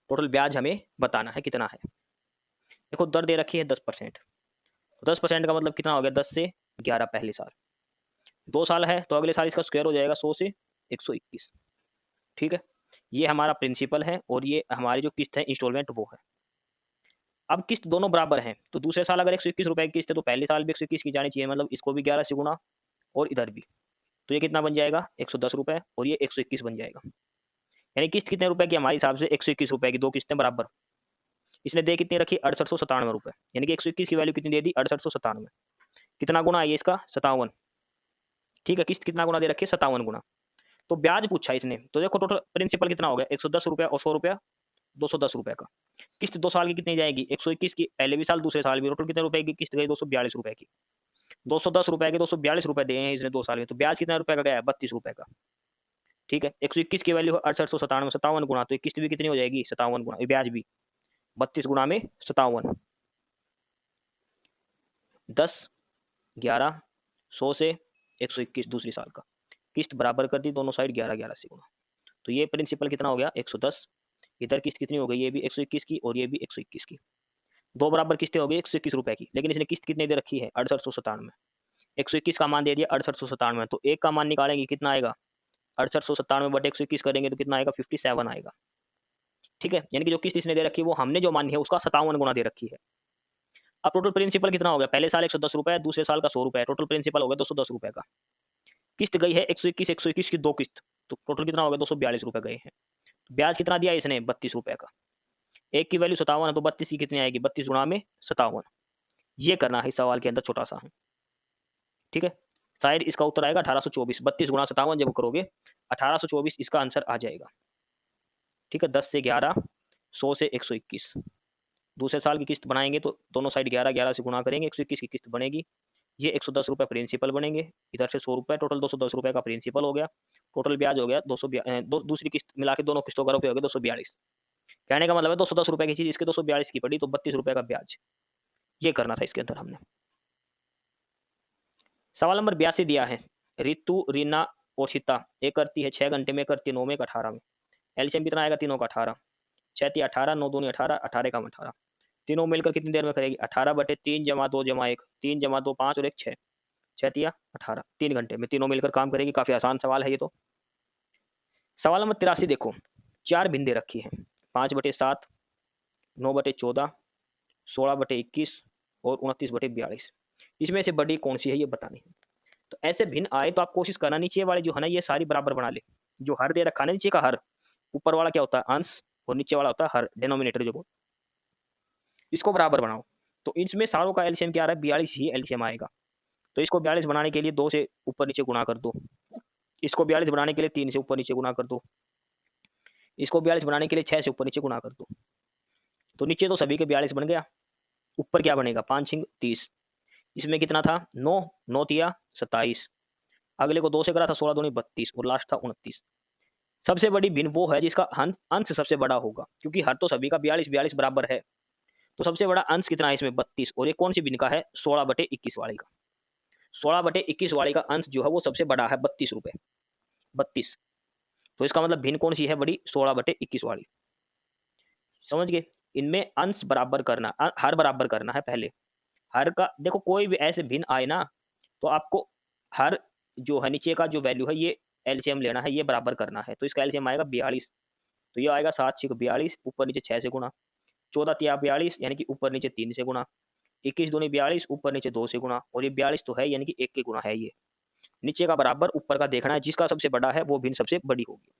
टोटल ब्याज हमें बताना है कितना है। देखो दर दे रखी है 10%, 10% का मतलब कितना हो गया 10 से 11 पहले साल, 2 साल है तो अगले साल इसका स्क्वायर हो जाएगा 100 से 121। ठीक है, ये हमारा प्रिंसिपल है और ये हमारी जो किस्त है इंस्टॉलमेंट वो है। अब किस्त दोनों बराबर हैं तो दूसरे साल अगर 121 रुपए की किस्त है तो पहले साल भी 121 की जानी चाहिए, मतलब इसको भी 11 से गुणा और इधर भी, तो ये कितना बन जाएगा 110 रुपए और ये 121 बन जाएगा। यानी किस्त कितने रुपए की हमारे हिसाब से 121 रुपए की, 2 किस्तें बराबर। इसने दे कितनी रखी 6897 रुपए, यानी कि 121 की वैल्यू कितनी दे दी 6897, कितना गुना है ये इसका 57। ठीक है, किस्त कितना गुना दे रखी है 57 गुना। तो ब्याज पूछा इसने, तो देखो टोटल प्रिंसिपल कितना हो गया 110 रुपया और 100 रुपया 210 रुपए का। किस्त 2 साल की कितनी जाएगी 121 की, पहले भी साल दूसरे साल भी, टोटल कितने रुपए की किस्त गई 242 रुपए की। 210 रुपए के 242 रुपए दिए हैं इसने 2 साल में, तो ब्याज कितना रुपए का गया है 32 रुपए का। ठीक है, 121 की वैल्यू 6897, 57 गुना, तो किस्त भी कितनी हो जाएगी 57 गुना, ब्याज भी 32 गुणा में 57, 10, 11, 100 से 121 दूसरी साल का किस्त बराबर कर दी, दोनों साइड 11-11 से गुणा। तो ये प्रिंसिपल कितना हो गया 110, इधर किस्त कितनी हो गई, ये भी 121 की और ये भी 121 की, दो बराबर किस्तें हो गई 121 रुपए की। लेकिन इसने किस्त कितने दे रखी है 6897, 121 का मान दे दिया 6897, तो एक का मान निकालेंगे कितना आएगा 6897 बटे 121 करेंगे तो कितना आएगा 57 आएगा। ठीक है, यानी कि जो किस्त इसने दे रखी है वो हमने जो मानी है उसका 57 गुना दे रखी है। अब टोटल प्रिंसिपल कितना हो गया, पहले साल 110 रुपए, दूसरे साल का 100 रुपए, टोटल प्रिंसिपल हो गया 210 रुपए का। किस्त गई है 121 की दो किस्त, तो टोटल कितना हो गया 242 रुपए गए हैं। ब्याज कितना दिया इसने 32 रुपए का, एक की वैल्यू 57 है तो 32 की कितनी आएगी 32 गुणा में 57। ये करना है इस सवाल के अंदर छोटा सा है। ठीक है, शायद इसका उत्तर आएगा 1824, 32 गुणा 57 जब करोगे 1824 इसका आंसर आ जाएगा। ठीक है, 10 से 11, 100 से 121, दूसरे साल की किस्त बनाएंगे तो दोनों साइड 11-11 से गुणा करेंगे, 121 की किस्त बनेगी, ये 110 रुपये प्रिंसिपल बनेंगे, इधर से 100 रुपये, टोटल 210 रुपये का प्रिंसिपल हो गया, टोटल ब्याज हो गया दूसरी किस्त मिला के दोनों किस्तों का रुपये हो गया 242। कहने का मतलब है 210 रुपये की चीज़ इसके 242 की पड़ी, तो 32 रुपये का ब्याज। ये करना था इसके अंदर हमने। सवाल नंबर 82 दिया है, रितु, रीना और सीता एक करती है 6 घंटे में, करती है 9 में, 1 18 में, एलसीएम कितना आएगा तीनों का 18, 6 × 18, 9 दूनी 18, 18 का 18, तीनों मिलकर कितनी देर में करेगी 18 बटे 3 जमा 2 जमा 1, 3 जमा 2 5 और 1 6, 6 × 18, 3 घंटे में तीनों मिलकर काम करेगी। काफ़ी आसान सवाल है ये तो। सवाल नंबर 83 देखो, 4 भिंदे रखी हैं, 5 बटे 7, 9 बटे 14, 16 बटे 21 और 29 बटे 42, इसमें से बड़ी कौन सी है ये बतानी है। तो ऐसे भिन्न आए तो आप कोशिश करना नीचे वाली जो है ना ये सारी बराबर बना ले। जो हर दे रखा है ना नीचे का हर, ऊपर वाला क्या होता है अंश और नीचे वाला होता है हर, डिनोमिनेटर जो, इसको बराबर बनाओ। तो इसमें सारों का एलसीएम क्या आ रहा है 42 ही एलसीएम आएगा। तो इसको 42 बनाने के लिए 2 से ऊपर नीचे गुणा कर दो, इसको 42 बनाने के लिए 3 से ऊपर नीचे गुणा कर दो, इसको 42 बनाने के लिए 6 से ऊपर नीचे गुणा कर दो। तो नीचे तो सभी के 42 बन गया, ऊपर क्या बनेगा 5 × 30, इसमें कितना था 9, 9 तिया 27, अगले को 2 से करा था 16 दूनी 32 और लास्ट था 29। सबसे बड़ी भिन्न वो है जिसका अंश सबसे बड़ा होगा, क्योंकि हर तो सभी का 42 बराबर है। तो सबसे बड़ा अंश कितना है इसमें 32, और ये कौन सी भिन्न का है 16 बटे 21 वाली का, 16 बटे 21 वाली का अंश जो है वो सबसे बड़ा है 32 रुपये, 32। तो इसका मतलब भिन्न कौन सी है बड़ी 16 बटे 21 वाली। समझ गए, इनमें अंश बराबर करना, हर बराबर करना है पहले। हर का देखो कोई भी ऐसे भिन्न आए ना तो आपको हर जो है नीचे का जो वैल्यू है ये एलसीएम लेना है, ये बराबर करना है। तो इसका एलसीएम आएगा 42, तो ये आएगा 7 × 42, ऊपर नीचे 6 से गुणा, 14 × 42 यानी कि ऊपर नीचे 3 से गुणा, 21 दूनी 42 ऊपर नीचे 2 से गुणा, और ये 42 तो है यानी कि 1 के गुणा है। ये नीचे का बराबर ऊपर का देखना है, जिसका सबसे बड़ा है वो भिन्न सबसे बड़ी होगी।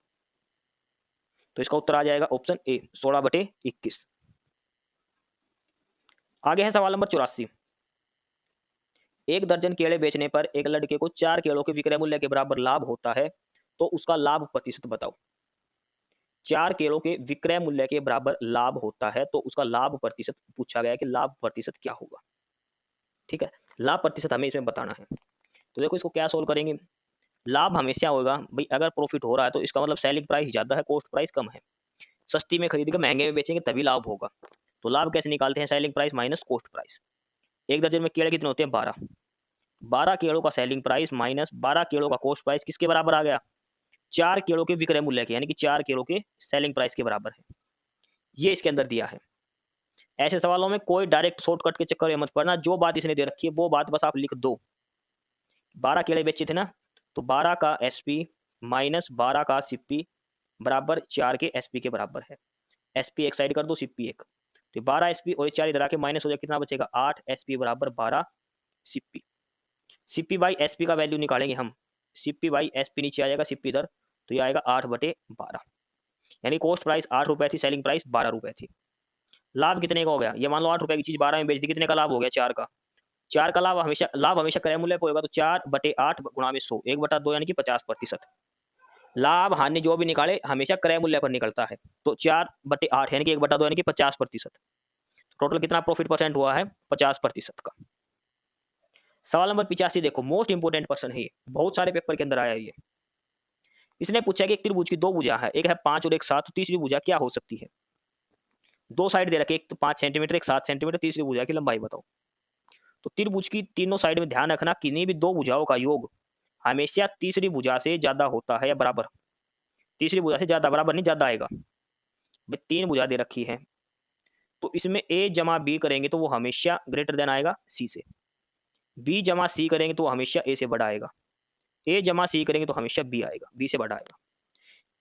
तो इसका उत्तर आ जाएगा ऑप्शन ए 16 बटे 21। आगे है सवाल नंबर 84, 1 दर्जन केले बेचने पर एक लड़के को 4 केलों के विक्रय मूल्य के बराबर लाभ होता है, तो उसका लाभ प्रतिशत बताओ। 4 केलों के विक्रय मूल्य के बराबर लाभ होता है तो उसका लाभ प्रतिशत पूछा गया है कि लाभ प्रतिशत क्या होगा। ठीक है, लाभ प्रतिशत हमें इसमें बताना है। तो देखो इसको क्या सोल्व करेंगे। लाभ हमेशा होगा भाई, अगर प्रॉफिट हो रहा है तो इसका मतलब सेलिंग प्राइस ज़्यादा है, कॉस्ट प्राइस कम है। सस्ती में खरीद के महंगे में बेचेंगे तभी लाभ होगा। तो लाभ कैसे निकालते हैं, selling price minus cost price. 1 दर्जन में केले कितने होते हैं 12, 12 केलों का सेलिंग प्राइस माइनस 12 केलों का कॉस्ट प्राइस किसके बराबर आ गया 4 केलों के विक्रय मूल्य के, यानी कि 4 केलों के सेलिंग प्राइस के बराबर है। ये इसके अंदर दिया है। ऐसे सवालों में कोई डायरेक्ट शॉर्टकट के चक्कर में मत पड़ना, जो बात इसने दे रखी है वो बात बस आप लिख दो। 12 केले बेचे थे ना, तो 12 का एसपी माइनस 12 का सीपी बराबर 4 के एसपी के बराबर है। एसपी एक साइड कर दो, सीपी एक, तो 12 एसपी और 4 इधर आके माइनस हो जाए, कितना बचेगा 8 एसपी बराबर 12 सीपी। सीपी बाई एसपी का वैल्यू निकालेंगे हम, सीपी बाई एसपी नीचे आ जाएगा, सीपी इधर, तो ये आएगा 8/12, यानी कॉस्ट प्राइस 8 रुपए थी, सेलिंग प्राइस 12 रुपए थी। लाभ कितने का हो गया, ये मान लो 8 रुपए की चीज 12 में बेच दी, कितने का लाभ हो गया 4 का। 4 का लाभ हमेशा क्रय मूल्य पे होगा, तो 4/8 गुणा में 100, 1/2 यानी कि 50%। लाभ हानि जो भी निकाले हमेशा क्रय मूल्य पर निकलता है, तो 4/8 यानी कि 1/2 यानी कि 50%। टोटल कितना प्रॉफिट परसेंट हुआ है 50% का। सवाल नंबर 85 देखो, मोस्ट इंपोर्टेंट क्वेश्चन है ये, बहुत सारे पेपर के अंदर आया है ये। इसने पूछा कि एक त्रिभुज की 2 भुजा है, एक है 5 और एक 7, तो तीसरी भुजा क्या हो सकती है। दो साइड दे रखे, एक तो 5 सेंटीमीटर, एक 7 सेंटीमीटर, तीसरी भुजा की लंबाई बताओ। तो त्रिभुज की तीनों साइड में ध्यान रखना, किन्हीं भी दो भुजाओं का योग हमेशा तीसरी भुजा से ज्यादा होता है या बराबर। तीसरी भुजा से ज्यादा, बराबर नहीं, ज्यादा आएगा। भाई 3 भुजा दे रखी है, तो इसमें ए जमा बी करेंगे तो वो हमेशा ग्रेटर देन आएगा सी से। बी जमा सी करेंगे तो वो हमेशा ए से बड़ा आएगा। ए जमा सी करेंगे तो हमेशा बी आएगा, बी से बड़ा आएगा।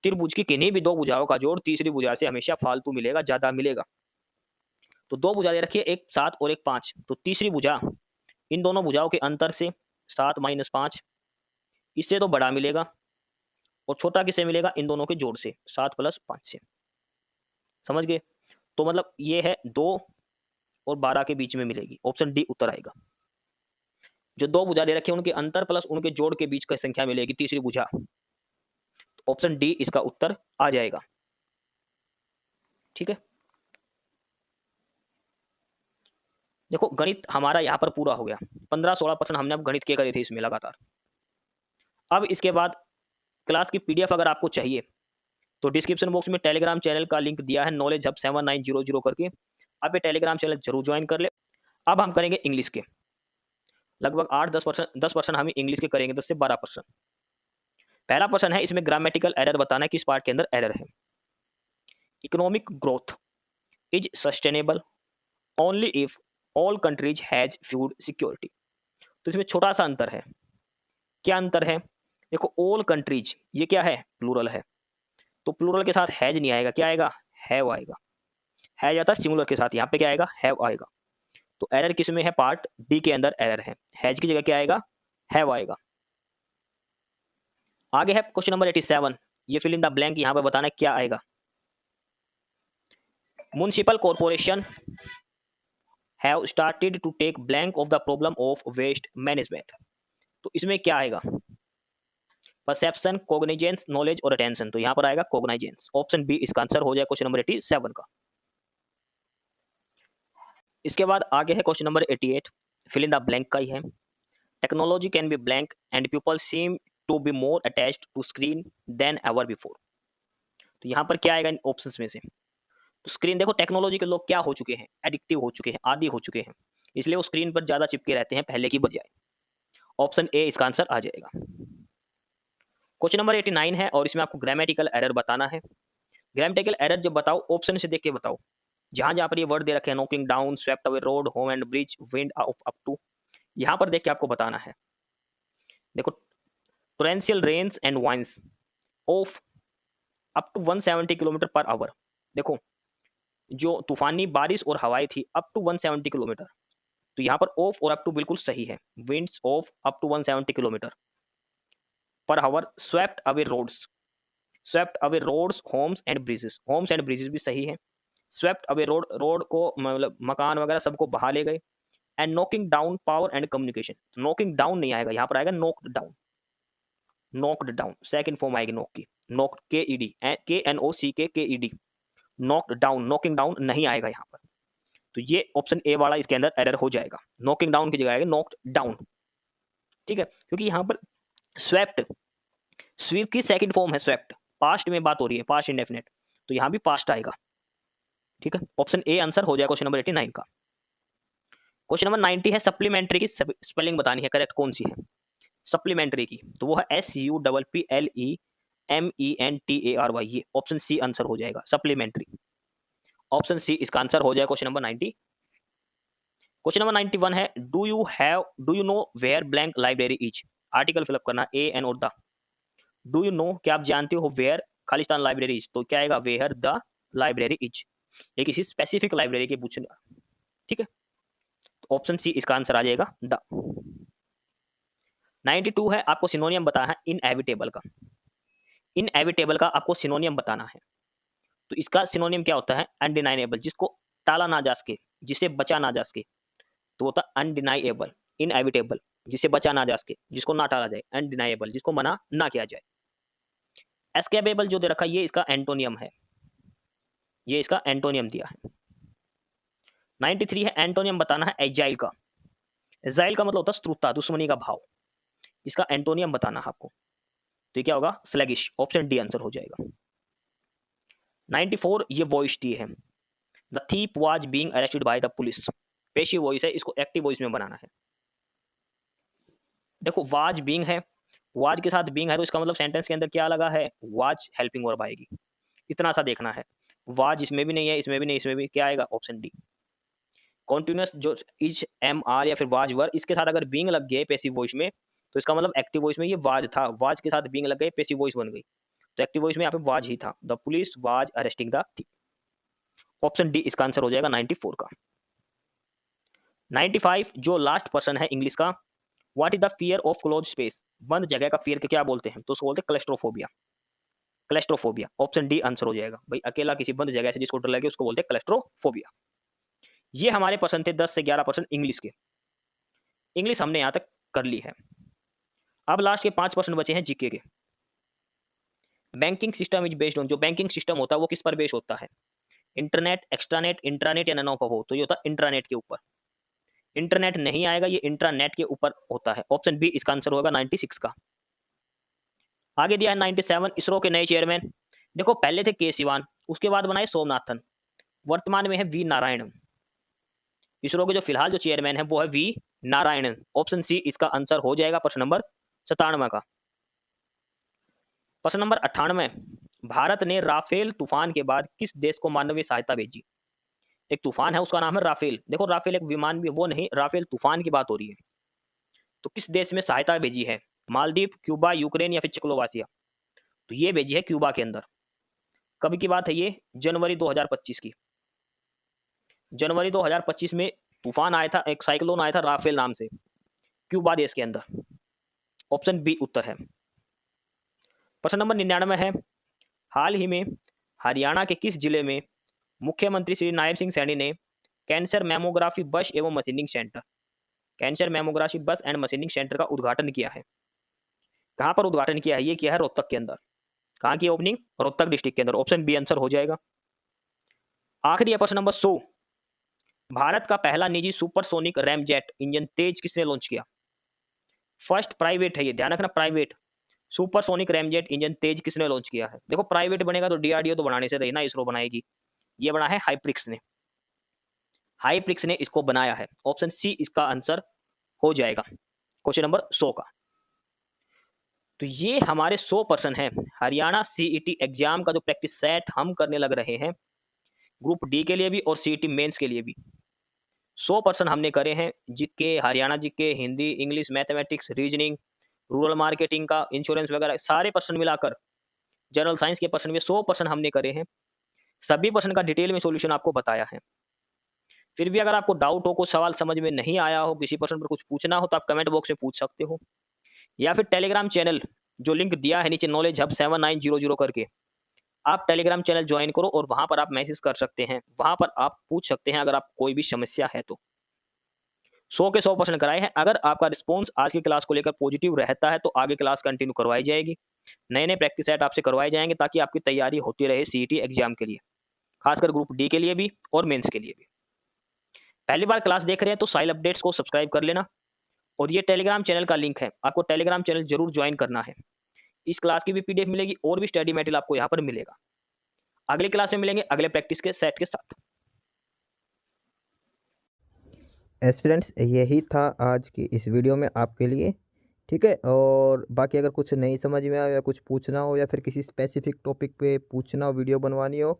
त्रिभुज की किन्हीं भी दो भुजाओं का जोड़ तीसरी भुजा से हमेशा फालतू मिलेगा, ज्यादा मिलेगा। तो दो भुजा दे रखी है, एक 7 और एक 5, तो तीसरी भुजा इन दोनों भुजाओं के अंतर से 7 - 5, इससे तो बड़ा मिलेगा। और छोटा किससे मिलेगा? इन दोनों के जोड़ से, 7 + 5 से। समझ गए? तो मतलब ये है 2 और 12 के बीच में मिलेगी, ऑप्शन डी उत्तर आएगा। जो दो भुजा दे रखी है उनके अंतर प्लस उनके जोड़ के बीच का संख्या मिलेगी तीसरी भुजा, तो ऑप्शन डी इसका उत्तर आ जाएगा। ठीक है, देखो गणित हमारा यहाँ पर पूरा हो गया। 15-16% हमने अब गणित के करे थे इसमें लगातार। अब इसके बाद क्लास की पीडीएफ अगर आपको चाहिए तो डिस्क्रिप्शन बॉक्स में टेलीग्राम चैनल का लिंक दिया है, नॉलेज हब 7900 करके। आप ये टेलीग्राम चैनल जरूर ज्वाइन कर ले। अब हम करेंगे इंग्लिश के, लगभग 8-10% हम इंग्लिश के करेंगे, 10 से 12%। पहला प्रश्न है, इसमें ग्रामेटिकल एरर बताना है, किस पार्ट के अंदर एरर है। Economic growth is sustainable only if all countries has food security. तो इसमें छोटा सा अंतर है। क्या अंतर है? देखो ऑल कंट्रीज, ये क्या है? प्लूरल है, तो प्लूरल के साथ हैज नहीं आएगा, क्या आएगा? हैव आएगा। हैज आता है सिंगुलर के साथ, यहाँ पे क्या आएगा? हैव आएगा। तो एरर किस में है? पार्ट डी के अंदर एरर है, हैज की जगह क्या आएगा? हैव आएगा। आगे है क्वेश्चन नंबर 87, ये फिल इन द ब्लैंक यहाँ पे बताना है क्या आएगा। Municipal corporation have started to take blank of the problem of waste management. तो इसमें क्या आएगा? परसेप्शन, कोग्निजेंस, नॉलेज और अटेंशन। तो यहाँ पर आएगा कोग्निजेंस, ऑप्शन बी इसका आंसर हो जाए क्वेश्चन नंबर 87 का। इसके बाद आगे है question number 88, fill in the blank का ही है। Technology can be blank and people seem to be more attached to screen than ever before. तो यहाँ पर क्या आएगा इन ऑप्शंस में से? तो स्क्रीन, देखो टेक्नोलॉजी के लोग क्या हो चुके हैं? एडिक्टिव हो चुके हैं, आदी हो चुके हैं, इसलिए वो स्क्रीन पर ज्यादा चिपके रहते हैं पहले की बजाय। ऑप्शन ए इसका आंसर आ जाएगा। क्वेश्चन नंबर 89 है और इसमें आपको ग्रामेटिकल एरर बताना है। ग्रामेटिकल एरर जब बताओ ऑप्शन से देख के बताओ। जहां जहां पर ये वर्ड दे रखे हैं, knocking down, swept away road, home and bridge, wind of up to, यहां पर देख के आपको बताना है। देखो torrential rains and winds of up to 170 kilometre per hour. देखो जो तूफानी बारिश और हवाएं थी अप टू 170 किलोमीटर, तो यहाँ पर ऑफ और अप टू बिल्कुल सही है। Winds of up to 170 kilometre per hour, swept away roads, swept away roads, homes and bridges, homes and bridges भी सही है। स्वेप्ट अवे रोड, रोड को मतलब मकान वगैरह सबको बहा ले गए। And knocking down power and communication, knocking down नहीं आएगा, यहाँ पर आएगा knocked down. Knocked down second form आएगी नॉक की, knocked KED, knocked down, knocking down नहीं आएगा यहाँ पर। तो ये ऑप्शन ए वाला इसके अंदर एरर हो जाएगा, नॉकिंग डाउन की जगह आएगा नॉक्ड डाउन। ठीक है, क्योंकि यहाँ पर स्वेप्ट, स्वीप की सेकंड फॉर्म है स्वेप्ट, पास्ट में बात हो रही है, पास्ट इंडेफिनेट, तो यहाँ भी पास्ट आएगा। ठीक है, ऑप्शन ए आंसर हो जाएगा क्वेश्चन नंबर 89 का। क्वेश्चन नंबर 90 है, सप्लीमेंट्री की स्पेलिंग बतानी है, करेक्ट कौन सी है सप्लीमेंट्री की? तो वो है SUPPLEMENTARY, ये ऑप्शन सी आंसर हो जाएगा सप्लीमेंट्री। ऑप्शन सी इसका आंसर हो जाएगा क्वेश्चन नंबर 90। क्वेश्चन नंबर 91 है, do you know where blank library is. Article fill up करना, ए एन और द। डू यू नो, क्या आप जानते हो, वेयर खालिस्तान लाइब्रेरी इज, तो क्या आएगा? वेयर द लाइब्रेरी इज, ये किसी स्पेसिफिक लाइब्रेरी के पूछना। ठीक है, तो ऑप्शन सी इसका आंसर आ जाएगा द। 92 है, आपको सिनोनियम बताना है इनएविटेबल का। इनएविटेबल का आपको सिनोनियम बताना है, तो इसका सिनोनियम क्या होता है? अनडिनाइएबल, जिसको टाला ना जा सके, जिसे बचा ना जा सके, तो होता है अनडिनाइएबल। इनएविटेबल, जिसे बचा ना जा सके, जिसको ना टाला जाए। अनडिनाइएबल, जिसको मना ना किया जाए। एस्केपेबल जो दे रखा है, ये इसका एंटोनियम है, ये इसका एंटोनियम दिया है। 93 है, एंटोनियम बताना है एजाइल का। एजाइल का मतलब होता है स्त्रुता, दुश्मनी का भाव, इसका एंटोनियम बताना है आपको, तो क्या होगा? स्लैगिश, ऑप्शन डी आंसर हो जाएगा। 94 ये वॉइस टी है, the thief was being arrested by the police. Passive voice है, इसको एक्टिव वॉइस में बनाना है। देखो वाज बीइंग है, वाज के साथ बीइंग है तो इसका मतलब सेंटेंस के अंदर क्या लगा है, वाज हेल्पिंग वर्ब आएगी। इतना सा देखना है। वाज इसमें भी नहीं है, इसमें भी नहीं, इसमें भी क्या आएगा, ऑप्शन डी। कॉन्टिन्यूअस जो इज एम आर या फिर वाज वर, इसके साथ अगर बीइंग लग गया पैसिव वॉइस में तो इसका मतलब एक्टिव वॉइस में ये वाज था, वाज के साथ बीइंग लग गए पैसिव वॉइस बन गई, तो एक्टिव वॉइस में यहाँ पे वाज ही था। The police was arresting the thief. Option D इसका आंसर हो जाएगा 94 का। 95 जो लास्ट पर्सन है इंग्लिश का, what is the fear of close space, बंद जगह का फियर के क्या बोलते हैं, तो उसको बोलते हैं claustrophobia. Claustrophobia option D answer हो जाएगा भाई, अकेला किसी बंद जगह से जिसको डर लगे उसको बोलते हैं क्लेस्ट्रोफोबिया। ये हमारे पर्सन थे 10 से 11% इंग्लिश के। इंग्लिश हमने यहाँ तक कर ली है। अब लास्ट के 5% बचे हैं जीके के। Banking system is based on, जो बैंकिंग सिस्टम होता है वो किस पर बेस्ड होता है, इंटरनेट, एक्स्ट्रानेट, इंट्रानेट या नन ऑफ हो, तो ये होता है इंट्रानेट के ऊपर। इंटरनेट नहीं आएगा, ये इंट्रानेट के ऊपर होता है। ऑप्शन बी इसका आंसर होगा 96 का। आगे दिया है 97 इसरो के नए चेयरमैन। देखो पहले थे के सिवान, उसके बाद बनाए सोमनाथन, वर्तमान में है वी नारायणन। इसरो के जो फिलहाल जो चेयरमैन है वो है वी नारायणन। ऑप्शन सी इसका आंसर हो जाएगा प्रश्न नंबर 97 का। प्रश्न नंबर 98, भारत ने राफेल तूफान के बाद किस देश को मानवीय सहायता भेजी। एक तूफान है उसका नाम है राफेल, देखो राफेल एक विमान भी वो नहीं, राफेल तूफान की बात हो रही है। तो किस देश में सहायता भेजी है, मालदीव, क्यूबा, यूक्रेन या फिर चेकोस्लोवाकिया, तो ये भेजी है क्यूबा के अंदर। कब की बात है ये, जनवरी 2025 की। जनवरी 2025 में तूफान आया था, एक साइक्लोन आया था राफेल नाम से, क्यूबा देश के अंदर। ऑप्शन बी उत्तर है। प्रश्न नंबर 99 है, हाल ही में हरियाणा के किस जिले में मुख्यमंत्री श्री नायब सिंह सैनी ने कैंसर मैमोग्राफी बस एवं मशीनिंग सेंटर, कैंसर मैमोग्राफी बस एंड मशीनिंग सेंटर का उद्घाटन किया है। कहां पर उद्घाटन किया है, ये किया है रोहतक के अंदर। कहां की ओपनिंग, रोहतक डिस्ट्रिक्ट के अंदर। ऑप्शन बी आंसर हो जाएगा। आखिरी है प्रश्न नंबर 100, भारत का पहला निजी सुपरसोनिक रैमजेट इंजन तेज किसने लॉन्च किया। फर्स्ट प्राइवेट है ये, ध्यान रखना प्राइवेट। सुपरसोनिक रैमजेट इंजन तेज किसने लॉन्च किया है। देखो प्राइवेट बनेगा तो डीआरडीओ तो बनाने से रही ना, इसरो बनाएगी। ये बना है हाइप्रिक्स ने, हाइप्रिक्स ने इसको बनाया है। ऑप्शन सी इसका आंसर हो जाएगा क्वेश्चन नंबर 100 का। तो ये हमारे 100% है हरियाणा सीईटी एग्जाम का जो प्रैक्टिस सेट हम करने लग रहे हैं, ग्रुप डी के लिए भी और सीईटी मेंस के लिए भी। 100% हमने करे हैं, GK, Haryana GK, Hindi, English, mathematics, reasoning, rural marketing का, इंश्योरेंस वगैरह सारे पर्सन मिलाकर, जनरल साइंस के पर्सन में 100% हमने करे हैं। सभी पर्सन का डिटेल में सॉल्यूशन आपको बताया है। फिर भी अगर आपको डाउट हो, कुछ सवाल समझ में नहीं आया हो, किसी पर्सन पर कुछ पूछना हो, तो आप कमेंट बॉक्स में पूछ सकते हो, या फिर टेलीग्राम चैनल जो लिंक दिया है नीचे नॉलेज हब 7900 करके, आप टेलीग्राम चैनल ज्वाइन करो और वहां पर आप मैसेज कर सकते हैं, वहां पर आप पूछ सकते हैं अगर आप कोई भी समस्या है तो। 100 के 100% कराए हैं। अगर आपका रिस्पॉन्स आज की क्लास को लेकर पॉजिटिव रहता है तो आगे क्लास कंटिन्यू करवाई जाएगी, नए नए प्रैक्टिस सेट आपसे करवाए जाएंगे ताकि आपकी तैयारी होती रहे सीईटी एग्जाम के लिए, खासकर ग्रुप डी के लिए भी और मेंस के लिए भी। पहली बार क्लास देख रहे हैं तो साइल अपडेट्स को सब्सक्राइब कर लेना, और ये टेलीग्राम चैनल का लिंक है, आपको टेलीग्राम चैनल जरूर ज्वाइन करना है। इस क्लास की भी पीडीएफ मिलेगी और भी स्टडी मटेरियल आपको यहाँ पर मिलेगा। अगली क्लास में मिलेंगे अगले प्रैक्टिस के सेट के साथ। एस्पिरेंट्स यही था आज की इस वीडियो में आपके लिए, ठीक है। और बाकी अगर कुछ नहीं समझ में आया या कुछ पूछना हो या फिर किसी स्पेसिफिक टॉपिक पे पूछना हो, वीडियो बनवानी हो,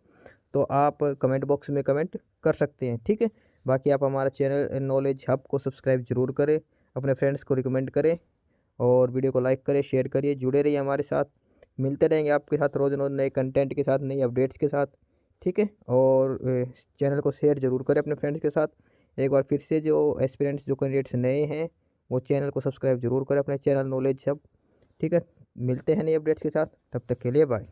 तो आप कमेंट बॉक्स में कमेंट कर सकते हैं, ठीक है। बाकी आप हमारा चैनल नॉलेज हब को सब्सक्राइब जरूर करें, अपने फ्रेंड्स को रिकमेंड करें और वीडियो को लाइक करें, शेयर करिए, जुड़े रहिए हमारे साथ। मिलते रहेंगे आपके साथ रोज़ रोज़ नए कंटेंट के साथ, नई अपडेट्स के साथ, ठीक है। और चैनल को शेयर जरूर करें अपने फ्रेंड्स के साथ। एक बार फिर से जो एस्पिरेंट्स जो कैंडिडेट्स नए हैं वो चैनल को सब्सक्राइब जरूर करें अपने चैनल नॉलेज हब, ठीक है। मिलते हैं नई अपडेट्स के साथ, तब तक के लिए बाय।